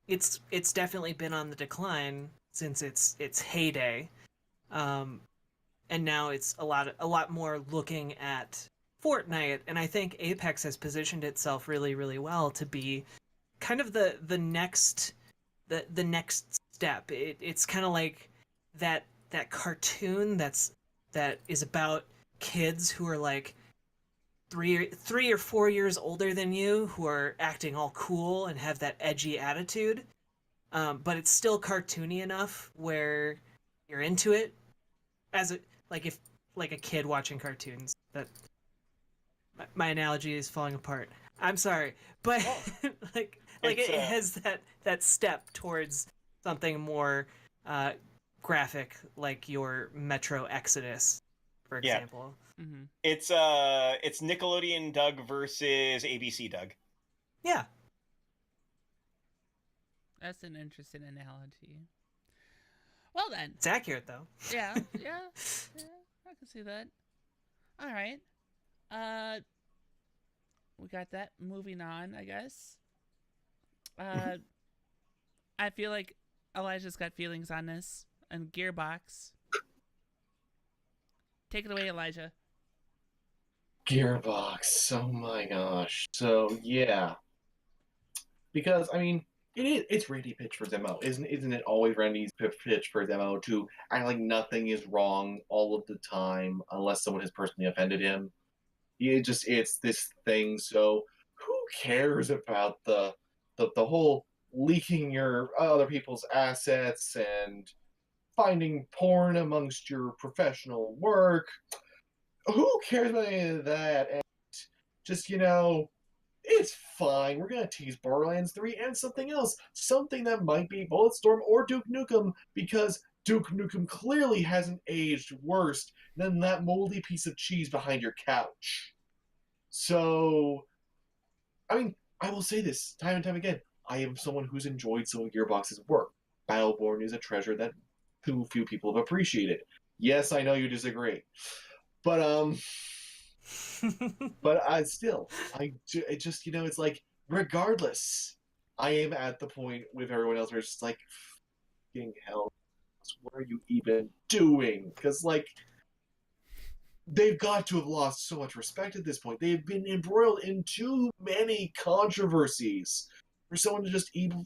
it's definitely been on the decline since its heyday. And now it's a lot more looking at Fortnite, and I think Apex has positioned itself really, really well to be kind of the next step. It's kind of like that cartoon that is about kids who are like 3 or 4 years older than you, who are acting all cool and have that edgy attitude. But it's still cartoony enough where you're into it, as a if like a kid watching cartoons. That my analogy is falling apart. I'm sorry, but it has that step towards something more graphic, like your Metro Exodus, for example. Mm-hmm. It's Nickelodeon Doug versus ABC Doug. Yeah, That's an interesting analogy. Well then, it's accurate though. yeah, I can see that. All right. We got that. Moving on, I guess. Mm-hmm. I feel like Elijah's got feelings on this. And Gearbox. Take it away, Elijah. Gearbox. Oh my gosh. So yeah, because I mean, it's Randy Pitchford's MO, isn't it? Always Randy Pitchford's MO to act like nothing is wrong all of the time, unless someone has personally offended him. It's this thing. So who cares about the whole leaking your other people's assets and finding porn amongst your professional work? Who cares about any of that? And just, it's fine. We're going to tease Borderlands 3 and something else. Something that might be Bulletstorm or Duke Nukem, because Duke Nukem clearly hasn't aged worse than that moldy piece of cheese behind your couch. So, I mean, I will say this time and time again. I am someone who's enjoyed some of Gearbox's work. Battleborn is a treasure that too few people have appreciated. Yes, I know you disagree. But I it just, it's like, regardless, I am at the point with everyone else where it's just like, fucking hell, what are you even doing? Because, like, they've got to have lost so much respect at this point. They've been embroiled in too many controversies for someone to just even.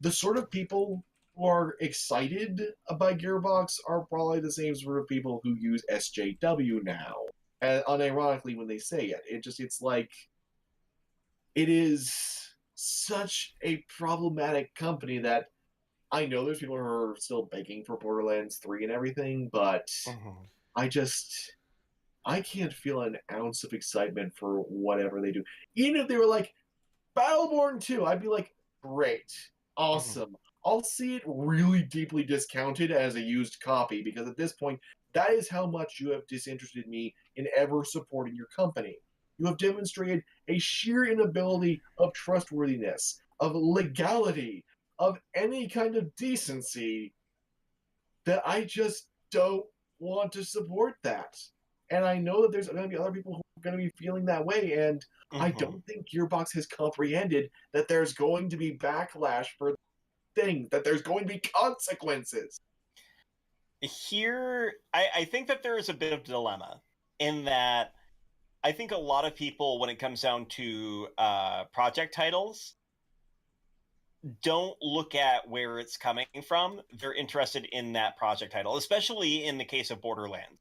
The sort of people who are excited about Gearbox are probably the same sort of people who use SJW now. And unironically, when they say it's like, it is such a problematic company that I know there's people who are still begging for Borderlands 3 and everything, but I can't feel an ounce of excitement for whatever they do. Even if they were like, Battleborn 2, I'd be like, great, awesome. I'll see it really deeply discounted as a used copy, because at this point, that is how much you have disinterested me in ever supporting your company. You have demonstrated a sheer inability of trustworthiness, of legality, of any kind of decency, that I just don't want to support that. And I know that there's going to be other people who are going to be feeling that way, and I don't think Gearbox has comprehended that there's going to be backlash for things, that there's going to be consequences. Here, I think that there is a bit of dilemma in that I think a lot of people, when it comes down to project titles, don't look at where it's coming from. They're interested in that project title, especially in the case of Borderlands.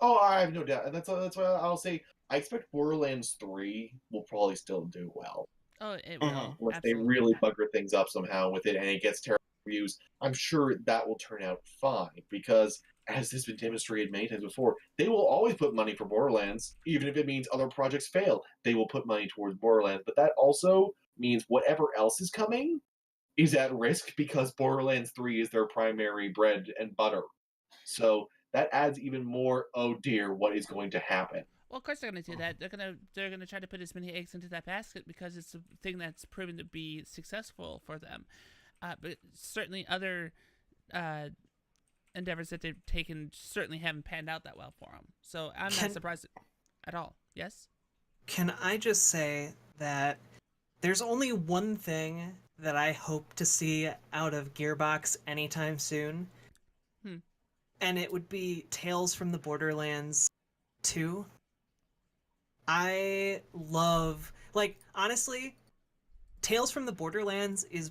Oh, I have no doubt. And that's why I'll say I expect Borderlands 3 will probably still do well. Oh, it will. Unless Absolutely. they really bugger things up somehow with it and it gets terrible reviews, I'm sure that will turn out fine, because as has been demonstrated many times before, they will always put money for Borderlands, even if it means other projects fail. They will put money towards Borderlands, but that also means whatever else is coming is at risk, because Borderlands 3 is their primary bread and butter. So that adds even more, oh dear, what is going to happen? Well, of course they're going to do that. They're gonna try to put as many eggs into that basket because it's a thing that's proven to be successful for them. But certainly other endeavors that they've taken certainly haven't panned out that well for them. So I'm not surprised at all. Yes? Can I just say that there's only one thing that I hope to see out of Gearbox anytime soon, and it would be Tales from the Borderlands 2. I love, like, honestly, Tales from the Borderlands is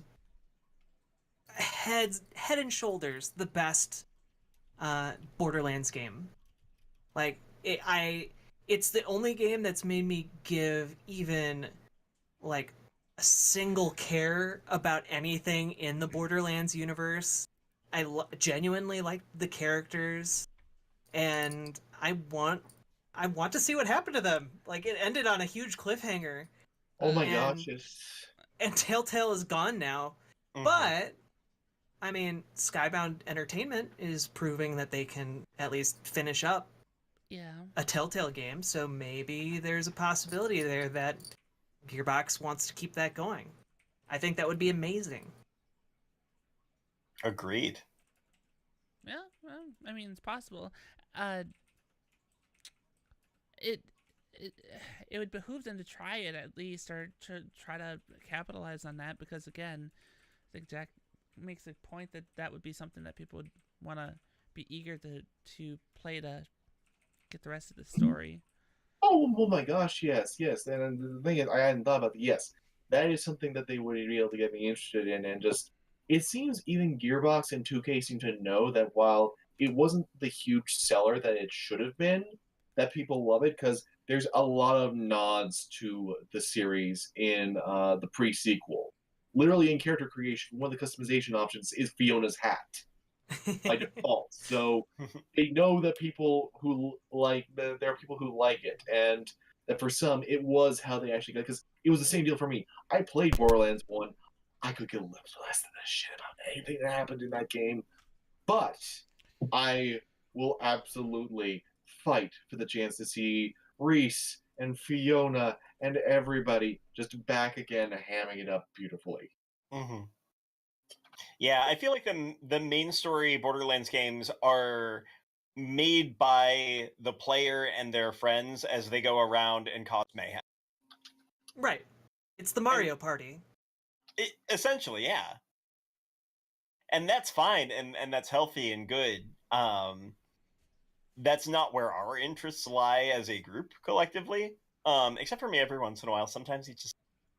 head and shoulders the best Borderlands game. Like, it's the only game that's made me give even, like, a single care about anything in the Borderlands universe. I genuinely like the characters, and I want to see what happened to them. Like, it ended on a huge cliffhanger. Oh my gosh. And Telltale is gone now. But, I mean, Skybound Entertainment is proving that they can at least finish up a Telltale game, so maybe there's a possibility there that Gearbox wants to keep that going. I think that would be amazing. Agreed. Yeah, well, I mean, it's possible. it would behoove them to try it at least, or to try to capitalize on that, because again, I think Jack makes a point that that would be something that people would want to be eager to play to get the rest of the story. Oh my gosh, yes. And the thing is, I hadn't thought about yes. That is something that they would be able to get me interested in, and just it seems even Gearbox and 2K seem to know that while it wasn't the huge seller that it should have been, that people love it because there's a lot of nods to the series in the pre-sequel. Literally in character creation, one of the customization options is Fiona's hat by default. So they know that people who like there are people who like it, and that for some it was how they actually got. Because it was the same deal for me. I played Borderlands 1. I could give less than a shit about anything that happened in that game, but I will absolutely fight for the chance to see Reese and Fiona and everybody just back again, hamming it up beautifully. Mm-hmm. Yeah, I feel like the main story Borderlands games are made by the player and their friends as they go around and cause mayhem. Right. It's the Mario Party. Essentially, yeah. And that's fine, and that's healthy and good. That's not where our interests lie as a group collectively. Except for me every once in a while. Sometimes you just,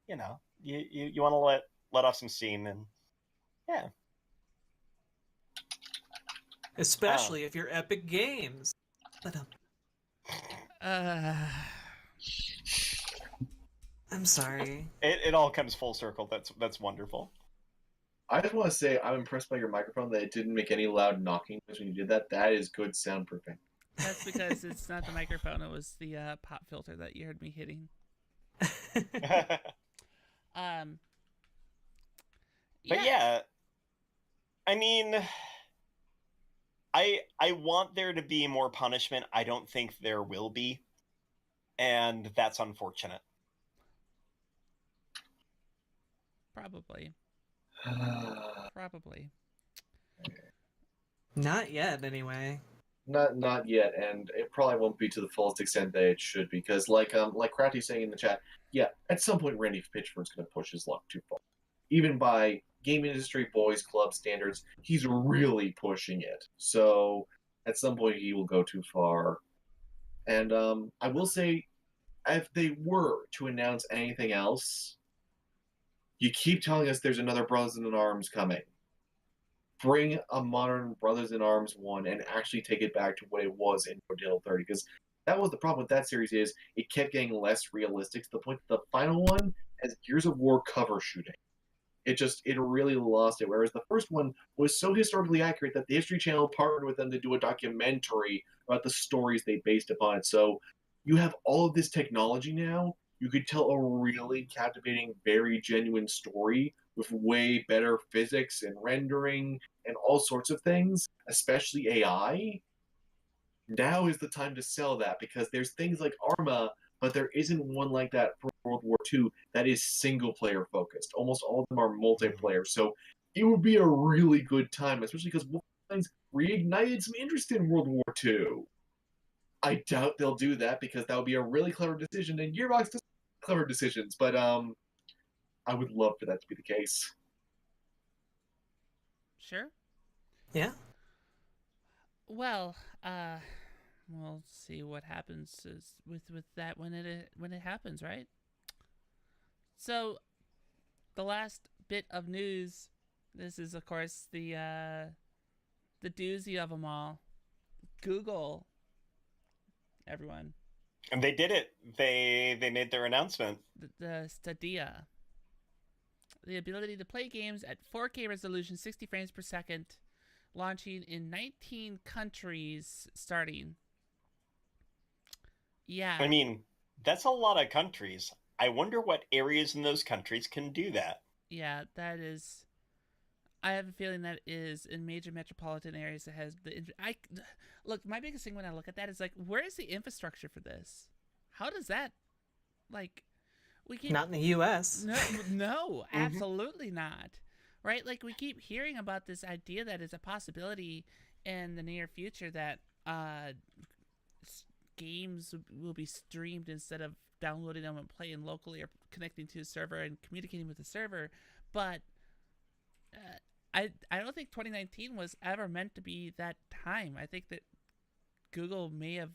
you want to let off some steam, and yeah. Especially if you're Epic Games. But I'm sorry. It all comes full circle. That's wonderful. I just want to say I'm impressed by your microphone that it didn't make any loud knocking noise when you did that. That is good soundproofing. That's because it's not the microphone; it was the pop filter that you heard me hitting. But yeah, I mean, I want there to be more punishment. I don't think there will be, and that's unfortunate. Probably. Not yet, anyway. Not yet, and it probably won't be to the fullest extent that it should, because like Crafty's saying in the chat, yeah, at some point Randy Pitchford's going to push his luck too far. Even by game industry boys club standards, he's really pushing it. So at some point he will go too far. And I will say, if they were to announce anything else, you keep telling us there's another Brothers in Arms coming. Bring a modern Brothers in Arms 1 and actually take it back to what it was in Rodale 30, because that was the problem with that series, is it kept getting less realistic to the point that the final one has Gears of War cover shooting. It really lost it, whereas the first one was so historically accurate that the History Channel partnered with them to do a documentary about the stories they based upon it. So you have all of this technology now. You could tell a really captivating, very genuine story with way better physics and rendering and all sorts of things, especially AI. Now is the time to sell that, because there's things like Arma, but there isn't one like that for World War II that is single-player focused. Almost all of them are multiplayer, so it would be a really good time, especially because Wolfenstein's reignited some interest in World War II. I doubt they'll do that, because that would be a really clever decision, and Gearbox does clever decisions, but I would love for that to be the case. Sure. Yeah. Well, we'll see what happens with that when it happens, right? So, the last bit of news. This is, of course, the doozy of them all. Google. Everyone. And they did it. They made their announcement. The Stadia. The ability to play games at 4K resolution, 60 frames per second, launching in 19 countries starting. Yeah. I mean, that's a lot of countries. I wonder what areas in those countries can do that. Yeah, that is... I have a feeling that is in major metropolitan areas that has the... Look, my biggest thing when I look at that is, like, where is the infrastructure for this? How does that... Like... We keep... Not in the U.S. No, absolutely not. Right? Like, we keep hearing about this idea that is a possibility in the near future that games will be streamed instead of downloading them and playing locally or connecting to a server and communicating with the server. But I don't think 2019 was ever meant to be that time. I think that Google may have,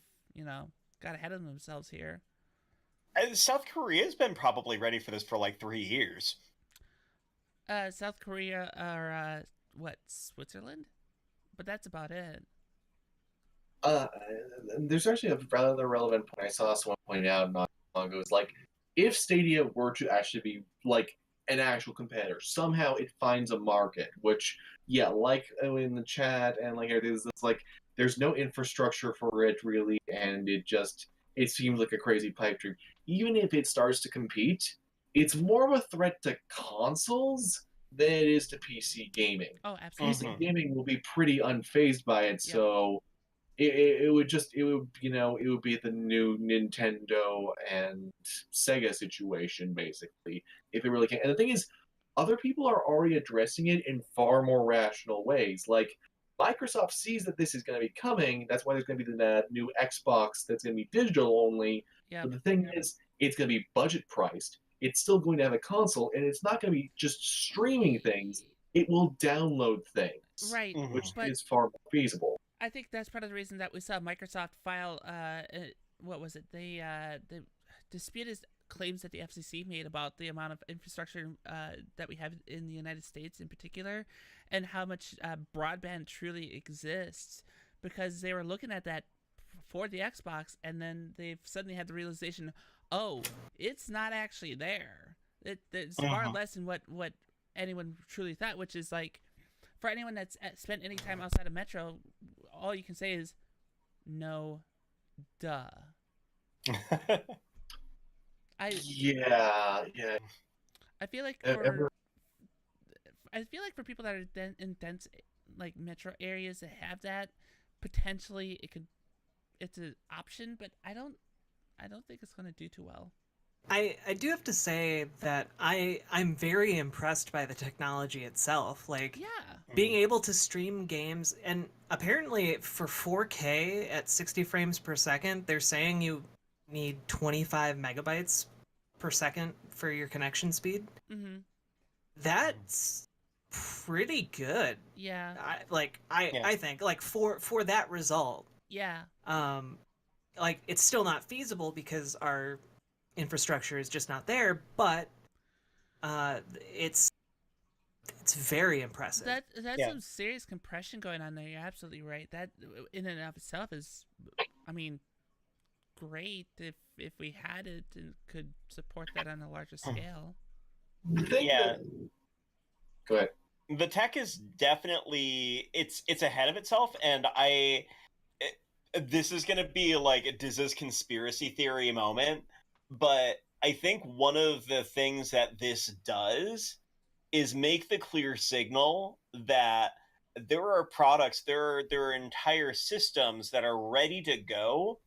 got ahead of themselves here. South Korea's been probably ready for this for like 3 years. South Korea or Switzerland? But that's about it. There's actually a rather relevant point I saw someone point out not long ago. It's like, if Stadia were to actually be like an actual competitor, somehow it finds a market, which, yeah, like in the chat and like everything, it's like there's no infrastructure for it really, and it seems like a crazy pipe dream. Even if it starts to compete, it's more of a threat to consoles than it is to PC gaming. Oh, absolutely. PC gaming will be pretty unfazed by it, so it would be the new Nintendo and Sega situation, basically, if it really can. And the thing is, other people are already addressing it in far more rational ways. Like, Microsoft sees that this is going to be coming. That's why there's going to be the new Xbox that's going to be digital only. Yep. But the thing is, it's going to be budget priced. It's still going to have a console, and it's not going to be just streaming things. It will download things, Right, which but is far more feasible. I think that's part of the reason that we saw Microsoft file, what was it? They disputed claims that the FCC made about the amount of infrastructure that we have in the United States in particular, and how much broadband truly exists, because they were looking at that for the Xbox, and then they've suddenly had the realization, oh, it's not actually there. It's far less than what anyone truly thought, which is like, for anyone that's spent any time outside of Metro, all you can say is, no, duh. Yeah. I feel like for people that are in dense like metro areas that have that, potentially it's an option, but I don't think it's going to do too well. I do have to say that I'm very impressed by the technology itself. Like, Yeah. being able to stream games, and apparently for 4K at 60 frames per second, they're saying you need 25 megabytes per second for your connection speed. Mm-hmm. That's pretty good. Yeah. I think, like, for that result. Yeah. Like, it's still not feasible because our infrastructure is just not there, but it's very impressive. That's some serious compression going on there. You're absolutely right. That in and of itself is, I mean, great if we had it and could support that on a larger scale. Go ahead. The tech is definitely it's ahead of itself, and this is going to be like a Diz's conspiracy theory moment, but I think one of the things that this does is make the clear signal that there are products, there are entire systems that are ready to go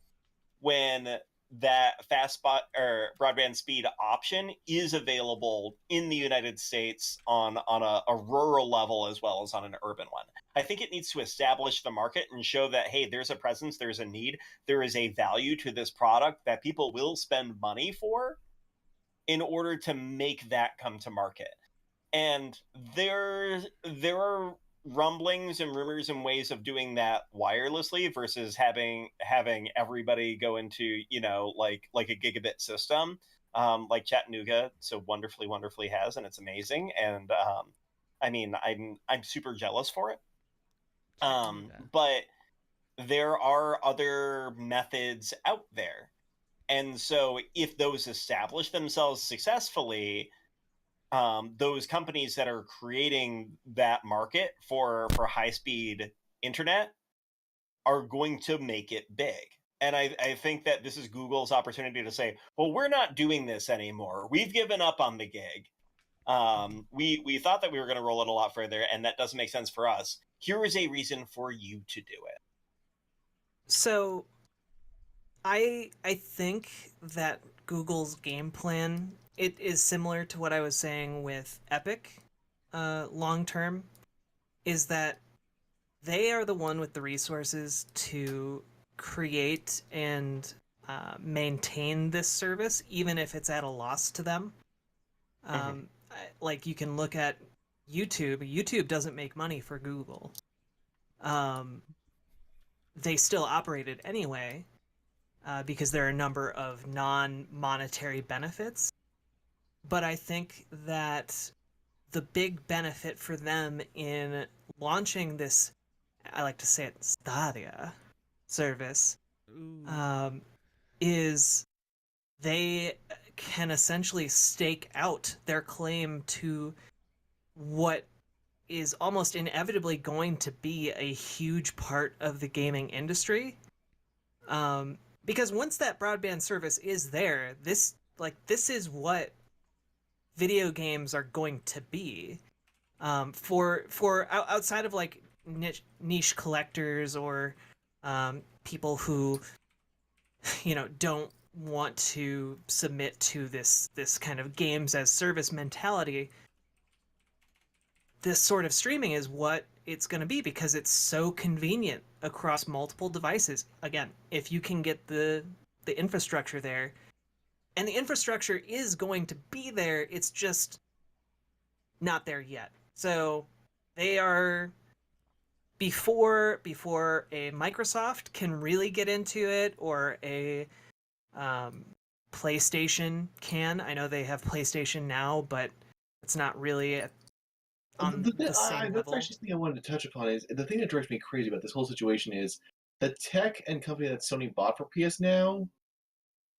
when that fast spot or broadband speed option is available in the United States on a rural level as well as on an urban one. I think it needs to establish the market and show that, hey, there's a presence, there's a need, there is a value to this product that people will spend money for in order to make that come to market. And there are rumblings and rumors and ways of doing that wirelessly versus having everybody go into, like a gigabit system, like Chattanooga so wonderfully has, and it's amazing. And I mean, I'm super jealous for it. But there are other methods out there. And so if those establish themselves successfully, those companies that are creating that market for high-speed internet are going to make it big. And I think that this is Google's opportunity to say, well, we're not doing this anymore. We've given up on the gig. We thought that we were going to roll it a lot further, and that doesn't make sense for us. Here is a reason for you to do it. So I think that Google's game plan, it is similar to what I was saying with Epic long term, is that they are the one with the resources to create and maintain this service, even if it's at a loss to them. Like you can look at YouTube. YouTube doesn't make money for Google. They still operate it anyway because there are a number of non-monetary benefits. But I think that the big benefit for them in launching this, I like to say it, Stadia service, is they can essentially stake out their claim to what is almost inevitably going to be a huge part of the gaming industry. Because once that broadband service is there, this is what video games are going to be. For outside of like niche collectors or people who don't want to submit to this kind of games as service mentality, this sort of streaming is what it's going to be because it's so convenient across multiple devices. Again, if you can get the infrastructure there, and the infrastructure is going to be there, it's just not there yet. So they are before a Microsoft can really get into it, or a PlayStation can. I know they have PlayStation Now, but it's not really on the same That's level. actually something I wanted to touch upon. Is the thing that drives me crazy about this whole situation is the tech and company that Sony bought for PS Now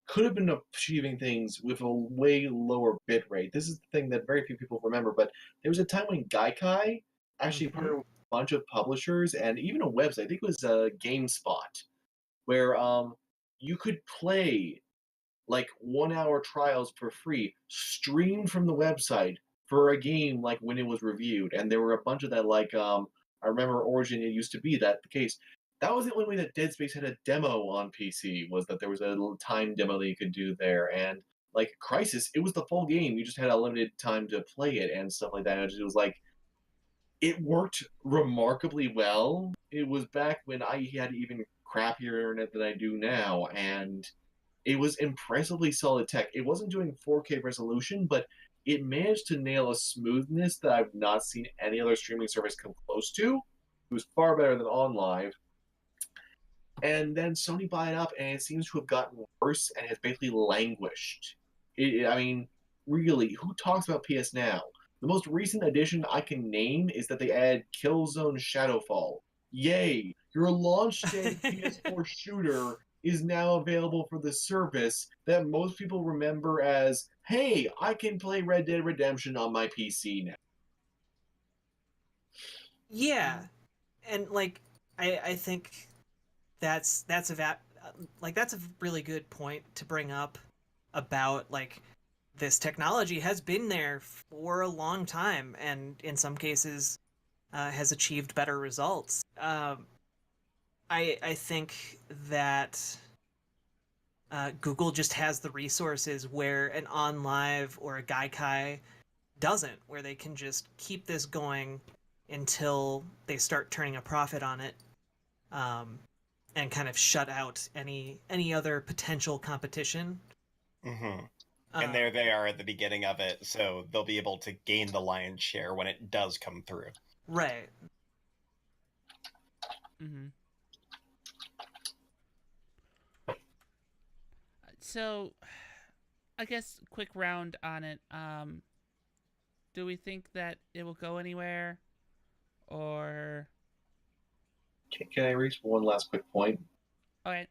could have been achieving things with a way lower bit rate. This is the thing that very few people remember, but there was a time when Gaikai actually partnered with a bunch of publishers and even a website. I think it was GameSpot, where you could play like 1 hour trials for free, streamed from the website for a game like when it was reviewed. And there were a bunch of that, like I remember Origin, it used to be that the case. That was the only way that Dead Space had a demo on PC, was that there was a little time demo that you could do there. And like Crisis, it was the full game. You just had a limited time to play it and stuff like that. It was like, it worked remarkably well. It was back when I had even crappier internet than I do now, and it was impressively solid tech. It wasn't doing 4K resolution, but it managed to nail a smoothness that I've not seen any other streaming service come close to. It was far better than OnLive. And then Sony bought it up, and it seems to have gotten worse and has basically languished. I mean, really, who talks about PS Now? The most recent addition I can name is that they added Killzone Shadowfall. Yay! Your launch day PS4 shooter is now available for the service that most people remember as, hey, I can play Red Dead Redemption on my PC now. Yeah, and like I think that's a really good point to bring up about like this technology has been there for a long time, and in some cases has achieved better results. I think that Google just has the resources where an OnLive or a Gaikai doesn't, where they can just keep this going until they start turning a profit on it, and kind of shut out any other potential competition. And there they are at the beginning of it, so they'll be able to gain the lion's share when it does come through. Right. So, I guess quick round on it. Do we think that it will go anywhere, or? Can I raise one last quick point? All right.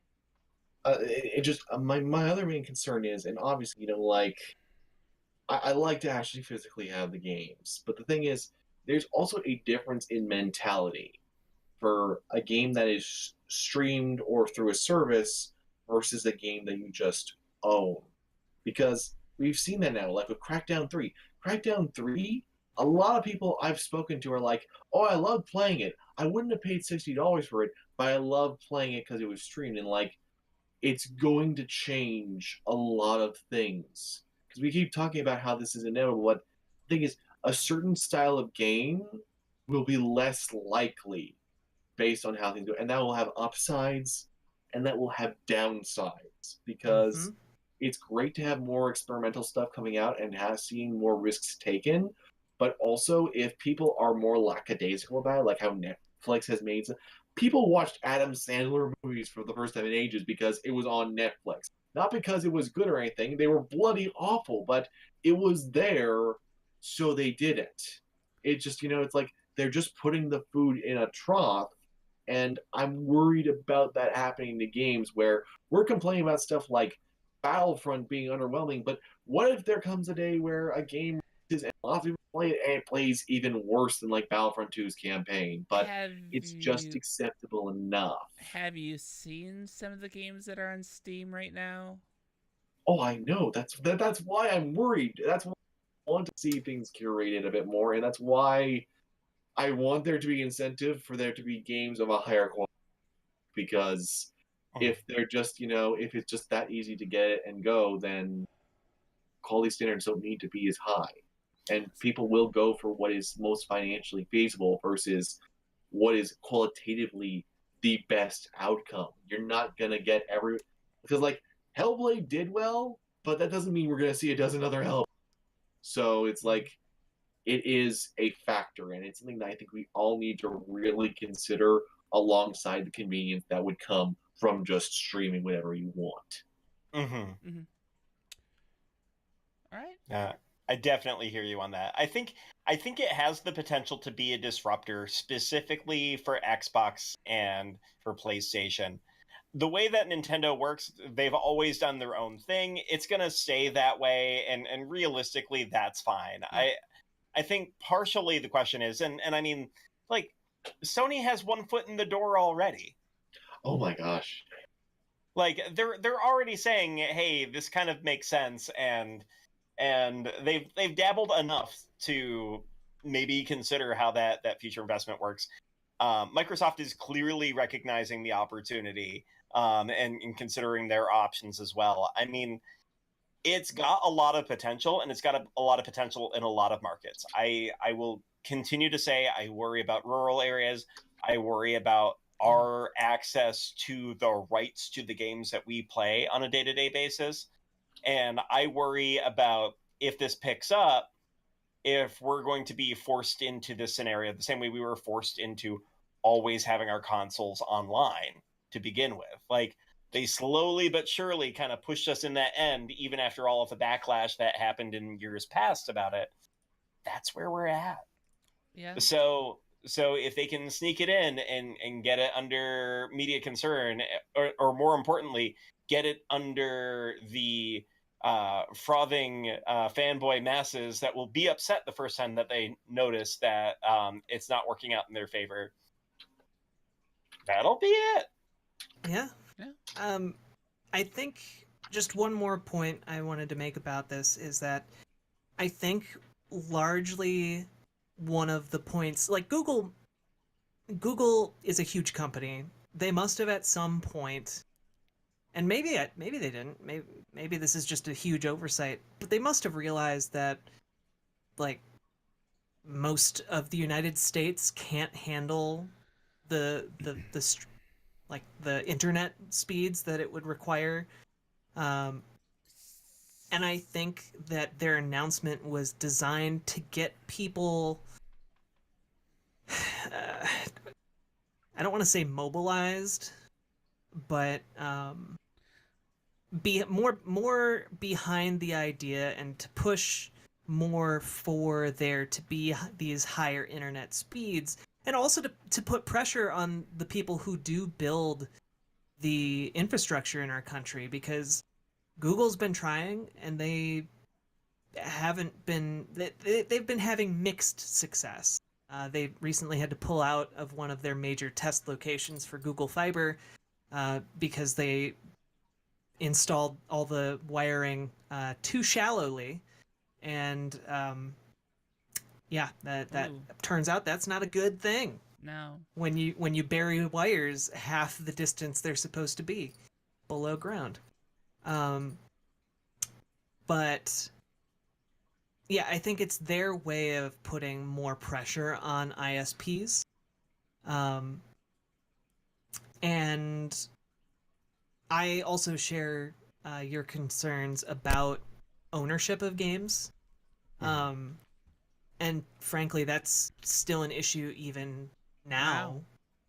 It just my other main concern is, and obviously, like I like to actually physically have the games, but the thing is, there's also a difference in mentality for a game that is streamed or through a service versus a game that you just own. Because we've seen that now, like with Crackdown 3. Crackdown 3, a lot of people I've spoken to are like, oh, I love playing it. I wouldn't have paid $60 for it, but I love playing it because it was streamed. And like, it's going to change a lot of things. Because we keep talking about how this is inevitable, but the thing is, a certain style of game will be less likely based on how things go. And that will have upsides and that will have downsides, because it's great to have more experimental stuff coming out and seeing more risks taken. But also, if people are more lackadaisical about it, like how Netflix has made some, people watched Adam Sandler movies for the first time in ages because it was on Netflix. Not because it was good or anything. They were bloody awful, but it was there, so they did it. It just, it's like they're just putting the food in a trough, and I'm worried about that happening to games where we're complaining about stuff like Battlefront being underwhelming, but what if there comes a day where a game is, and lots of people play it, and it plays even worse than like Battlefront 2's campaign, but it's just acceptable enough. Have you seen some of the games that are on Steam right now? Oh, I know. That's why I'm worried. That's why I want to see things curated a bit more, and that's why I want there to be incentive for there to be games of a higher quality, because if they're just, if it's just that easy to get it and go, then quality standards don't need to be as high. And people will go for what is most financially feasible versus what is qualitatively the best outcome. You're not going to get because like Hellblade did well, but that doesn't mean we're going to see a dozen other Hellblade. So it's like, it is a factor, and it's something that I think we all need to really consider alongside the convenience that would come from just streaming whatever you want. All right. I definitely hear you on that. I think it has the potential to be a disruptor, specifically for Xbox and for PlayStation. The way that Nintendo works, they've always done their own thing. It's going to stay that way, and realistically, that's fine. I think partially the question is, and I mean, like, Sony has one foot in the door already. Oh my gosh. Like, they're already saying, hey, this kind of makes sense, and they've dabbled enough to maybe consider how that future investment works. Microsoft is clearly recognizing the opportunity, and considering their options as well. I mean, it's got a lot of potential, and it's got a lot of potential in a lot of markets. I will continue to say I worry about rural areas. I worry about our access to the rights to the games that we play on a day-to-day basis. And I worry about, if this picks up, if we're going to be forced into this scenario the same way we were forced into always having our consoles online to begin with. Like, they slowly but surely kind of pushed us in that end, even after all of the backlash that happened in years past about it. That's where we're at. Yeah. So if they can sneak it in and get it under media concern, or more importantly, get it under the frothing fanboy masses that will be upset the first time that they notice that it's not working out in their favor, that'll be it. Yeah. I think just one more point I wanted to make about this is that I think largely one of the points, like Google is a huge company. They must have at some point, and maybe they didn't. Maybe this is just a huge oversight, but they must have realized that, like, most of the United States can't handle the internet speeds that it would require. And I think that their announcement was designed to get people, I don't want to say mobilized, but be more behind the idea, and to push more for there to be these higher internet speeds, and also to put pressure on the people who do build the infrastructure in our country, because Google's been trying, and they've been having mixed success. They recently had to pull out of one of their major test locations for Google Fiber because they installed all the wiring too shallowly, and that turns out that's not a good thing. No. When you bury wires half the distance they're supposed to be below ground. But yeah, I think it's their way of putting more pressure on ISPs. And I also share your concerns about ownership of games. And frankly, that's still an issue even now.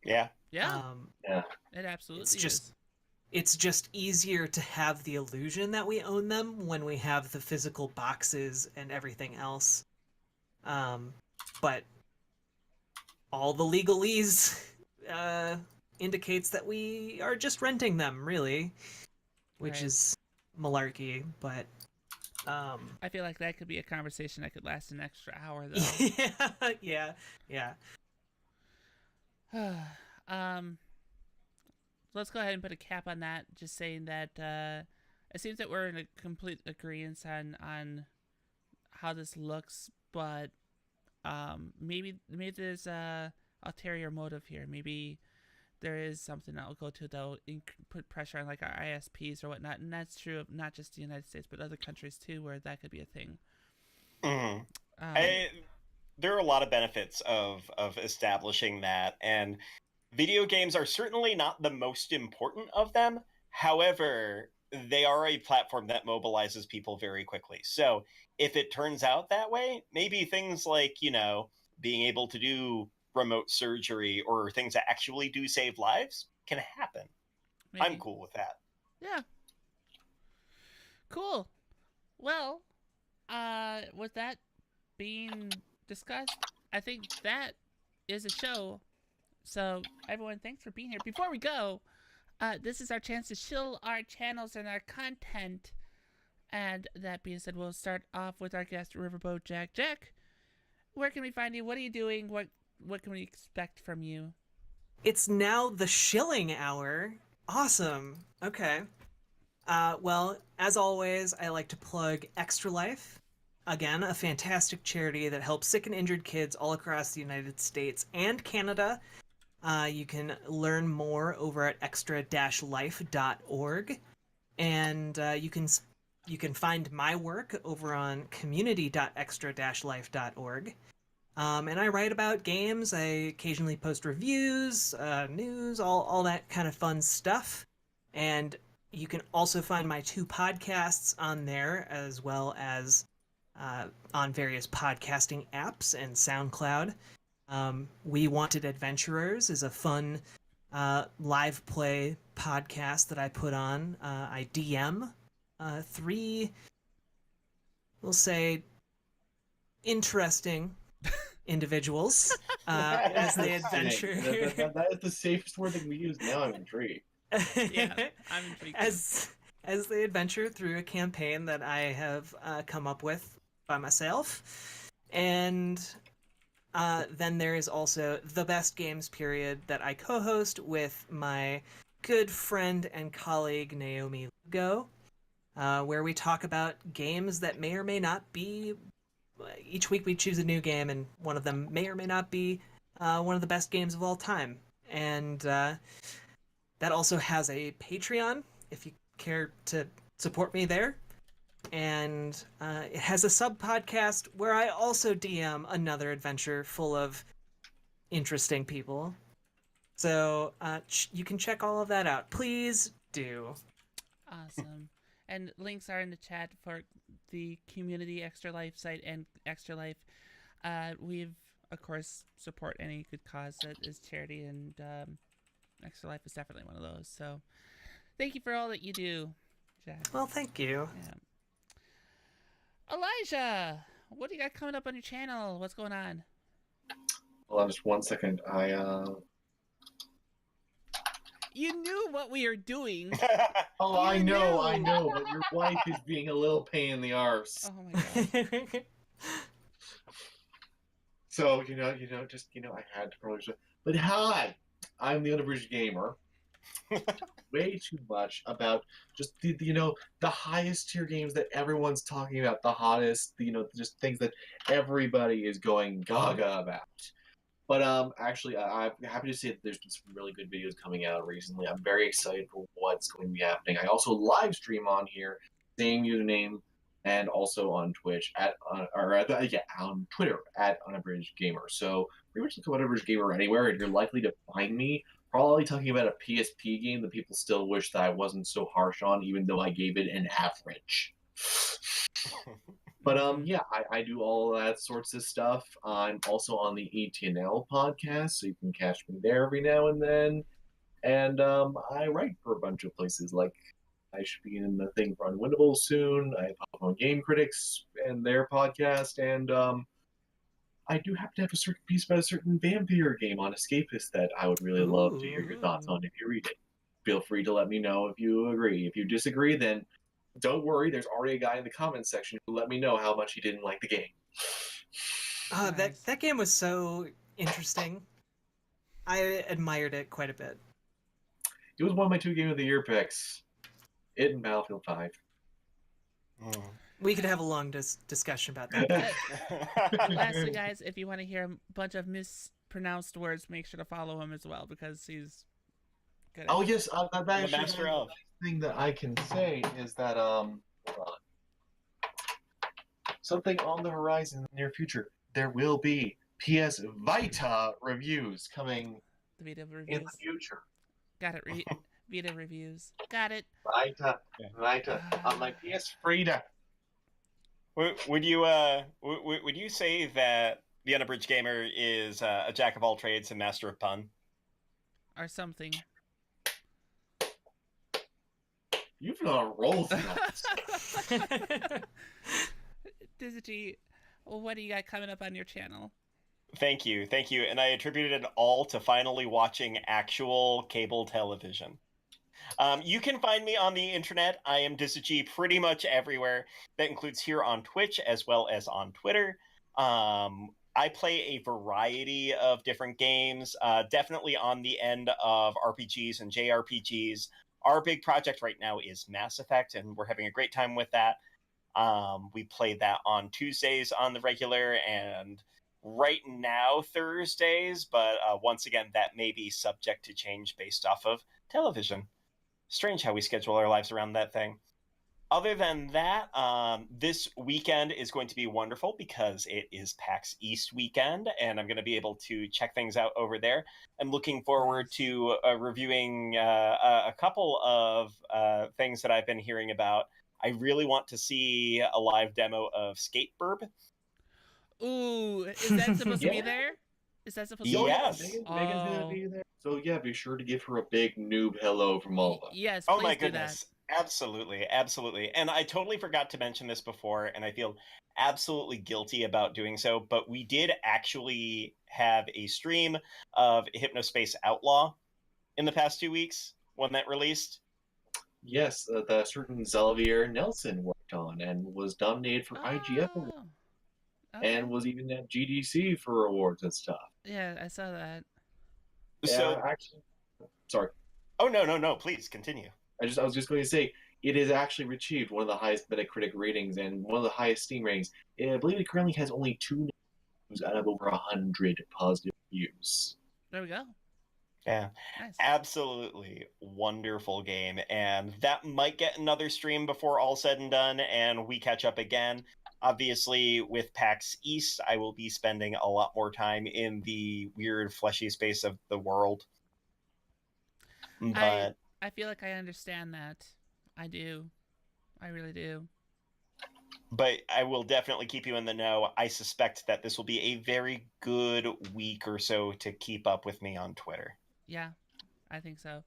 Yeah. Yeah, Yeah. it absolutely It's just is. it's just easier to have the illusion that we own them when we have the physical boxes and everything else. But all the legalese indicates that we are just renting them, really, which Right. is malarkey. But I feel like that could be a conversation that could last an extra hour, though. yeah. um, let's go ahead and put a cap on that. Just saying that it seems that we're in a complete agreement on how this looks, but maybe there's a ulterior motive here. Maybe there is something that will go to that'll put pressure on like our ISPs or whatnot, and that's true of not just the United States but other countries too, where that could be a thing. Mm-hmm. There are a lot of benefits of establishing that, and video games are certainly not the most important of them. However, they are a platform that mobilizes people very quickly. So if it turns out that way, maybe things like, being able to do remote surgery or things that actually do save lives can happen. Maybe. I'm cool with that. Yeah. Cool. Well, with that being discussed, I think that is a show. So, everyone, thanks for being here. Before we go, this is our chance to shill our channels and our content. And that being said, we'll start off with our guest, Riverboat Jack. Jack, where can we find you? What are you doing? What can we expect from you? It's now the shilling hour. Awesome. Okay. Well, as always, I like to plug Extra Life. Again, a fantastic charity that helps sick and injured kids all across the United States and Canada. You can learn more over at extra-life.org. And you can find my work over on community.extra-life.org. And I write about games. I occasionally post reviews, news, all that kind of fun stuff. And you can also find my 2 podcasts on there, as well as on various podcasting apps and SoundCloud. We Wanted Adventurers is a fun live play podcast that I put on. I DM 3, we'll say, interesting individuals as they adventure. That is the safest word that can be used. Now I'm intrigued. Yeah, I'm intrigued. As they adventure through a campaign that I have come up with by myself. And then there is also The Best Games Period that I co-host with my good friend and colleague Naomi Lugo, where we talk about games that may or may not be. Each week we choose a new game, and one of them may or may not be one of the best games of all time. And that also has a Patreon, if you care to support me there. And it has a sub-podcast where I also DM another adventure full of interesting people. So you can check all of that out. Please do. Awesome. And links are in the chat for the Community Extra Life site and Extra Life. We've, of course, support any good cause that is charity, and Extra Life is definitely one of those. So thank you for all that you do, Jack. Well, thank you. Yeah. Elijah, what do you got coming up on your channel? What's going on? Hold on just one second. You knew what we are doing. Oh, I know, but your wife is being a little pain in the arse. Oh my god. So, I had to probably just... But hi! I'm the Unabridged Gamer. Way too much about just, the highest tier games that everyone's talking about, the hottest, just things that everybody is going gaga about. But actually, I'm happy to say that there's been some really good videos coming out recently. I'm very excited for what's going to be happening. I also live stream on here, same username, and also on Twitch on Twitter at Unabridged Gamer. So pretty much look up Unabridged Gamer anywhere, and you're likely to find me. probably talking about a PSP game that people still wish that I wasn't so harsh on, even though I gave it an average. But yeah, I do all that sorts of stuff. I'm also on the ETNL podcast, so you can catch me there every now and then. And I write for a bunch of places. Like I should be in the thing for Unwinnable soon. I pop on Game Critics and their podcast, and I do happen to have a certain piece about a certain vampire game on Escapist that I would really love to hear your thoughts on if you read it. Feel free to let me know if you agree. If you disagree, then don't worry. There's already a guy in the comments section who let me know how much he didn't like the game. Oh, that game was so interesting. I admired it quite a bit. It was one of my 2 Game of the Year picks. It and Battlefield 5. We could have a long discussion about that. Lastly, guys, if you want to hear a bunch of mispronounced words, make sure to follow him as well, because he's good. Oh yes, that The master of. thing that I can say is that hold on. Something on the horizon in the near future. There will be PS Vita reviews coming The Vita in reviews. the future. Got it. Vita reviews. Got it. Vita on my PS Frida. Would you say that the Unabridged Gamer is a jack of all trades and master of pun? Or something. You've been on a roll tonight. Dizzy, well, what do you got coming up on your channel? Thank you. And I attributed it all to finally watching actual cable television. You can find me on the internet. I am Dizzy pretty much everywhere. That includes here on Twitch as well as on Twitter. I play a variety of different games, definitely on the end of RPGs and JRPGs. Our big project right now is Mass Effect, and we're having a great time with that. We play that on Tuesdays on the regular, and right now Thursdays, but once again, that may be subject to change based off of television. Strange how we schedule our lives around that thing. Other than that, this weekend is going to be wonderful because it is PAX East weekend, and I'm going to be able to check things out over there. I'm looking forward to reviewing a couple of things that I've been hearing about. I really want to see a live demo of Skateburb. Ooh, is that supposed to be there? Is that supposed to be there? Yes. Megan's gonna be there. So yeah, be sure to give her a big noob hello from all of us. Yes, Oh please my do goodness. Absolutely. And I totally forgot to mention this before, and I feel absolutely guilty about doing so, but we did actually have a stream of Hypnospace Outlaw in the past 2 weeks when that released. Yes, the certain Xavier Nelson worked on and was nominated for that. IGF Awards, Okay. and was even at GDC for awards and stuff. Yeah, I saw that. So, actually, sorry. oh no, please continue. I was just going to say it has actually achieved one of the highest Metacritic ratings and one of the highest Steam ratings. I believe it currently has only 2 reviews out of over 100 positive reviews. There we go. Yeah, Nice. absolutely wonderful game, and that might get another stream before all said and done, and we catch up again. Obviously, with PAX East, I will be spending a lot more time in the weird, fleshy space of the world. But I feel like I understand that. I do. I really do. But I will definitely keep you in the know. I suspect that this will be a very good week or so to keep up with me on Twitter. Yeah, I think so.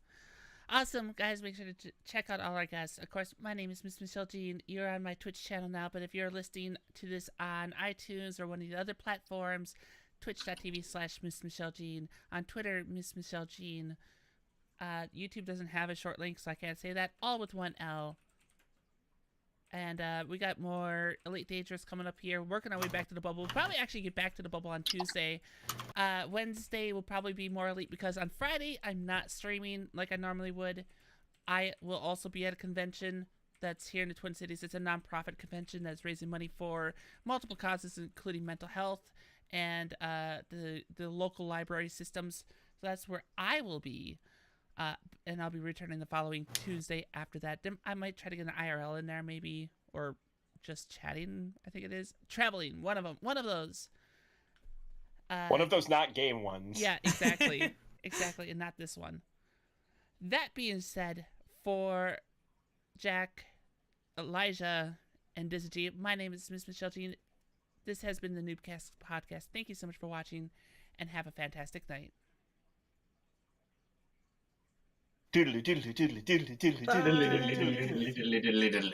Awesome, guys. Make sure to check out all our guests. Of course, my name is Miss Michelle Jean. You're on my Twitch channel now, but if you're listening to this on iTunes or one of the other platforms, twitch.tv/Miss Michelle Jean. On Twitter, Miss Michelle Jean. YouTube doesn't have a short link, so I can't say that. All with one L. And we got more Elite Dangerous coming up here. Working our way back to the bubble. We'll probably actually get back to the bubble on Tuesday. Wednesday will probably be more Elite because on Friday I'm not streaming like I normally would. I will also be at a convention that's here in the Twin Cities. It's a nonprofit convention that's raising money for multiple causes, including mental health and the local library systems. So that's where I will be. And I'll be returning the following Tuesday after that. Then I might try to get an IRL in there maybe, or just chatting, I think it is. Traveling, one of those. One of those not game ones. Yeah, exactly. Exactly, and not this one. That being said, for Jack, Elijah, and Dizzy, my name is Miss Michelle Jean. This has been the Newbcast podcast. Thank you so much for watching, and have a fantastic night. Doodly doodly doodly doodly doodly doodly doodly doodly. Little.